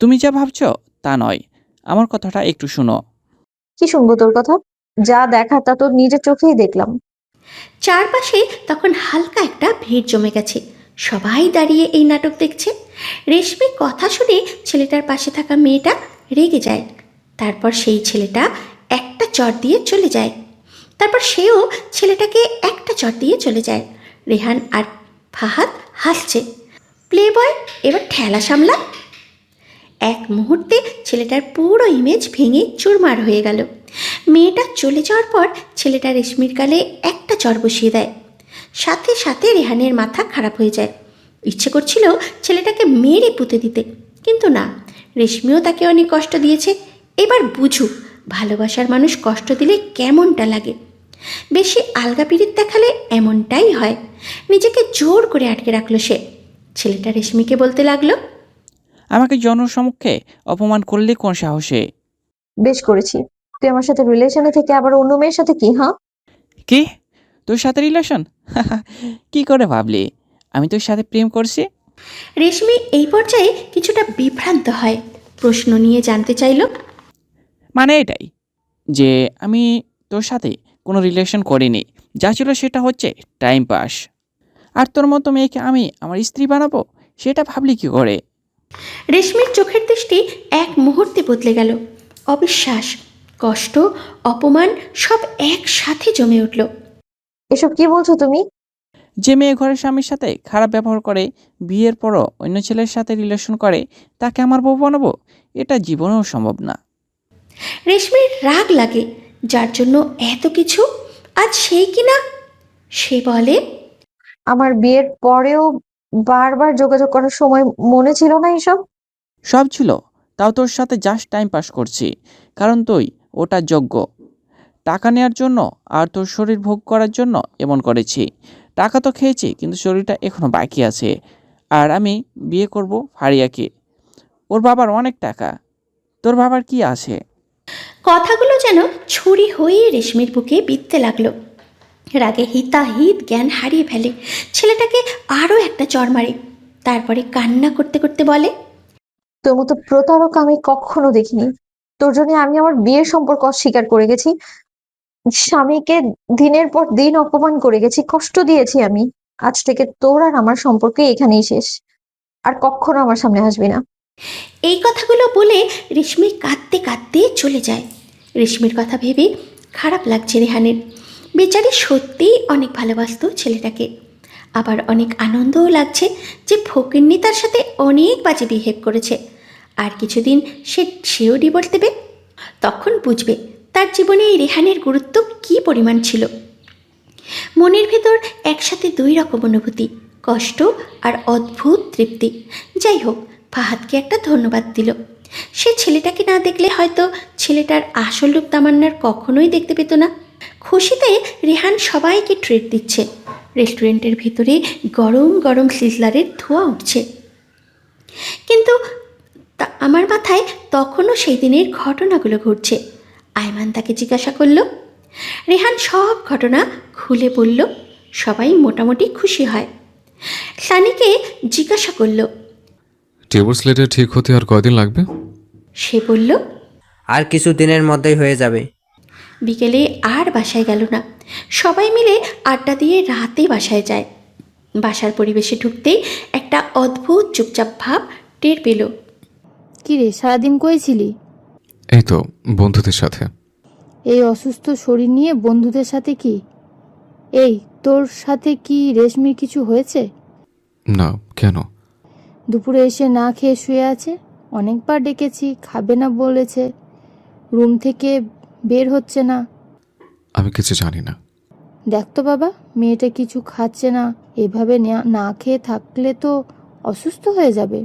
Speaker 9: তুমি যা ভাবছো তা নয়, আমার কথাটা একটু শোনো।
Speaker 7: কি শুনবো তোর কথা? যা দেখার তা তো নিজের চোখেই দেখলাম।
Speaker 1: চারপাশে তখন হালকা একটা ভিড় জমে গেছে। সবাই দাঁড়িয়ে এই নাটক দেখছে। রেশমির কথা শুনে ছেলেটার পাশে থাকা মেয়েটা রেগে যায়। তারপর সেই ছেলেটা একটা চড় দিয়ে চলে যায়। তারপর সেও ছেলেটাকে একটা চড় দিয়ে চলে যায়। রেহান আর ফাহাদ হাসছে। প্লে বয়, এবার ঠেলা সামলা। এক মুহূর্তে ছেলেটার পুরো ইমেজ ভেঙে চুরমার হয়ে গেল। মেয়েটা চলে যাওয়ার পর ছেলেটা রেশমির গালে একটা চড় বসিয়ে দেয়। সাথে সাথে রেহানের মাথা খারাপ হয়ে যায়। ইচ্ছে করছিল ছেলেটাকে মেরে পুঁতে দিতে, কিন্তু না, রেশমিও তাকে অনেক কষ্ট দিয়েছে। এবার বুঝুক ভালোবাসার মানুষ কষ্ট দিলে কেমনটা লাগে। বেশি আলগা পিরিত দেখালে এমনটাই হয়। নিজেকে জোর করে আটকে রাখলো সে। ছেলেটা রেশমিকে বলতে লাগলো,
Speaker 9: আমাকে জনসমক্ষে অপমান করলে কোন সাহসে?
Speaker 7: বেশ করেছি। তুই আমার সাথে রিলেশনে থেকে আবার অন্য মেয়ের সাথে কি? হ্যাঁ,
Speaker 9: কি? তোর সাথে রিলেশন? কি করে ভাবলি আমি তোর সাথে প্রেম করছি?
Speaker 1: রেশমি এই পর্যায়ে কিছুটা বিভ্রান্ত হয়। প্রশ্ন নিয়ে জানতে চাইল,
Speaker 9: মানে এটাই যে আমি তোর সাথে কোনো রিলেশন করিনি, যা ছিল সেটা হচ্ছে টাইম পাস। আর তোর মতো মেয়েকে আমি আমার স্ত্রী বানাবো সেটা ভাবলি কি করে?
Speaker 1: রেশমির চোখের দৃষ্টি এক মুহূর্তে বদলে গেল। অবিশ্বাস, কষ্ট, অপমান সব একসাথে জমে উঠল।
Speaker 7: এসব কি বলছো তুমি?
Speaker 9: যে মেয়ে ঘরের স্বামীর সাথে খারাপ ব্যবহার করে, বিয়ের পরও অন্য ছেলের সাথে রিলেশন করে, তাকে আমার বউ বানাবো? এটা জীবনেও সম্ভব না।
Speaker 1: রেশমির রাগ লাগে, যার জন্য এত কিছু, আজ সেই কিনা। সে বলে,
Speaker 7: আমার বিয়ের পরেও বারবার যোগাযোগ করার সময় মনে ছিল না এসব?
Speaker 9: সব ছিল, তাও তোর সাথে জাস্ট টাইম পাস করছি, কারণ তুই ওটার যোগ্য। টাকা নেওয়ার জন্য আর তোর শরীর ভোগ করার জন্য এমন করেছি। টাকা তো খেয়েছি, কিন্তু শরীরটা এখনো বাকি আছে। আর আমি বিয়ে করব ফারিয়াকে। ওর বাবার অনেক টাকা, তোর বাবার কি আছে?
Speaker 1: কথাগুলো যেন ছুরি হয়ে রেশমির বুকে বিঁধতে লাগলো। রাগে হিতাহিত জ্ঞান হারিয়ে ফেলে। ছেলেটাকে আরও একটা চড় মারে। তারপরে কান্না করতে করতে বলে,
Speaker 7: তোর মতো প্রতারক আমি কখনো দেখিনি। তোর জন্য আমি আমার বিয়ের সম্পর্ক অস্বীকার করে গেছি, স্বামীকে দিনের পর দিন অপমান করে গেছি, কষ্ট দিয়েছি আমি। আজ থেকে তোর আর আমার সম্পর্ক এখানেই শেষ। আর কখনো আমার সামনে আসবি না।
Speaker 1: এই কথাগুলো বলে রেশমি কাঁদতে কাঁদতে চলে যায়। রেশমির কথা ভেবে খারাপ লাগছে রেহানের। বেচারি সত্যিই অনেক ভালোবাসতো ছেলেটাকে। আবার অনেক আনন্দও লাগছে যে ফকিন্নি তার সাথে অনেক বাজে বিহেভ করেছে। আর কিছুদিন সেও ডিভোর্স দেবে। তখন বুঝবে তার জীবনে এই রেহানের গুরুত্ব কী পরিমাণ ছিল। মনের ভেতর একসাথে দুই রকম অনুভূতি, কষ্ট আর অদ্ভুত তৃপ্তি। যাই হোক, ফাহাদকে একটা ধন্যবাদ দিল। সে ছেলেটাকে না দেখলে হয়তো ছেলেটার আসল রূপ তামান্নার কখনোই দেখতে পেত না। খুশিতে রেহান সবাইকে ট্রিট দিচ্ছে। রেস্টুরেন্টের ভেতরে গরম গরম সিজলারের ধোঁয়া উঠছে। কিন্তু আমার মাথায় তখনও সেই দিনের ঘটনাগুলো ঘুরছে। আয়মান তাকে জিজ্ঞাসা করল। রেহান সব ঘটনা খুলে বলল। সবাই মোটামুটি খুশি হয়। সানিকে জিজ্ঞাসা করল।
Speaker 3: ডিভোর্স লেটার ঠিক হতে আর কয়দিন লাগবে?
Speaker 1: সে বলল,
Speaker 5: আর কিছু দিনের মধ্যেই হয়ে যাবে।
Speaker 1: বিকেলে আর বাসায় গেল না। সবাই মিলে আড্ডা দিয়ে রাতে বাসায় যায়। বাসার পরিবেশে ঢুকতেই একটা অদ্ভুত চুপচাপ ভাব টের পেল।
Speaker 2: কি রে, সারাদিন কইছিলি?
Speaker 3: এই তো বন্ধুদের সাথে।
Speaker 2: এই অসুস্থ শরীর নিয়ে বন্ধুদের সাথে কি? এই তোর সাথে কি রেশমির কিছু হয়েছে?
Speaker 3: না, কেন?
Speaker 2: দুপুরে এসে না খেয়ে শুয়ে আছে। অনেকবার ডেকেছি, খাবে না বলেছে। রুম থেকে বের হচ্ছে না।
Speaker 3: আমি কিছু জানি না।
Speaker 2: দেখ তো বাবা, মেয়েটা কিছু খাচ্ছে না। এভাবে না খেয়ে থাকলে তো অসুস্থ হয়ে যাবে।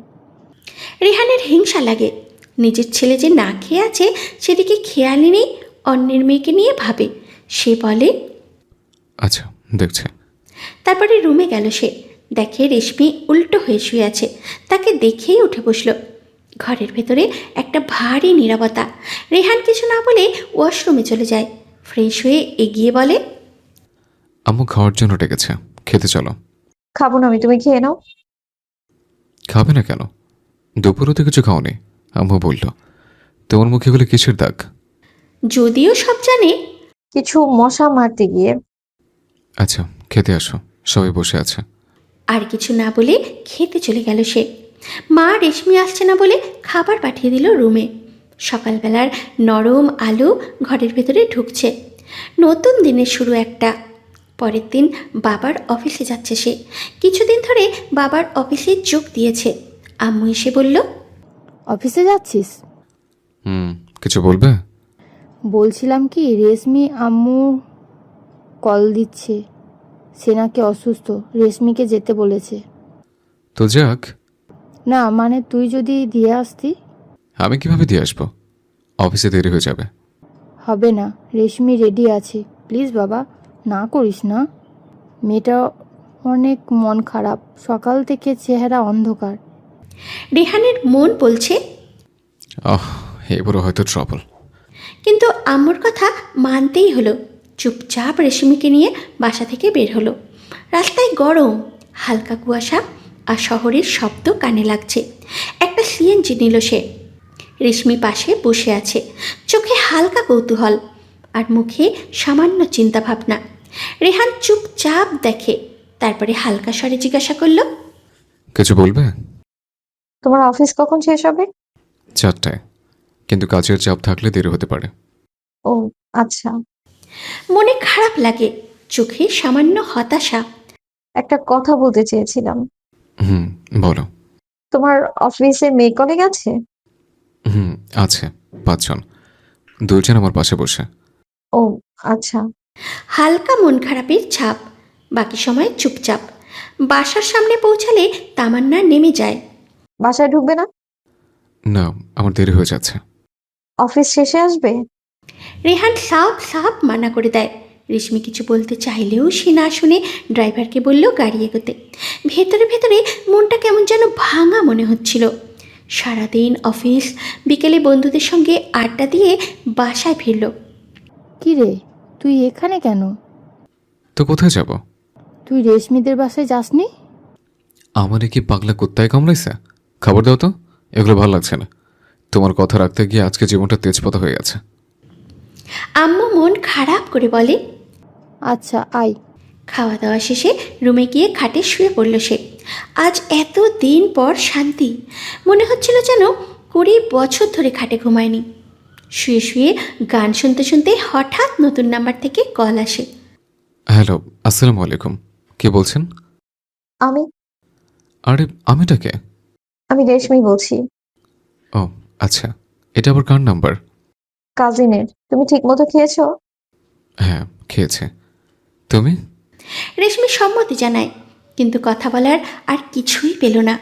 Speaker 1: রেহানের হিংসা লাগে। নিজের ছেলে যে না খেয়ে আছে সেদিকে খেয়ালই নেই, অন্যের মেয়েকে নিয়ে ভাবে। সে বলে,
Speaker 3: আচ্ছা, দেখছে।
Speaker 1: তারপরে রুমে গেল সে। দেখে রেশমি উল্টো হয়ে শুয়ে আছে। তাকে দেখেই উঠে বসল। ঘরের ভেতরে একটা ভারী নীরবতা। রেহান কিছু না বলে ওয়াশরুমে চলে যায়। ফ্রেশ হয়ে এগিয়ে বলে,
Speaker 3: আম্মু খাওয়ার জন্য ডেকেছে, খেতে চলো।
Speaker 7: খাবো না আমি, তুমি খেয়ে নাও।
Speaker 3: খাবে না কেন? দুপুরও তো কিছু খাওনি। আম্মু বলল। তোমার মুখে এগুলো কিসের দাগ?
Speaker 1: যদিও সব জানে।
Speaker 7: কিছু মশা মারতে গিয়ে।
Speaker 3: আচ্ছা, খেতে আসো, সবাই বসে আছে।
Speaker 1: আর কিছু না বলে খেতে চলে গেল সে। মা রেশমি আসছে না বলে খাবার পাঠিয়ে দিল রুমে। সকালবেলার নরম আলো ঘরের ভেতরে ঢুকছে। নতুন দিনের শুরু একটা। পরের দিন বাবার অফিসে যাচ্ছে সে। কিছুদিন ধরে বাবার অফিসে যোগ দিয়েছে। আম্মু এসে বলল,
Speaker 2: অফিসে যাচ্ছিস?
Speaker 3: কিছু বলবে?
Speaker 2: বলছিলাম কি, রেশমি আম্মু কল দিচ্ছে। সে নাকি অসুস্থ, রেশমিকে যেতে বলেছে।
Speaker 3: তো যাক।
Speaker 2: না মানে তুই যদি দিয়ে আসতি।
Speaker 3: আমি কিভাবে দিয়ে আসবো? অফিসে দেরি হয়ে যাবে।
Speaker 2: হবে না, রেশমি রেডি আছে। প্লিজ বাবা, না করিস না। মেয়েটা অনেক মন খারাপ, সকাল থেকে চেহারা অন্ধকার।
Speaker 1: রেহানের মন বলছে,
Speaker 3: এবারও হয়তো ট্রাবল।
Speaker 1: কিন্তু আম্মুর কথা মানতেই হলো। চুপচাপ রেশমিকে নিয়ে বাসা থেকে বের হলো। রাস্তায় গরম, হালকা কুয়াশা আর শহরের শব্দ কানে লাগছে। একটা সিএনজি নিল সে। রেশমি পাশে বসে আছে। চোখে হালকা কৌতূহল আর মুখে সামান্য চিন্তাভাবনা। রেহান চুপচাপ দেখে। তারপরে হালকা স্বরে জিজ্ঞাসা করলো,
Speaker 3: কিছু বলবে?
Speaker 7: তোমার অফিস কখন শেষ হবে?
Speaker 3: 4টায়, কিন্তু কাজের চাপ থাকলে দেরি হতে পারে।
Speaker 7: ও আচ্ছা।
Speaker 1: মনে খারাপ লাগে, চোখে সামান্য হতাশা।
Speaker 7: একটা কথা বলতে চেয়েছিলাম।
Speaker 3: বলো।
Speaker 7: তোমার অফিসে মেয়ে কলিগ আছে?
Speaker 3: আছে, 5 জন। 2 জন আমার পাশে বসে।
Speaker 7: ও আচ্ছা।
Speaker 1: হালকা মন খারাপের ছাপ। বাকি সময় চুপচাপ। বাসার সামনে পৌঁছালে তামান্না নেমে যায়।
Speaker 7: বাসায় ঢুকবে না?
Speaker 3: না, আমার দেরি হয়ে যাচ্ছে।
Speaker 7: অফিস শেষে আসবে?
Speaker 1: রেহান সাফ সাফ মানা করে দেয়। রেশমি কিছু বলতে চাইলেও সে না শুনে ড্রাইভারকে বলল গাড়ি এগোতে। ভেতরে ভেতরে মনটা কেমন যেন ভাঙা মনে হচ্ছিল। সারাদিন অফিস, বিকেলে বন্ধুদের সঙ্গে আড্ডা দিয়ে বাসায় ফিরল।
Speaker 2: কি রে, তুই এখানে কেন?
Speaker 3: তো কোথায় যাব?
Speaker 2: তুই রেশমিদের বাসায় যাসনি?
Speaker 3: আমারে কি পাগলা কুত্তায় কামড়াইছে? খবর দাও তো, এগুলো ভালো লাগছে না। তোমার কথা রাখতে গিয়ে আজকে জীবনটা তেজপাতা হয়ে গেছে।
Speaker 1: আম্মু মন খারাপ করে বলে,
Speaker 2: আচ্ছা আয়।
Speaker 1: খাওয়া দাওয়া শেষে রুমে গিয়ে খাটে শুয়ে পড়ল সে। আজ এত দিন পর শান্তি। মনে হচ্ছিল যেন 20 বছর ধরে খাটে ঘুমায়নি। শুয়ে শুয়ে গান শুনতে শুনতে হঠাৎ নতুন নাম্বার থেকে কল আসে।
Speaker 3: হ্যালো, আসসালামু আলাইকুম। কে বলছেন?
Speaker 7: আমি
Speaker 3: আরে আমিটাকে?
Speaker 7: আমি রেশমি বলছি।
Speaker 3: ও আচ্ছা, এটা আবার কার নাম্বার?
Speaker 7: কাজিনের। তুমি ঠিক মতো খেয়েছো?
Speaker 3: হ্যাঁ, খেয়েছে। তুমি?
Speaker 1: রেশমি সম্মতি জানায়, কিন্তু কথা বলার আর কিছুই পেল না।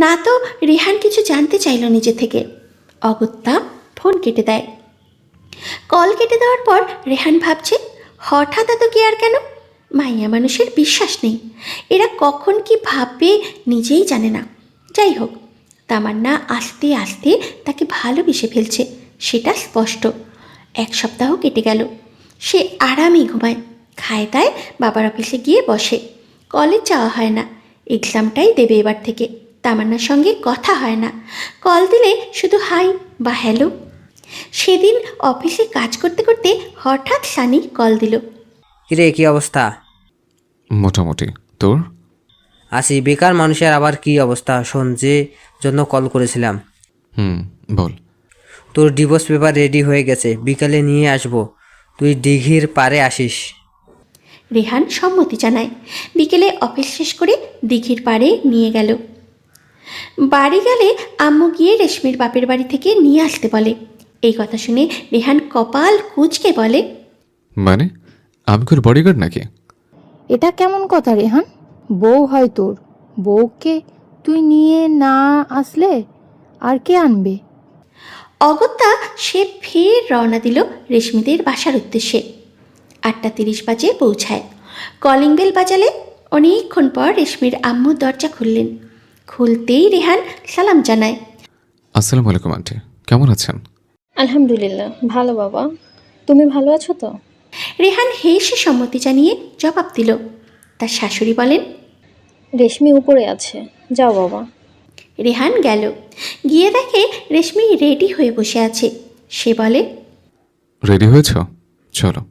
Speaker 1: না তো রেহান কিছু জানতে চাইল নিজে থেকে। অগত্যা ফোন কেটে দেয়। কল কেটে দেওয়ার পর রেহান ভাবছে, হঠাৎ এত কেয়ার কেন? মাইয়া মানুষের বিশ্বাস নেই, এরা কখন কি ভাববে নিজেই জানে না। যাই হোক, তামান্না আস্তে আস্তে তাকে ভালোবেসে ফেলছে, সেটা স্পষ্ট। 1 সপ্তাহ কেটে গেল। সে আরামেই ঘুমায়, খায় দায়, বাবার অফিসে গিয়ে বসে। কলেজ যাওয়া হয় না, এক্সামটাই দেবে এবার থেকে। তামান্নার সঙ্গে কথা হয় না, কল দিলে শুধু হাই বা হ্যালো। সেদিন অফিসে কাজ করতে করতে হঠাৎ সানি কল দিল।
Speaker 5: কিরে, কি অবস্থা?
Speaker 3: মোটামুটি। তোর?
Speaker 5: আসি, বেকার মানুষের আবার কি অবস্থা? শোন, যে জন্য কল করেছিলাম,
Speaker 3: বল।
Speaker 5: তোর ডিভোর্স পেপার রেডি হয়ে গেছে, বিকালে নিয়ে আসবো, তুই দিঘির পাড়ে আসিস।
Speaker 1: রেহান সম্মতি জানায়। বিকেলে অফিস শেষ করে দিঘির পাড়ে নিয়ে গেল। বাড়ি গেলে আম্মু গিয়ে রেশমির বাপের বাড়ি থেকে নিয়ে আসতে বলে। এই কথা শুনে রেহান কপাল কুঁচকে বলে,
Speaker 3: মানে আমি তোর বডিগার্ড নাকি?
Speaker 2: এটা কেমন কথা রেহান? বউ হয় তোর, বউকে তুই নিয়ে না আসলে আর কে আনবে?
Speaker 1: অগত্যা সে ফের রওনা দিল রেশমিদের বাসার উদ্দেশ্যে। 8:30 বাজে পৌঁছায়। কলিং বেল বাজালে অনেকক্ষণ পর রেশমির আম্মু দরজা খুললেন। খুলতেই রেহান সালাম জানায়।
Speaker 3: আসসালামু আলাইকুম আন্টি, কেমন আছেন?
Speaker 6: আলহামদুলিল্লাহ ভালো বাবা, তুমি ভালো আছো তো?
Speaker 1: রেহান হেসে সম্মতি জানিয়ে জবাব দিল। তার শাশুড়ি বলেন,
Speaker 6: রেশমি উপরে আছে, যাও বাবা।
Speaker 1: রেহান গেল, গিয়ে দেখে রেশমি রেডি হয়ে বসে আছে। সে বলে,
Speaker 3: রেডি হয়েছ? চলো।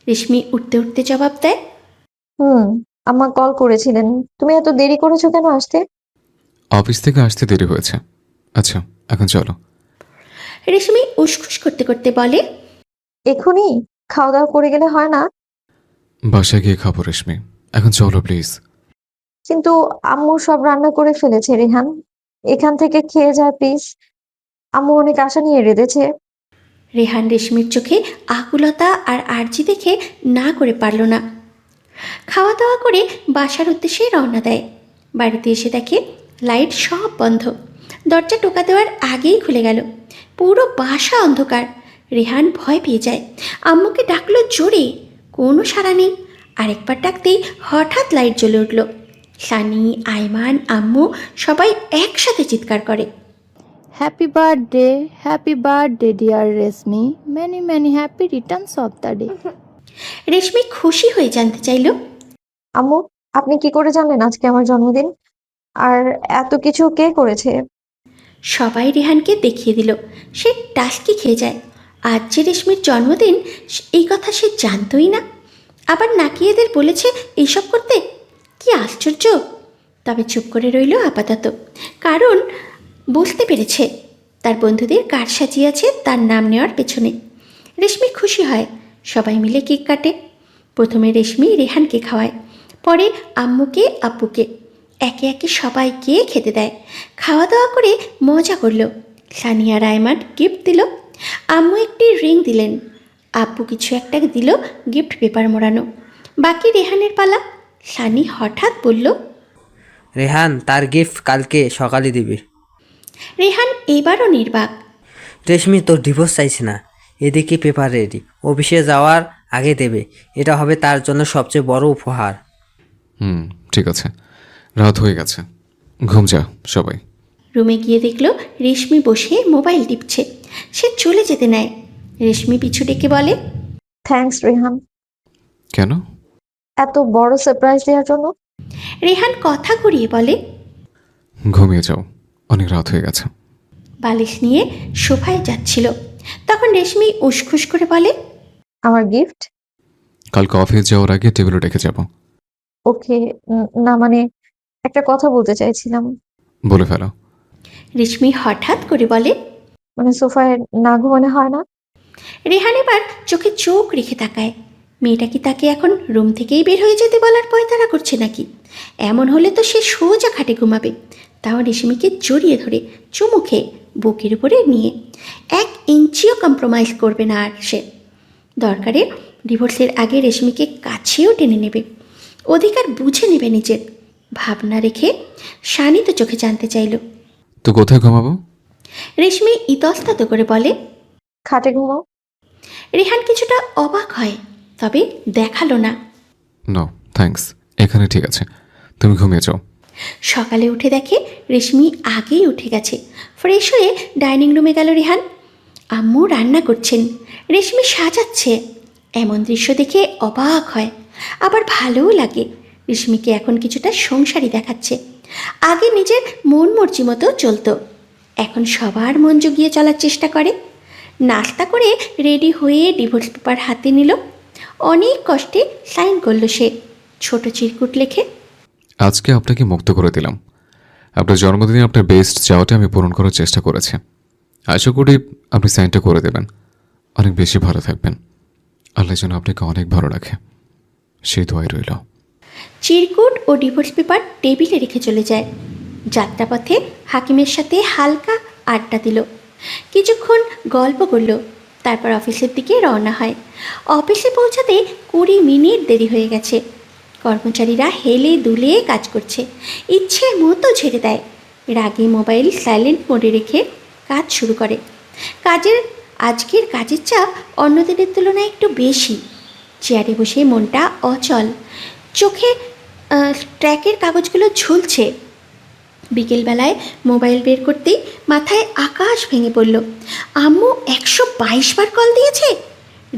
Speaker 1: রেশমি উঠতে উঠতে জবাব দেয়,
Speaker 7: আম্মা কল করেছিলেন, তুমি এত দেরি করেছো কেন আসতে?
Speaker 3: অফিস থেকে আসতে দেরি হয়েছে। আচ্ছা, এখন চলো।
Speaker 1: রেশমি উসখুস করতে করতে বলে,
Speaker 7: এখনই খাওয়া দাওয়া করে গেলে হয় না?
Speaker 3: বাসায় গিয়ে খাবো রেশমি, এখন চলো প্লিজ।
Speaker 7: কিন্তু আম্মু সব রান্না করে ফেলেছে রেহান, এখান থেকে খেয়ে যায় প্লিজ। আম্মু অনেক আশা নিয়ে রেঁধেছে।
Speaker 1: রেহান রেশমির চোখে আকুলতা আর আর্জি দেখে না করে পারল না। খাওয়া দাওয়া করে বাসার উদ্দেশ্যে রওনা দেয়। বাড়িতে এসে দেখে লাইট সব বন্ধ। দরজা টোকা দেওয়ার আগেই খুলে গেল। পুরো বাসা অন্ধকার। রেহান ভয় পেয়ে যায়। আম্মুকে ডাকলো জোরে, কোনো সাড়া নেই। আরেকবার ডাকতেই হঠাৎ লাইট জ্বলে উঠল। সানি, আইমান, আম্মু সবাই একসাথে চিৎকার করে,
Speaker 2: happy birthday dear Reshmi, many many happy returns of the day.
Speaker 1: Reshmi খুশি হয়ে জানতে চাইল,
Speaker 7: আম্মু, আপনি কি করে জানলেন আজকে আমার জন্মদিন? আর এত কিছু কে করেছে?
Speaker 1: সবাই রেহানকে দেখিয়ে দিল। সে টাস্কি খেয়ে যায়। আজ যে রেশমির জন্মদিন, এই কথা সে জানতই না। আবার নাকিয়েদের বলেছে এইসব করতে। কি আশ্চর্য! তবে চুপ করে রইল আপাতত, কারণ বুঝতে পেরেছে তার বন্ধুদের কার সাজিয়েছে তার নাম নেওয়ার পেছনে। রেশমি খুশি হয়। সবাই মিলে কেক কাটে। প্রথমে রেশমি রেহানকে খাওয়ায়, পরে আম্মুকে, আব্বুকে, একে একে সবাইকে খেতে দেয়। খাওয়া দাওয়া করে মজা করলো। সানিয়া রায়মান গিফট দিল। আম্মু একটি রিং দিলেন, আব্বু কিছু একটা দিল গিফট পেপার মোড়ানো। বাকি রেহানের পালা। সানি হঠাৎ বলল,
Speaker 5: রেহান তার গিফট কালকে সকালে দিবি।
Speaker 1: রেহান এবারও নির্বাক।
Speaker 5: রেশমি তোর ডিভোর্স চাইছে না, এদিকে পেপার রেডি, অফিসে যাওয়ার আগে দেবে। এটা হবে তার জন্য সবচেয়ে বড় উপহার।
Speaker 3: ঠিক আছে, রাত হয়ে গেছে, ঘুম যা সবাই।
Speaker 1: রুমে গিয়ে দেখল রেশমি বসে মোবাইল টিপছে। সে চলে যেতে নেয়। রেশমি পিছু ডেকে বলে,
Speaker 7: থ্যাঙ্কস রেহান,
Speaker 3: কেন?
Speaker 7: এত বড় সারপ্রাইজ দেওয়ার জন্য।
Speaker 1: রেহান কথা ঘুরিয়ে বলে,
Speaker 3: ঘুমিয়ে যাও, অনেক রাত হয়ে গেছে।
Speaker 1: বালিশ নিয়ে সোফায় যাচ্ছিল, তখন রেশমি উসখুস করে বলে,
Speaker 7: আমার গিফট?
Speaker 3: কালকে অফিস যাওয়ার আগে টেবিলে রেখে যাব।
Speaker 7: ওকে, না মানে একটা কথা বলতে চাইছিলাম।
Speaker 3: বলে ফেলো।
Speaker 1: রেশমি হঠাৎ করে বলে,
Speaker 7: মানে সোফায় না ঘুমানো হয় না?
Speaker 1: রেহান এবার চোখে চোখ রেখে তাকায়। মেয়েটা কি তাকে এখন রুম থেকেই বের হয়ে যেতে বলার পয়তারা করছে নাকি? এমন হলে তো সে সোজা খাটে ঘুমাবে। তাও রেশমিকে জড়িয়ে ধরে চুমু খেয়ে বুকের উপরে নিয়ে 1 ইঞ্চিও কম্প্রোমাইজ করবে না আর সে। দরকারে ডিভোর্সের আগে রেশমিকে কাছেও টেনে নেবে। অধিকার বুঝে নেবে নিজের। ভাবনা রেখে শানিত চোখে জানতে চাইল।
Speaker 3: তো কোথায় ঘুমাবো?
Speaker 1: রেশমি ইতস্তত করে বলে।
Speaker 7: খাটে ঘুমাও।
Speaker 1: রেহান কিছুটা অবাক হয়, তবে দেখালো না।
Speaker 3: নো থ্যাঙ্কস, এখানে ঠিক আছে, তুমি ঘুমিয়ে যাও।
Speaker 1: সকালে উঠে দেখে রেশমি আগেই উঠে গেছে। ফ্রেশ হয়ে ডাইনিং রুমে গেল রেহান। আম্মু রান্না করছেন, রেশমি সাজাচ্ছে। এমন দৃশ্য দেখে অবাক হয়, আবার ভালোও লাগে। রেশমিকে এখন কিছুটা সংসারী দেখাচ্ছে। আগে নিজের মন মর্জি মতো চলতো, এখন সবার মন জুগিয়ে চলার চেষ্টা করে। নাস্তা করে রেডি হয়ে ডিভোর্স পেপার হাতে নিল। অনেক কষ্টে সাইন করলো সে, ছোট চিরকুট লেখে।
Speaker 3: আজকে আপনাকে মুক্ত করে দিলাম। আপনার জন্মদিনে আপনার বেস্ট চাওয়াটা আমি পূরণ করার চেষ্টা করেছি। আশা করি আপনি সাইনটা করে দেবেন। অনেক বেশি ভালো থাকবেন। আল্লাহ যেন আপনাকে অনেক ভালো রাখে, সেই দোয়াই রইল।
Speaker 1: চিরকুট ও ডিভোর্স পেপার টেবিলে রেখে চলে যায়। যাত্রাপথে হাকিমের সাথে হালকা আড্ডা দিল, কিছুক্ষণ গল্প করল, তারপর অফিসের দিকে রওনা হয়। অফিসে পৌঁছাতে 20 মিনিট দেরি হয়ে গেছে। কর্মচারীরা হেলে দুলে কাজ করছে, ইচ্ছে মতো ছেড়ে দেয়। রাগে মোবাইল সাইলেন্ট মোডে রেখে কাজ শুরু করে। আজকের কাজের চাপ অন্য দিনের তুলনায় একটু বেশি। চেয়ারে বসে মনটা অচল, চোখে ট্র্যাকের কাগজগুলো ঝুলছে। বিকেলবেলায় মোবাইল বের করতেই মাথায় আকাশ ভেঙে পড়ল। আম্মু 122 বার কল দিয়েছে।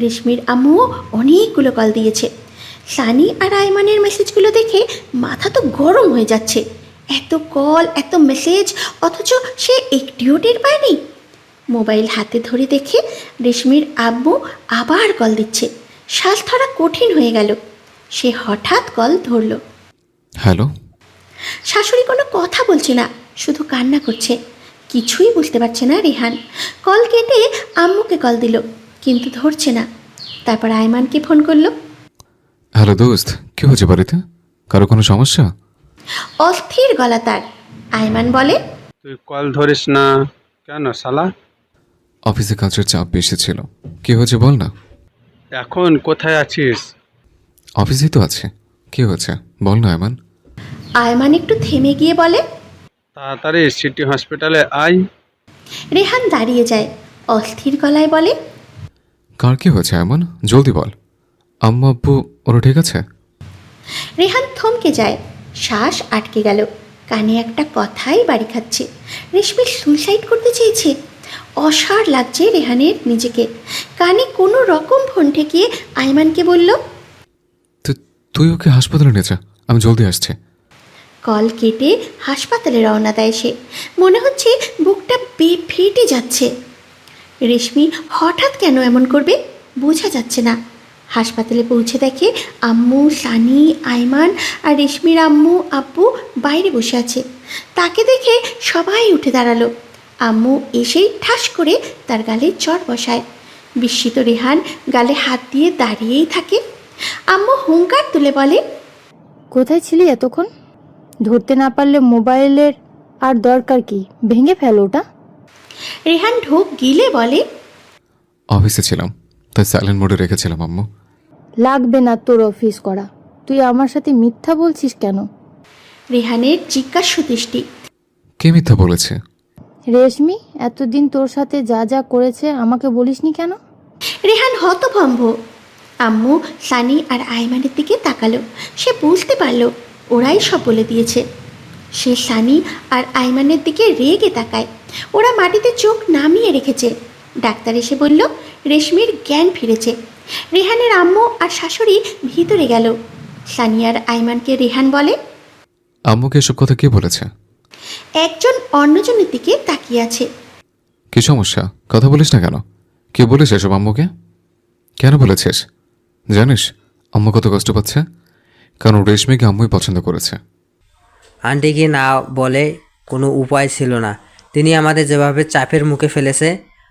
Speaker 1: রেশমির আম্মুও অনেকগুলো কল দিয়েছে। সানি আর আয়মানের মেসেজগুলো দেখে মাথা তো গরম হয়ে যাচ্ছে। এত কল, এত মেসেজ, অথচ সে একটিও টের পায়নি। মোবাইল হাতে ধরে দেখে রেশমির আব্বু আবার কল দিচ্ছে। শ্বাস ধরা কঠিন হয়ে গেল। সে হঠাৎ কল ধরল।
Speaker 3: হ্যালো।
Speaker 1: শাশুড়ি কোনো কথা বলছে না, শুধু কান্না করছে। কিছুই বুঝতে পারছে না রেহান। কল কেটে আম্মুকে কল দিল, কিন্তু ধরছে না। তারপর আয়মানকে ফোন করলো।
Speaker 3: হ্যালো দোস্ত, কি হয়েছে বাড়িতে? কারো কোনো সমস্যা?
Speaker 1: অস্থির গলা তার। আয়মান বলে,
Speaker 4: তুই কল ধরিস না কেন শালা?
Speaker 3: অফিসে কাজের চাপ বেশি ছিল। কি হয়েছে বল না।
Speaker 4: এখন কোথায় আছিস?
Speaker 3: অফিসেই তো আছে। কি হয়েছে বল না আয়মান।
Speaker 1: আয়মান একটু থেমে গিয়ে বলে,
Speaker 4: তাড়াতাড়ি সিটি হসপিটালে আয়।
Speaker 1: রেহান দাঁড়িয়ে যায়, অস্থির গলায় বলে,
Speaker 3: কার কি হয়েছে আয়মান, জলদি বল। আম্মু আব্বু ওরা ঠিক আছে?
Speaker 1: রেহান থমকে যায়, শ্বাস আটকে গেল। কানে একটা কথাই বাড়ি খাচ্ছে। রেশমি সুইসাইড করতে চেয়েছে। অসাড় লাগছে রেহানের নিজেকে। কানে কোনো রকম ফোন ঠেকিয়ে আয়মানকে বলল,
Speaker 3: তুই ওকে হাসপাতালে নিয়ে যা, আমি জলদি আসছি।
Speaker 1: কল কেটে হাসপাতালে রওনা দেয় সে। মনে হচ্ছে বুকটা ফেটে যাচ্ছে। রেশমি হঠাৎ কেন এমন করবে বোঝা যাচ্ছে না। হাসপাতালে পৌঁছে দেখে আম্মু, সানি, আয়মান আর রেশমির আম্মু আব্বু বাইরে বসে আছে। তাকে দেখে সবাই উঠে দাঁড়ালো। আম্মু এসেই ঠাস করে তার গালে চড় বসায়। বিস্মিত রেহান গালে হাত দিয়ে দাঁড়িয়েই থাকে। আম্মু হুঙ্কার তুলে বলে,
Speaker 2: কোথায় ছিলি এতক্ষণ? ধরতে না পারলে মোবাইলের আর দরকার কি, ভেঙে ফেল ওটা।
Speaker 1: রেহান ঢোক গিলে বলে,
Speaker 3: অফিসে ছিলাম, তাই সাইলেন্ট মোডে রেখেছিলাম আম্মু।
Speaker 2: লাগবে না তোর অফিস করা, তুই আমার সাথে মিথ্যা বলছিস কেন?
Speaker 1: রেহানের জিজ্ঞাসু দৃষ্টি।
Speaker 3: কে মিথ্যা বলেছে?
Speaker 2: রেশমি এতদিন তোর সাথে যা যা করেছে আমাকে বলিসনি কেন?
Speaker 1: রেহান হতভম্ব। আম্মু সানি আর আয়মানের দিকে তাকালো। সে বুঝতে পারলো ওরাই সব বলে দিয়েছে। সে সানি আর আয়মানের দিকে রেগে তাকায়। ওরা মাটিতে চোখ নামিয়ে রেখেছে। ডাক্তার এসে বলল রেশমির জ্ঞান ফিরেছে। রেহানের আম্মু আর শাশুড়ি ভিতরে গেল। সানি আর আয়মানকে রেহান বলে,
Speaker 3: আম্মুকে এসব কথা কে বলেছে?
Speaker 1: একজন অন্যজনের দিকে তাকিয়ে আছে।
Speaker 3: কি সমস্যা, কথা বলিস না কেন? কে বলেছে এসব আম্মুকে? কেন বলেছিস? জানিস আম্মু কত কষ্ট পাচ্ছে? কারণ রেশমিকে আম্মুই পছন্দ করেছে।
Speaker 5: আন্টিকে না বলে কোনো উপায় ছিল না। তিনি আমাদের যেভাবে চাপের মুখে ফেলেছে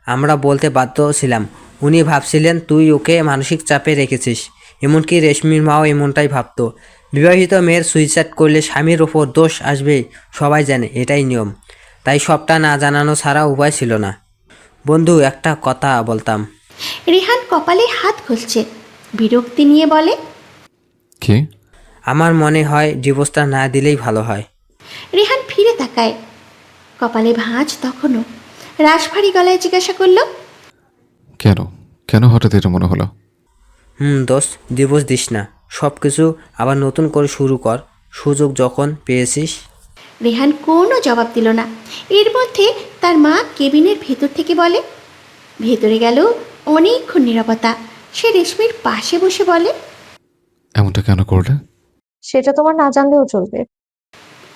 Speaker 5: আমরা বলতে বাধ্য ছিলাম। উনি ভাবছিলেন তুই ওকে মানসিক চাপে রেখেছিস। এমনকি রেশমির মাও এমনটাই ভাবতো। বিবাহিত মেয়ের সুইসাইড করলে স্বামীর ওপর দোষ আসবে, সবাই জানে, এটাই নিয়ম। তাই সবটা না জানানো ছাড়া উপায় ছিল না। বন্ধু, একটা কথা বলতাম।
Speaker 1: রেহান কপালে হাত ঘষছে, বিরক্তি নিয়ে বলে,
Speaker 3: কি?
Speaker 5: আমার মনে হয় ডিভোর্সটা না দিলেই ভালো হয়।
Speaker 1: রেহান ফিরে তাকায়, কপালে ভাঁজ তখনও। রাশভারী গলায় জিজ্ঞাসা করল,
Speaker 3: কেন কেন হঠাৎ এটা মনে হলো?
Speaker 5: দোস্ত, ডিভোর্স দিস না, সব কিছু আবার নতুন করে শুরু কর, সুযোগ যখন পেয়েছিস।
Speaker 1: রেহান কোনো জবাব দিল না। এর মধ্যে তার মা কেবিনের ভেতর থেকে বলে। ভেতরে গেল, অনেকক্ষণ নীরবতা। সে রেশমির পাশে বসে বলে,
Speaker 3: এমনটা কেন করলে?
Speaker 7: সেটা তোমার না জানলেও চলবে।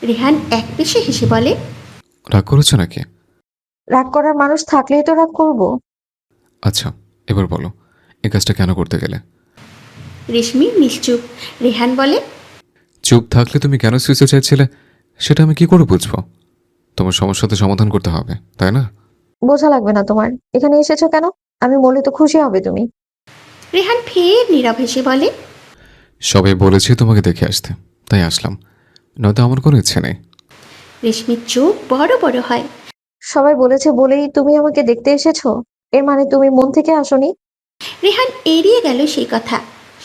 Speaker 1: রেহান এক পেশে হেসে বলে,
Speaker 3: রাগ করেছো নাকি?
Speaker 7: রাগ করার মানুষ থাকলেই তো রাগ করবো।
Speaker 3: আচ্ছা, এবার বলো, এই কাজটা কেন করতে গেলে?
Speaker 1: রেশমি নিশ্চুপ। রেহান বলে,
Speaker 3: চুপ থাকলে তুমি কেন সুইসাইড চাইছিলে সেটা আমি কি করে বুঝবো? তোমার সমস্যাতে সমাধান করতে হবে, তাই না?
Speaker 7: বোঝা লাগবে না তোমার। এখানে এসেছো কেন? আমি বললে তো খুশি হবে তুমি।
Speaker 1: রেহান ফের নীরব হেসে বলে,
Speaker 3: সবাই বলেছে তোমাকে দেখে আসতে, তাই আসলাম, নয়তো আমার কোনো ইচ্ছে নেই।
Speaker 1: রেশমির চোখ বড় বড় হয়।
Speaker 7: সবাই বলেছে বলেই তুমি আমাকে দেখতে এসেছো? এর মানে তুমি মন থেকে আসোনি?
Speaker 1: রেহান এড়িয়ে গেল সেই কথা।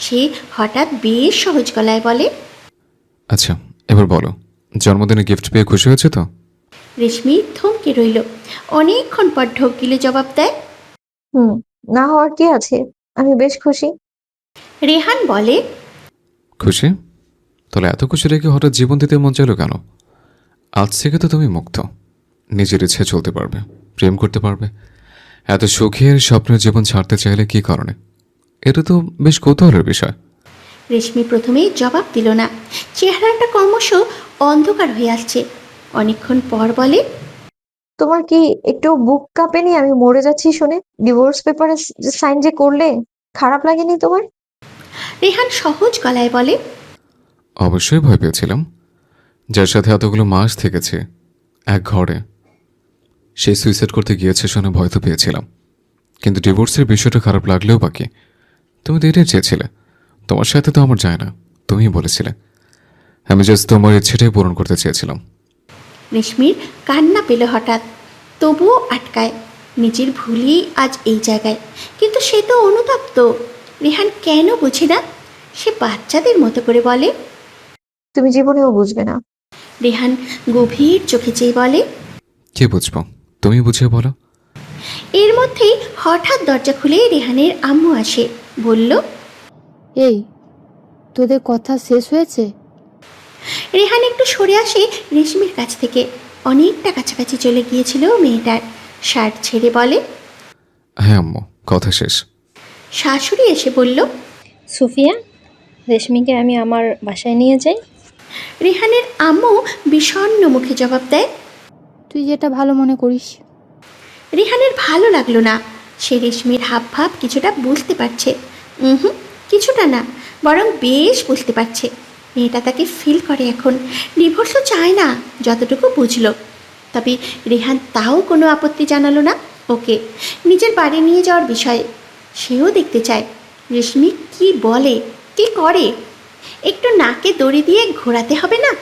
Speaker 1: সে হঠাৎ বেশ সহজ গলায় বলে,
Speaker 3: আচ্ছা, এবার বলো, জন্মদিনে গিফট পেয়ে খুশি হয়েছে তো?
Speaker 1: রেশমি থমকে রইল। অনেকক্ষণ পর ঢোক গিলে জবাব দেয়,
Speaker 7: না হওয়ার কি আছে, আমি বেশ খুশি।
Speaker 1: রেহান বলে,
Speaker 3: খুশি? তাহলে এত খুশি রেখে হঠাৎ জীবন দিতে মন চাইলো কেন? আজ থেকে তো তুমি মুক্ত, নিজের ইচ্ছে চলতে পারবে, প্রেম করতে পারবে। এত সুখের স্বপ্নের জীবন ছাড়তে চাইলে কি কারণে? এটা তো বেশ কৌতূহলের বিষয়।
Speaker 1: রেশমি প্রথমেই জবাব দিল না। চেহারাটা ক্রমশ অন্ধকার হয়ে আসছে। অনেকক্ষণ পর বলে,
Speaker 7: তোমার কি একটু বুক কাঁপেনি আমি মরে যাচ্ছি শুনে? ডিভোর্স পেপারে সাইন যে করলে, খারাপ লাগেনি তোমার?
Speaker 1: রেহান সহজ গলায় বলে,
Speaker 3: অবশ্যই ভয় পেয়েছিলাম, যার সাথে এতগুলো মাস থেকেছে এক ঘরে, সে সুইসাইড করতে গিয়েছে শুনে ভয় তো পেয়েছিলাম। কিন্তু ডিভোর্সের বিষয়টা খারাপ লাগলেও বাকি, তুমি তো এটাই চেয়েছিলে। তোমার সাথে তো আমার যায় না, তুমিই বলেছিলে। আমি জাস্ট তোমার ইচ্ছেটাই পূরণ করতে চেয়েছিলাম।
Speaker 1: রেশমির কান্না পেল হঠাৎ, তবুও আটকায়। নিজের ভুলই আজ এই জায়গায়। কিন্তু সে তো অনুতপ্ত। রেহান কেন বুঝে না? সে বাচ্চাদের মতো করে বলে,
Speaker 7: তুমি জীবনেও বুঝবে না।
Speaker 1: রেহান গভীর চোখে চেয়ে বলে,
Speaker 3: কে বুঝবো, তুমি বুঝিয়ে বলো।
Speaker 1: এর মধ্যেই হঠাৎ দরজা খুলে রেহানের আম্মু আসে। বলল,
Speaker 2: এই, তোদের কথা শেষ হয়েছে?
Speaker 1: রেহান একটু সরে আসে রেশমির কাছ থেকে। অনেকটা কাছাকাছি চলে গিয়েছিল মেয়েটার। শার্ট ছেড়ে বলে,
Speaker 3: হ্যাঁ আম্মু, কথা শেষ।
Speaker 1: শাশুড়ি এসে বলল,
Speaker 6: সুফিয়া, রেশমিকে আমি আমার বাসায় নিয়ে যাই।
Speaker 1: রেহানের আম্মু বিষণ্ণ মুখে জবাব দেয়।
Speaker 2: তুই যেটা ভালো মনে করিস।
Speaker 1: রেহানের ভালো লাগলো না। সে রেশমির হাবভাব কিছুটা বুঝতে পারছে। কিছুটা না, বরং বেশ বুঝতে পারছে। মেয়েটা তাকে ফিল করে এখন। ডিভোর্সও চায় না, যতটুকু বুঝলো। তবে রেহান তাও কোনো আপত্তি জানালো না ওকে নিজের বাড়ি নিয়ে যাওয়ার বিষয়ে। সেও দেখতে চায় রেশমি কি বলে, কি করে। একটু নাকে দড়ি দিয়ে ঘোরাতে হবে না?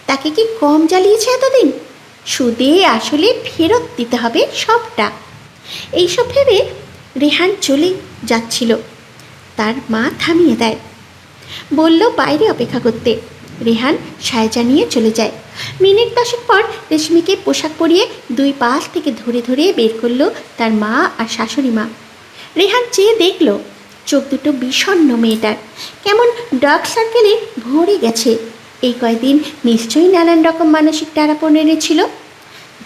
Speaker 1: তাকে কি কম জ্বালিয়েছে এতদিন? সুদে আসলে ফেরত দিতে হবে সবটা। এইসব ভেবে রেহান চলে যাচ্ছিল। তার মা থামিয়ে দেয়, বলল বাইরে অপেক্ষা করতে। রেহান সায়জা নিয়ে চলে যায়। মিনিট 10 পর রেশমিকে পোশাক পরিয়ে দুই পাশ থেকে ধরে ধরে বের করলো তার মা আর শাশুড়ি মা। রেহান চেয়ে দেখল, চোখ দুটো বিষণ্ণ মেয়েটার, কেমন ডার্ক সার্কেলে ভরে গেছে। এই কয়দিন নিশ্চয়ই নানান রকম মানসিক টানাপোড়েন এনেছিল,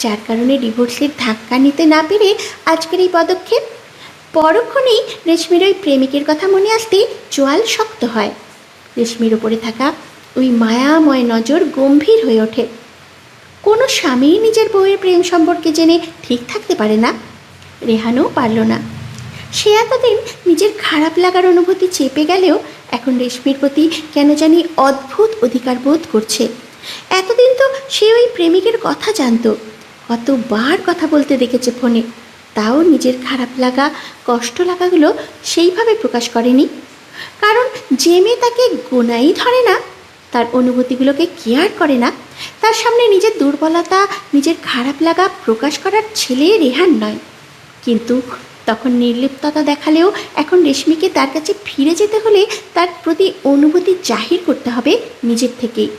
Speaker 1: যার কারণে ডিভোর্সের ধাক্কা নিতে না পেরে আজকের এই পদক্ষেপ। পরক্ষণেই রেশমির ওই প্রেমিকের কথা মনে আসতেই চোয়াল শক্ত হয়। রেশমির ওপরে থাকা ওই মায়াময় নজর গম্ভীর হয়ে ওঠে। কোনো স্বামী নিজের বউয়ের প্রেম সম্পর্কে জেনে ঠিক থাকতে পারে না। রেহানও পারল না। সে এতদিন নিজের খারাপ লাগার অনুভূতি চেপে গেলেও এখন রেশমির প্রতি কেন জানি অদ্ভুত অধিকার বোধ করছে। এতদিন তো সে ওই প্রেমিকের কথা জানতো, কতবার কথা বলতে দেখেছে ফোনে, তাও নিজের খারাপ লাগা কষ্ট লাগাগুলো সেইভাবে প্রকাশ করেনি। কারণ যে মেয়ে তাকে গোনাই ধরে না, তার অনুভূতিগুলোকে কেয়ার করে না, তার সামনে নিজের দুর্বলতা নিজের খারাপ লাগা প্রকাশ করার ছেলে রেহান নয়। কিন্তু তখন নির্লিপ্ততা দেখালেও এখন রেশমিকে তার কাছে ফিরে যেতে হলে তার প্রতি অনুভূতি জাহির করতে হবে নিজের থেকেই।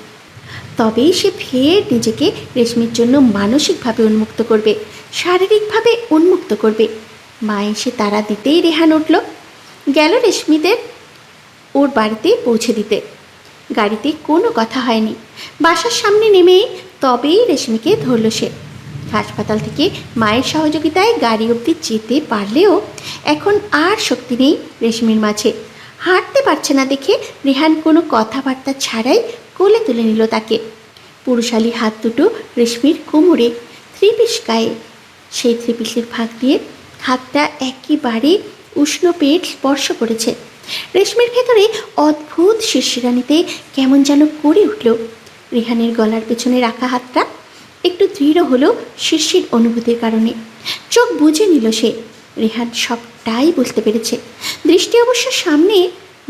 Speaker 1: তবেই সে ফের নিজেকে রেশমির জন্য মানসিকভাবে উন্মুক্ত করবে, শারীরিকভাবে উন্মুক্ত করবে। মা এসে তারা দিতেই রেহান উঠল, গেল রেশমিদের ওর বাড়িতে পৌঁছে দিতে। গাড়িতে কোনো কথা হয়নি, বাসার সামনে নেমেই তবেই রেশমিকে ধরল সে। হাসপাতাল থেকে মায়ের সহযোগিতায় গাড়ি অবধি যেতে পারলেও এখন আর শক্তি নেই রেশমির মাঝে। হাঁটতে পারছে না দেখে রেহান কোনো কথাবার্তা ছাড়াই কোলে তুলে নিল তাকে। পুরুষালী হাত দুটো রেশমির কোমরে, থ্রিপিস গায়ে। সেই থ্রিপিসের ফাঁক দিয়ে হাতটা একেবারে উষ্ণ পেট স্পর্শ করেছে। রেশমির ভেতরে অদ্ভুত শিরশিরানিতে কেমন যেন করে উঠল। রেহানের গলার পেছনে রাখা হাতটা একটু দৃঢ় হলো শিরশির অনুভূতির কারণে। চোখ বুজে নিল সে। রেহান সবটাই বুঝতে পেরেছে। দৃষ্টি অবশ্য সামনে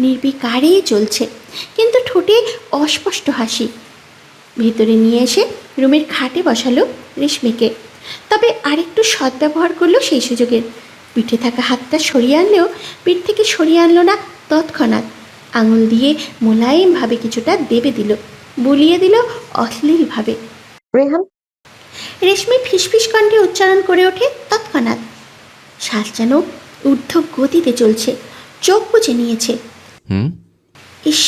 Speaker 1: নির্বিকারে চলছে, কিন্তু ঠোঁটে অস্পষ্ট হাসি। ভিতরে নিয়ে এসে রুমের খাটে বসালো রেশমিকে, তবে আরেকটু সদ্ব্যবহার করলো সেই সুযোগের। পিঠে থাকা হাতটা সরিয়ে আনলেও পিঠ থেকে সরিয়ে আনলো না তৎক্ষণাৎ। আঙুল দিয়ে মোলায়েমভাবে কিছুটা দেবে দিল, বুলিয়ে দিল অশ্লীলভাবে।
Speaker 7: রেহান,
Speaker 1: রেশমি ফিসফিস কণ্ঠে উচ্চারণ করে ওঠে তৎক্ষণাৎ। শ্বাস যেন ঊর্ধ্ব গতিতে চলছে, চোখ বুজে নিয়েছে। ইস,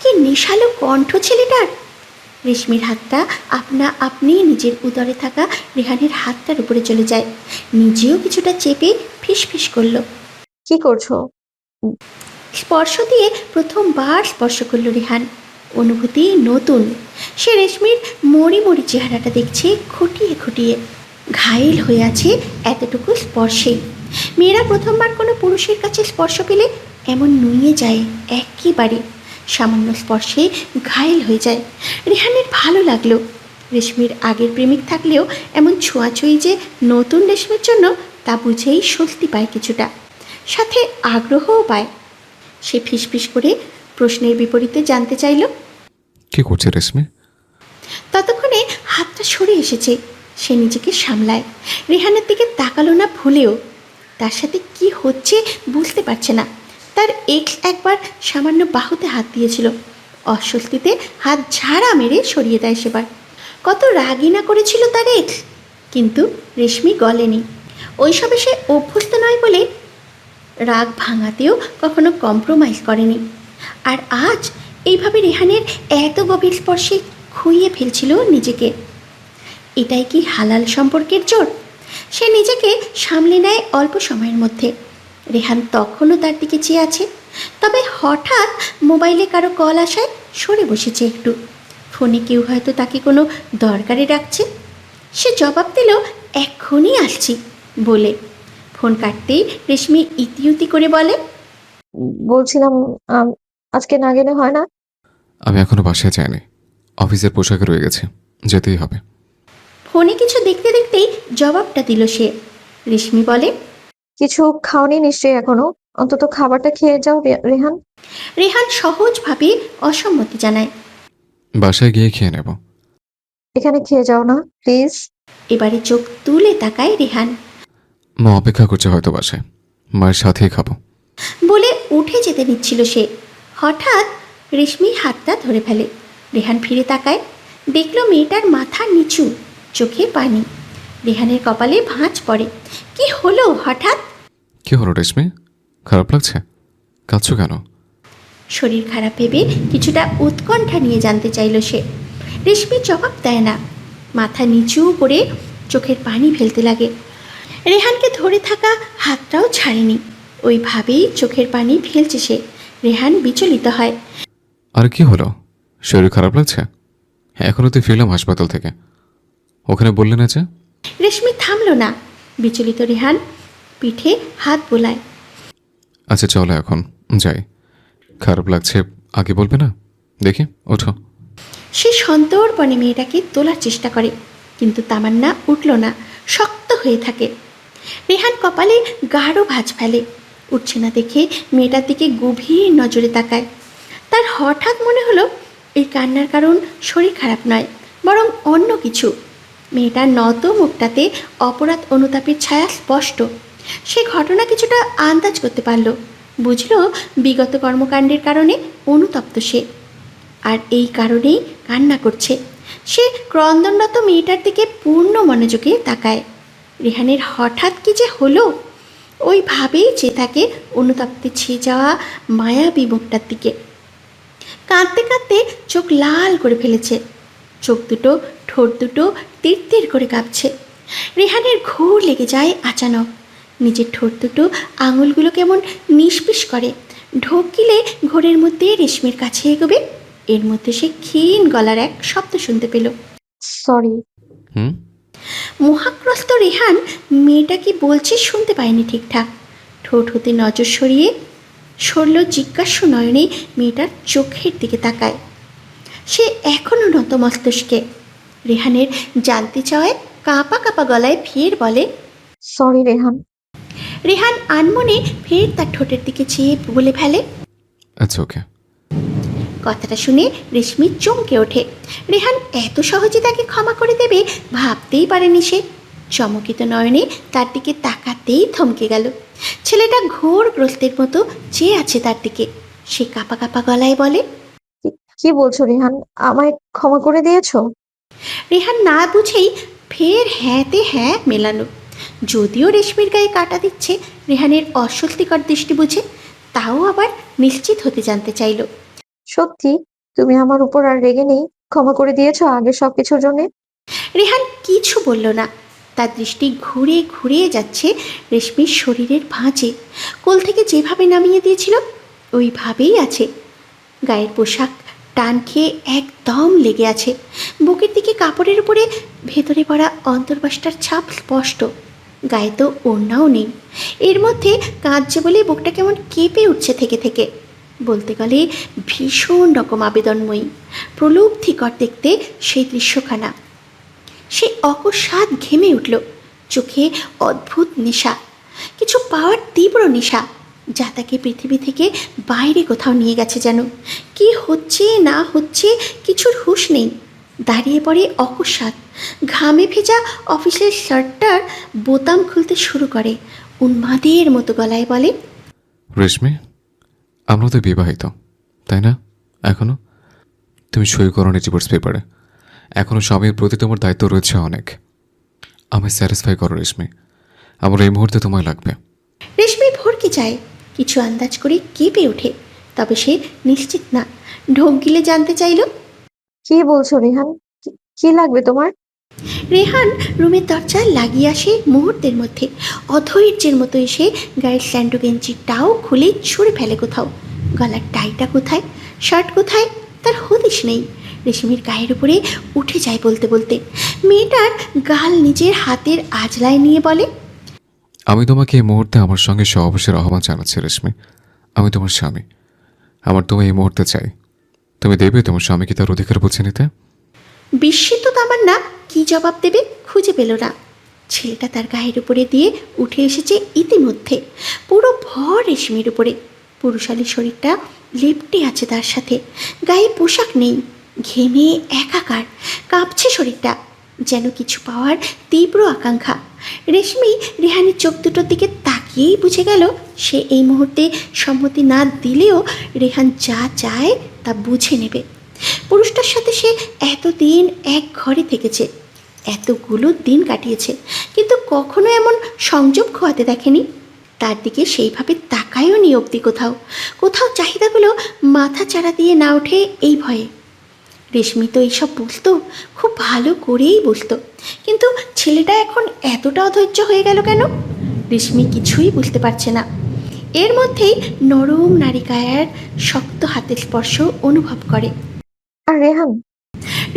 Speaker 1: কি নেশালো কণ্ঠ ছেলেটার। রেশমির হাতটা আপনা আপনি নিজের উদরে থাকা রেহানের হাতটার উপরে চলে যায়। নিজেও কিছুটা চেপে ফিসফিস করলো।
Speaker 7: কি করছো?
Speaker 1: স্পর্শ দিয়ে প্রথমবার স্পর্শ করলো রেহান। অনুভূতি নতুন। সে রেশমির মরি মরি চেহারাটা দেখছে খুঁটিয়ে খুঁটিয়ে। ঘায়েল হয়ে আছে এতটুকু স্পর্শেই। মেয়েরা প্রথমবার কোনো পুরুষের কাছে স্পর্শ পেলে এমন নুয়ে যায় একেবারে। সামান্য স্পর্শে ঘায়েল হয়ে যায়। রেহানের ভালো লাগলো। রেশমির আগের প্রেমিক থাকলেও এমন ছোঁয়াছুঁই যে নতুন রেশমির জন্য তা বুঝেই স্বস্তি পায় কিছুটা, সাথে আগ্রহও পায়। সে ফিসফিস করে প্রশ্নের বিপরীতে জানতে চাইল,
Speaker 3: কি করছে রেশমি?
Speaker 1: ততক্ষণে হাতটা সরে এসেছে। সে নিজেকে সামলায়। রেহানের দিকে তাকালো না ভুলেও। তার সাথে কি হচ্ছে বুঝতে পারছে না। তার এক্স একবার সামান্য বাহুতে হাত দিয়েছিল। অস্বস্তিতে হাত ঝাড়া মেরে সরিয়ে দেয় সেবার। কত রাগই না করেছিল তার এক্স, কিন্তু রেশমি গলেনি। ওইসবে সে অভ্যস্ত নয় বলে রাগ ভাঙাতেও কখনো কম্প্রোমাইজ করেনি। আর আজ এইভাবে রেহানের এত গভীর স্পর্শে খুইয়ে ফেলছিল নিজেকে। এটাই কি হালাল সম্পর্কের জোর? সে নিজেকে সামলে নেয় অল্প সময়ের মধ্যে। রেহান তখনও তার দিকে চেয়ে আছে, তবে হঠাৎ মোবাইলে কারো কল আসায় সরে বসেছে একটু। ফোনে কেউ হয়তো তাকে কোনো দরকারে ডাকছে। সে জবাব দিল, এক্ষুনি আসছি বলে। ফোন কাটতেই রেশমি ইতিউতি করে বলে,
Speaker 7: বলছিলাম আজকে না গেলে হয় না?
Speaker 3: আমি এখনো বাসায় যাইনি, অফিসের পোশাকে রয়ে গেছে, যেতেই হবে।
Speaker 1: ফোনে কিছু দেখতে দেখতেই জবাবটা দিল সে। রেশমি বলে,
Speaker 7: কিছু খাওনি নিশ্চয়ই এখনো? অন্তত খাবারটা খেয়ে যাও রেহান।
Speaker 1: রেহান সহজভাবে অসম্মতি জানায়।
Speaker 3: বাসায় গিয়ে খেয়ে নেব।
Speaker 7: এখানে খেয়ে যাও না প্লিজ।
Speaker 1: এবারে চোখ তুলে তাকায় রেহান।
Speaker 3: মা অপেক্ষা করছে হয়তো বাসায়, মায়ের সাথেই খাবো
Speaker 1: বলে উঠে যেতে নিচ্ছিল সে। হঠাৎ রেশমি হাতটা ধরে ফেলে। রেহান ফিরে তাকায়, দেখল মেয়েটার মাথা নিচু, চোখে পানি। রেহানের কপালে ভাঁজ পড়ে। কি হলো হঠাৎ?
Speaker 3: কি হলো রেশমি, খারাপ লাগছে? কাঁদছো কেন?
Speaker 1: শরীর খারাপ ভেবে কিছুটা উৎকণ্ঠা নিয়ে জানতে চাইল সে। রেশমি জবাব দেয় না, মাথা নিচু করে চোখের পানি ফেলতে লাগে। রেহানকে ধরে থাকা হাতটাও ছাড়েনি, ওইভাবেই চোখের পানি ফেলছে সে। রেহান বিচলিত হয়।
Speaker 3: আর কি হলো, শরীর খারাপ লাগছে? এখনো তো ফিরলাম হাসপাতাল থেকে, ওখানে বললে না যে?
Speaker 1: রেশমি থামল না। বিচলিত রেহান পিঠে হাত বোলায়।
Speaker 3: আচ্ছা চলো এখন যাই, খারাপ লাগছে আগে বলবে না? দেখি ওঠো।
Speaker 1: সে সন্তর্পণে মেয়েটাকে তোলার চেষ্টা করে, কিন্তু তামান্না উঠল না, শক্ত হয়ে থাকে। রেহান কপালে গাঢ় ভাঁজ ফেলে। উঠছে না দেখে মেয়েটার দিকে গভীর নজরে তাকায়। তার হঠাৎ মনে হলো এই কান্নার কারণ শরীর খারাপ নয়, বরং অন্য কিছু। মেয়েটার নত মুখটাতে অপরাধ অনুতাপের ছায়া স্পষ্ট। সে ঘটনা কিছুটা আন্দাজ করতে পারল, বুঝল বিগত কর্মকাণ্ডের কারণে অনুতপ্ত সে, আর এই কারণেই কান্না করছে। সে ক্রন্দনরত মেয়েটার দিকে পূর্ণ মনোযোগে তাকায়। রেহানের হঠাৎ কি যে হলো, ওইভাবেই চেয়ে থাকে অনুতপ্তে ছেয়ে যাওয়া মায়াবী মুখটার দিকে। কাঁদতে কাঁদতে চোখ লাল করে ফেলেছে, চোখ দুটো ঠোঁট দুটো তীর তীর করে কাঁপছে। রেহানের ঘোর লেগে যায় আচানক, নিজের ঠোঁট দুটো আঙুলগুলো কেমন নিষ্পিস করে। ঢোক গিলে ঘোরের মধ্যে রেশমির কাছে এগোবে, এর মধ্যে সে ক্ষীণ গলার এক শব্দ শুনতে পেল।
Speaker 7: সরি।
Speaker 3: হুম?
Speaker 1: মোহাগ্রস্ত রেহান মেয়েটা কি বলছে শুনতে পায়নি ঠিকঠাক। ঠোঁট হতে নজর সরল জিজ্ঞাস্য নয়নে মেয়েটার চোখের দিকে তাকায়। সে এখনও নত মস্তিষ্কে। রেহানের জানতে চায় কাঁপা কাঁপা গলায় ফের বলে,
Speaker 7: সরি রেহান।
Speaker 1: রেহান আনমনে ফের তার ঠোঁটের দিকে চেয়ে বলে ফেলে,
Speaker 3: আচ্ছা ওকে।
Speaker 1: কথাটা শুনে রেশমি চমকে ওঠে। রেহান এত সহজে তাকে ক্ষমা করে দেবে ভাবতেই পারেনি সে। চমকিত নয়নে তার দিকে তাকাতেই থমকে গেল। ছেলেটা ঘোরগ্রস্তের মতো চেয়ে আছে তার দিকে। সে কাঁপা কাঁপা গলায় বলে,
Speaker 7: কি বলছো রেহান? আমায় ক্ষমা করে দিয়েছো?
Speaker 1: রেহান না বুঝেই ফের হ্যাঁতে হ্যাঁ মেলানো। যদিও রেশমির গায়ে কাটা দিচ্ছে রেহানের অস্বস্তিকর দৃষ্টি বুঝে, তাও আবার নিশ্চিত হতে জানতে চাইল।
Speaker 7: সত্যি তুমি আমার উপর আর রেগে নেই? ক্ষমা করে দিয়েছো আগের সবকিছুর জন্য?
Speaker 1: রেহান কিছু বলল না। তার দৃষ্টি ঘুরে ঘুরে যাচ্ছে রেশমির শরীরের ভাঁজে। কোল থেকে যেভাবে নামিয়ে দিয়েছিল ওইভাবেই আছে। গায়ের পোশাক টান খেয়ে একদম লেগে আছে। বুকের দিকে কাপড়ের উপরে ভেতরে পড়া অন্তর্বাসটার ছাপ স্পষ্ট। গায়ে তো ওড়নাও নেই। এর মধ্যে কাঁদছে বলে বুকটা কেমন কেঁপে উঠছে থেকে থেকে। বলতে গেলে ভীষণ রকম আবেদনময়ী, প্রলুব্ধিকর দেখতে সেই দৃশ্যখানা। সে অকস্মাৎ ঘেমে উঠল। চোখে অদ্ভুত নেশা, কিছু পাওয়ার তীব্র নেশা, যা তাকে পৃথিবী থেকে বাইরে কোথাও নিয়ে গেছে যেন। কি হচ্ছে না হচ্ছে কিছুর হুঁশ নেই। দাঁড়িয়ে পড়ে অকস্মাৎ। ঘামে ভেজা অফিসের শার্টটার বোতাম খুলতে শুরু করে। উন্মাদের মতো গলায় বলে,
Speaker 3: রেশমি, আমরা তো বিবাহিত, তাই না? এখনো তুমি সই করোনি ডিভোর্স পেপারে। এখনও স্বামীর প্রতি তোমার দায়িত্ব রয়েছে অনেক। আমায় স্যাটিসফাই করো রেশমি, আমার এই মুহূর্তে তোমায় লাগবে।
Speaker 1: রেশমি ভরকে যায়, কিছু আন্দাজ করে কেঁপে ওঠে। তবে সে নিশ্চিত না। ঢোক গিলে জানতে চাইল,
Speaker 7: কি বলছো রেহান? কি লাগবে তোমার?
Speaker 1: রেহান রুমের দরজা লাগিয়ে আসে মুহূর্তের মধ্যে। অধৈর্যের মতো এসে গায়ের স্যান্ডো গেঞ্জিটাও খুলে ছুঁড়ে ফেলে কোথাও। গলার টাইটা কোথায়, শার্ট কোথায়, তার হদিশ নেই। রেশমির গায়ের উপরে উঠে যায় বলতে বলতে। মেয়েটার গাল নিজের হাতের আজলায় নিয়ে বলে,
Speaker 3: আমি তোমাকে এই মুহূর্তে আমার সঙ্গে সহবাসের আহ্বান জানাচ্ছি রেশমি। আমি তোমার স্বামী, আমার তোমায় এই মুহূর্তে চাই। তুমি দেবে তোমার স্বামীকে তার অধিকার বুঝে নিতে?
Speaker 1: বিস্মিত তামান্না কি জবাব দেবে খুঁজে পেল না। ছেলেটা তার গায়ের উপরে দিয়ে উঠে এসেছে ইতিমধ্যে, পুরো ভর রেশমির উপরে। পুরুষালী শরীরটা লেপ্টে আছে তার সাথে। গায়ে পোশাক নেই, ঘেমে একাকার, কাঁপছে শরীরটা, যেন কিছু পাওয়ার তীব্র আকাঙ্ক্ষা। রেশমি রেহানের চোখ দুটোর দিকে তাকিয়েই বুঝে গেল সে এই মুহূর্তে সম্মতি না দিলেও রেহান যা চায় তা বুঝে নেবে। পুরুষটার সাথে সে এতদিন এক ঘরে থেকেছে, এতগুলো দিন কাটিয়েছে, কিন্তু কখনো এমন সংযোগ খোয়াতে দেখেনি। তার দিকে সেইভাবে তাকায়ও নি অবধি কোথাও। কোথাও চাহিদাগুলো মাথা চাড়া দিয়ে না ওঠে এই ভয়ে। রেশমি তো এইসব বুঝতো, খুব ভালো করেই বুঝতো, কিন্তু ছেলেটা এখন এতটা অধৈর্য হয়ে গেল কেন? রেশমি কিছুই বুঝতে পারছে না। এর মধ্যেই নরম নারিকায়ার শক্ত হাতের স্পর্শ অনুভব করে।
Speaker 7: আর রেহান?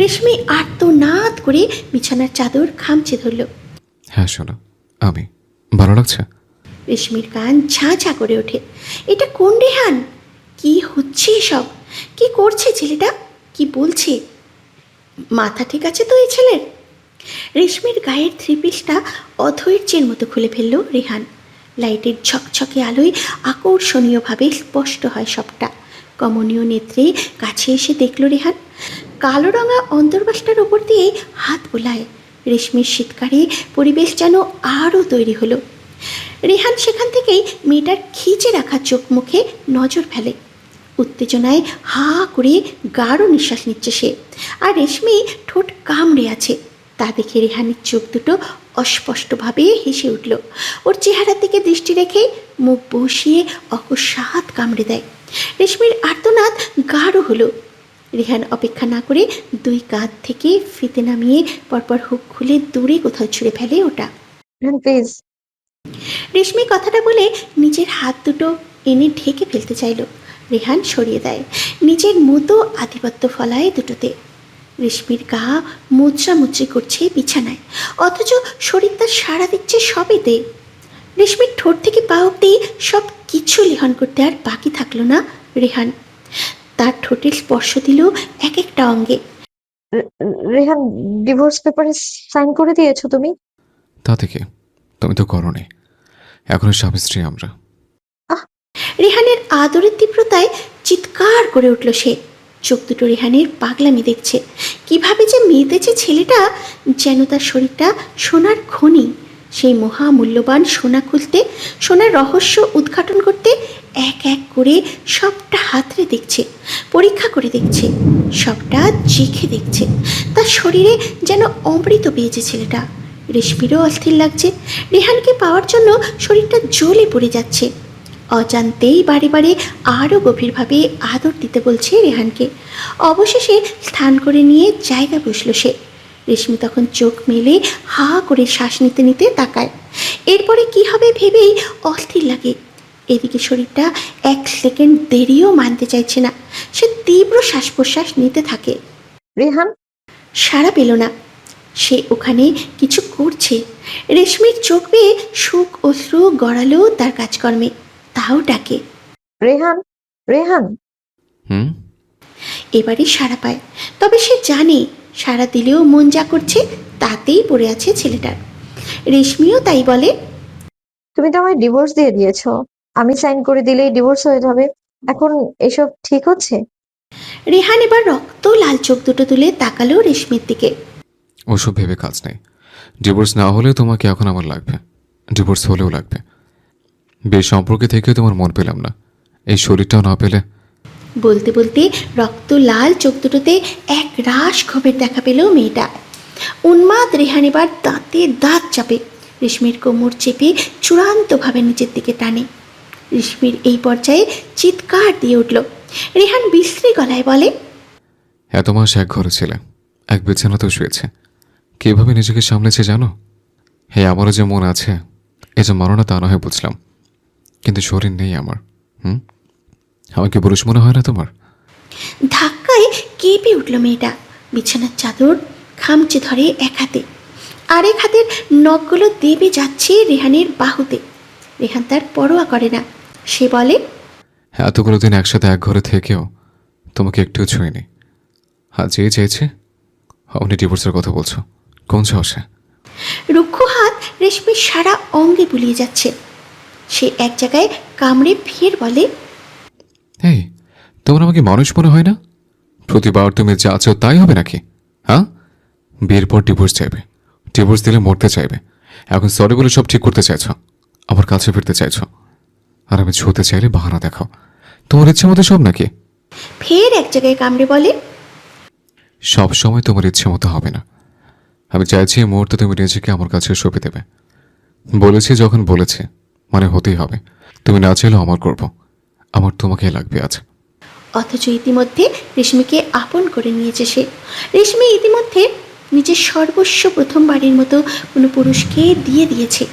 Speaker 1: রেশমি আর্তনাদ করে বিছানার চাদর খামচে ধরল।
Speaker 3: হ্যাঁ শোনো, আমি ভালো লাগছে?
Speaker 1: রেশমির কান ঝাঁ ঝাঁ করে ওঠে। এটা কোন রেহান? কি হচ্ছে এসব? কি করছে ছেলেটা? কি বলছে? মাথা ঠিক আছে তো এই ছেলের? রেশমির গায়ের থ্রি পিসটা অধৈর্যের মতো খুলে ফেলল রেহান। লাইটের ঝকঝকে আলোয় আকর্ষণীয়ভাবে স্পষ্ট হয় সবটা। কমনীয় নেত্রে কাছে এসে দেখল রেহান। কালো রঙা অন্তর্বাসটার ওপর দিয়ে হাত বোলায়। রেশমির শীতকারে পরিবেশ যেন আরও তৈরি হলো। রেহান সেখান থেকেই মেয়েটার খিচে রাখা চোখ মুখে নজর ফেলে। উত্তেজনায় হা করে গাঢ় নিঃশ্বাস নিচ্ছে সে, আর রেশমি ঠোঁট কামড়ে আছে। তা দেখে রেহানের চোখ দুটো অস্পষ্টভাবে হেসে উঠল। ওর চেহারার দিকে দৃষ্টি রেখে মুখ বসিয়ে অকস্মাৎ কামড়ে দেয়। রেশমির আর্তনাদ গাঢ় হলো। রেহান অপেক্ষা না করে দুই কাঁধ থেকে ফিতে নামিয়ে পরপর হুক খুলে দূরে কোথাও ছুঁড়ে ফেলে ওটা।
Speaker 7: প্লিজ।
Speaker 1: রেশমি কথাটা বলে নিজের হাত দুটো এনে ঢেকে ফেলতে চাইল। রেহান সরিয়ে দেয়, নিজের মতো আধিপত্য ফলায় দুটোতে। রেশমির গা মুচড়ামুচড়ি করছে বিছানায়, অথচ শরীর তার সাড়া দিচ্ছে সবেতে। রেশমির ঠোঁট থেকে পা অব্দি সব কিছু লিহন করতে আর বাকি থাকলো না রেহান। তার ঠোঁটের স্পর্শ দিল এক একটা অঙ্গে।
Speaker 7: রেহান, ডিভোর্স পেপারে সাইন করে দিয়েছো তুমি?
Speaker 3: তা থেকে তুমি তো করোনি, এখনো স্বামী স্ত্রী আমরা।
Speaker 1: রেহানের আদরের তীব্রতায় চিৎকার করে উঠল সে। চোখ দুটো রেহানের পাগলামি দেখছে। কিভাবে যে মেতেছে ছেলেটা, যেন তার শরীরটা সোনার খনি। সেই মহামূল্যবান সোনা খুলতে, সোনার রহস্য উদ্ঘাটন করতে এক এক করে সবটা হাতড়ে দেখছে, পরীক্ষা করে দেখছে, সবটা চেখে দেখছে। তার শরীরে যেন অমৃত পেয়েছে ছেলেটা। রেশমিরও অস্থির লাগছে। রেহানকে পাওয়ার জন্য শরীরটা জ্বলে পড়ে যাচ্ছে। অজান্তেই বারে বারে আরও গভীরভাবে আদর দিতে বলছে রেহানকে। অবশেষে স্থান করে নিয়ে জায়গা বসল সে। রেশমি তখন চোখ মেলে হা করে শ্বাস নিতে নিতে তাকায়। এরপরে কি হবে ভেবেই অস্থির লাগে। এদিকে শরীরটা এক সেকেন্ড দেরিও মানতে চাইছে না। সে তীব্র শ্বাস প্রশ্বাস নিতে থাকে।
Speaker 7: রেহান
Speaker 1: সাড়া পেল না। সে ওখানে কিছু করছে। রেশমির চোখ বেয়ে সুখ অশ্রু গড়ালো তার কাজকর্মে, তাও ডাকে,
Speaker 7: রেহান, রেহান।
Speaker 3: হুম।
Speaker 1: এবারে সাড়া পায়। তবে সে জানে সাড়া দিলেও মন যা করছে তাতেই পড়ে আছে ছেলেটার। রেশমিও তাই বলে,
Speaker 7: তুমি তো আমায় ডিভোর্স দিয়ে দিয়েছো, আমি সাইন করে দিলেই ডিভোর্স হয়ে যাবে, এখন এসব ঠিক হচ্ছে?
Speaker 1: রেহান এবার রক্ত লাল চোখ দুটো তুলে তাকালো রেশমির দিকে।
Speaker 3: ওসব ভেবে কাজ নেই। ডিভোর্স না হলেও তোমাকে এখন আমার লাগবে, ডিভোর্স হলেও লাগবে। বেশ সম্পর্কে থেকে তোমার মন পেলাম না, এই শরীরটাও না পেলে।
Speaker 1: বলতে বলতে রক্ত লাল চোখ দুটোতে এক রাশ ক্ষোভের দেখা পেল মেয়েটা। উন্মাদ রেহান এবার দাঁতে দাঁত চাপে রেশমির কোমর চেপে চূড়ান্তভাবে নিচের দিকে টানে। রেশমির এই পর্যায়ে চিৎকার দিয়ে উঠল। রেহান বিশ্রী গলায় বলে,
Speaker 3: এত মাস এক ঘরে ছিলে, এক বিছানাতেও শুয়েছে, কীভাবে নিজেকে সামলেছে জানো? হ্যাঁ, আমারও যে মন আছে, এ যে মানো না তা না হয় বুঝলাম, কিন্তু শরীর নেই আমার। আমাকে পুরুষ মনে হয় না তোমার?
Speaker 1: ধাক্কায় কেঁপে উঠল মেয়েটা। বিছানার চাদর খামচে ধরে এক হাতে, আরেক হাতের নখগুলো দেবে যাচ্ছে রেহানের বাহুতে। রেহান তার পরোয়া করে না। সে বলে,
Speaker 3: এতগুলো দিন একসাথে এক ঘরে থেকেও তোমাকে একটুও ছুঁইনি, আজ যে চেয়েছে আপনি ডিভোর্সের কথা বলছো, কোন সাহসে?
Speaker 1: রুক্ষ হাত রেশমির সারা অঙ্গে বুলিয়ে যাচ্ছে। সে এক জায়গায় কামড়ে ফের বলে,
Speaker 3: এই, তোমার আমাকে মানুষ মনে হয় না? প্রতিবার তুমি যা চাও তাই হবে নাকি? হ্যাঁ, বিয়ের পর ডিভোর্স চাইবে, ডিভোর্স দিলে মরতে চাইবে, এখন সরি বলে সব ঠিক করতে চাইছো, আবার কাছে ফিরতে চাইছো, আর আমি ছুঁতে চাইলে বাহানা দেখাও। তোমার ইচ্ছে মতো সব নাকি?
Speaker 1: ফের এক জায়গায় কামড়ে বলে,
Speaker 3: সব সময় তোমার ইচ্ছে মতো হবে না। আমি চাইছি এই মুহূর্তে তুমি নিজেকে আমার কাছে সঁপে দেবে। বলেছি যখন বলেছি মানে হতেই হবে। তুমি না চাইলেও আমার করবো, আমার তোমাকে লাগবে আজ।
Speaker 1: অথচ ইতিমধ্যে রেশমিকে আপন করে নিয়েছে সে। রেশমি ইতিমধ্যে নিজের সর্বস্ব প্রথমবারের মতো কোনো পুরুষকে দিয়ে দিয়েছে।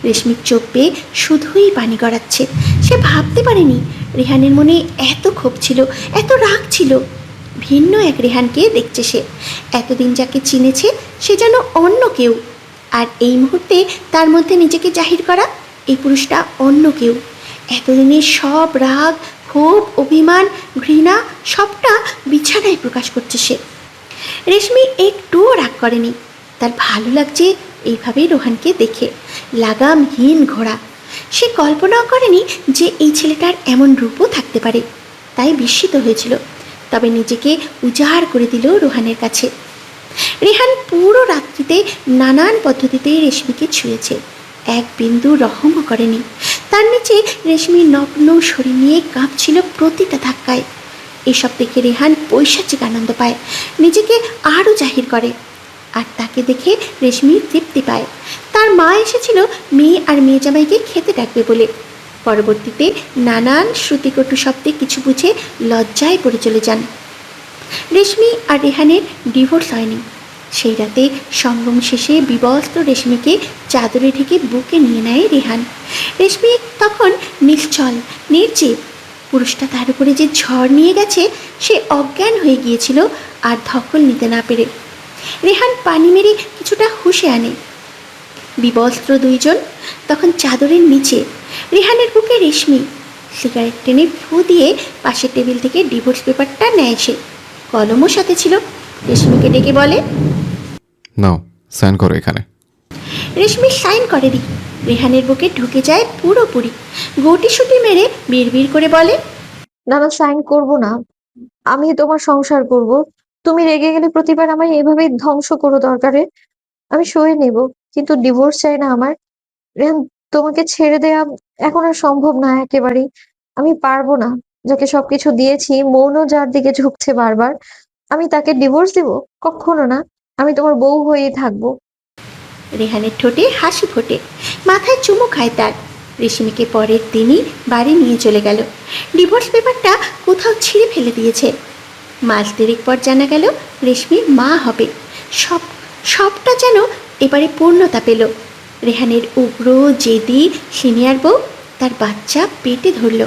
Speaker 1: রেশমির চোখ পেয়ে শুধুই পানি গড়াচ্ছে। সে ভাবতে পারেনি রেহানের মনে এত ক্ষোভ ছিল, এত রাগ ছিল। ভিন্ন এক রেহানকে দেখছে সে। এতদিন যাকে চিনেছে সে যেন অন্য কেউ, আর এই মুহূর্তে তার মধ্যে নিজেকে জাহির করা এই পুরুষটা অন্য কেউ। এতদিনের সব রাগ, ক্ষোভ, অভিমান, ঘৃণা সবটা বিছানায় প্রকাশ করছে সে। রেশমি একটুও রাগ করেনি। তার ভালো লাগছে এইভাবে রোহানকে দেখে, লাগামহীন ঘোড়া। সে কল্পনাও করেনি যে এই ছেলেটার এমন রূপও থাকতে পারে, তাই বিস্মিত হয়েছিল। তবে নিজেকে উজাড় করে দিল রোহানের কাছে। রেহান পুরো রাত্রিতে নানান পদ্ধতিতে রেশমিকে ছুঁয়েছে, এক বিন্দু রহমও করেনি। তার নিচে রেশমির নগ্ন শরীর নিয়ে কাঁপছিল প্রতিটা ধাক্কায়। এসব দেখে রেহান পৈশাচিক আনন্দ পায়, নিজেকে আরও জাহির করে। আর তাকে দেখে রেশমি তৃপ্তি পায়। তার মা এসেছিল মেয়ে আর মেয়ে জামাইকে খেতে ডাকবে বলে। পরবর্তীতে নানান শ্রুতিকটু শব্দে কিছু বুঝে লজ্জায় পড়ে চলে যান। রেশমি আর রেহানের ডিভোর্স হয়নি। সেই রাতে সঙ্গম শেষে বিবস্ত্র রেশমিকে চাদরে ঢেকে বুকে নিয়ে নেয় রেহান। রেশমি তখন নিশ্চল, নির্জীব। পুরুষটা তার উপরে যে ঝড় নিয়ে গেছে সে অজ্ঞান হয়ে গিয়েছিল আর ধকল নিতে না পেরে। রেহান পানি মেরে কিছুটা হুঁশে আনে। বিবস্ত্র দুইজন তখন চাদরের নিচে, রেহানের বুকে রেশমি। সিগারেট টেনে ফু দিয়ে পাশের টেবিল থেকে ডিভোর্স পেপারটা নেয় সে। কলমও সাথে ছিল। রেশমিকে ডেকে বলে,
Speaker 3: নাও সাইন করো এখানে।
Speaker 1: রেশমি সাইন করে দিই। রেহানের বুকে ঢুকে যায় পুরোপুরি। গুটিসুটি মেরে বিড়বিড় করে বলে,
Speaker 7: না না, সাইন করব না। আমি তোমার সংসার করব। তুমি রেগে গেলে প্রতিবার আমায় এভাবেই ধ্বংস করো দরকারে। আমি সয়ে নেব, কিন্তু ডিভোর্স চাই না আমার। রেহান, তোমাকে ছেড়ে দেয়া এখন আর সম্ভব না একেবারেই। আমি পারবো না। যাকে সবকিছু দিয়েছি, মৌন যার দিকে ঝুঁকছে বারবার, আমি তাকে ডিভোর্স দিব? কখনো না। আমি তোমার বউ হয়েই থাকবো।
Speaker 1: রেহানের ঠোঁটে হাসি ফোটে, মাথায় চুমু খায় তার। রেশমিকে পরের দিনই বাড়ি নিয়ে চলে গেল। ডিভোর্স পেপারটা কোথাও ছিঁড়ে ফেলে দিয়েছে। মাস দেড়েক পর জানা গেল রেশমির মা হবে। সবটা যেন এবারে পূর্ণতা পেল। রেহানের উগ্র জেদি সিনিয়র বউ তার বাচ্চা পেটে ধরল।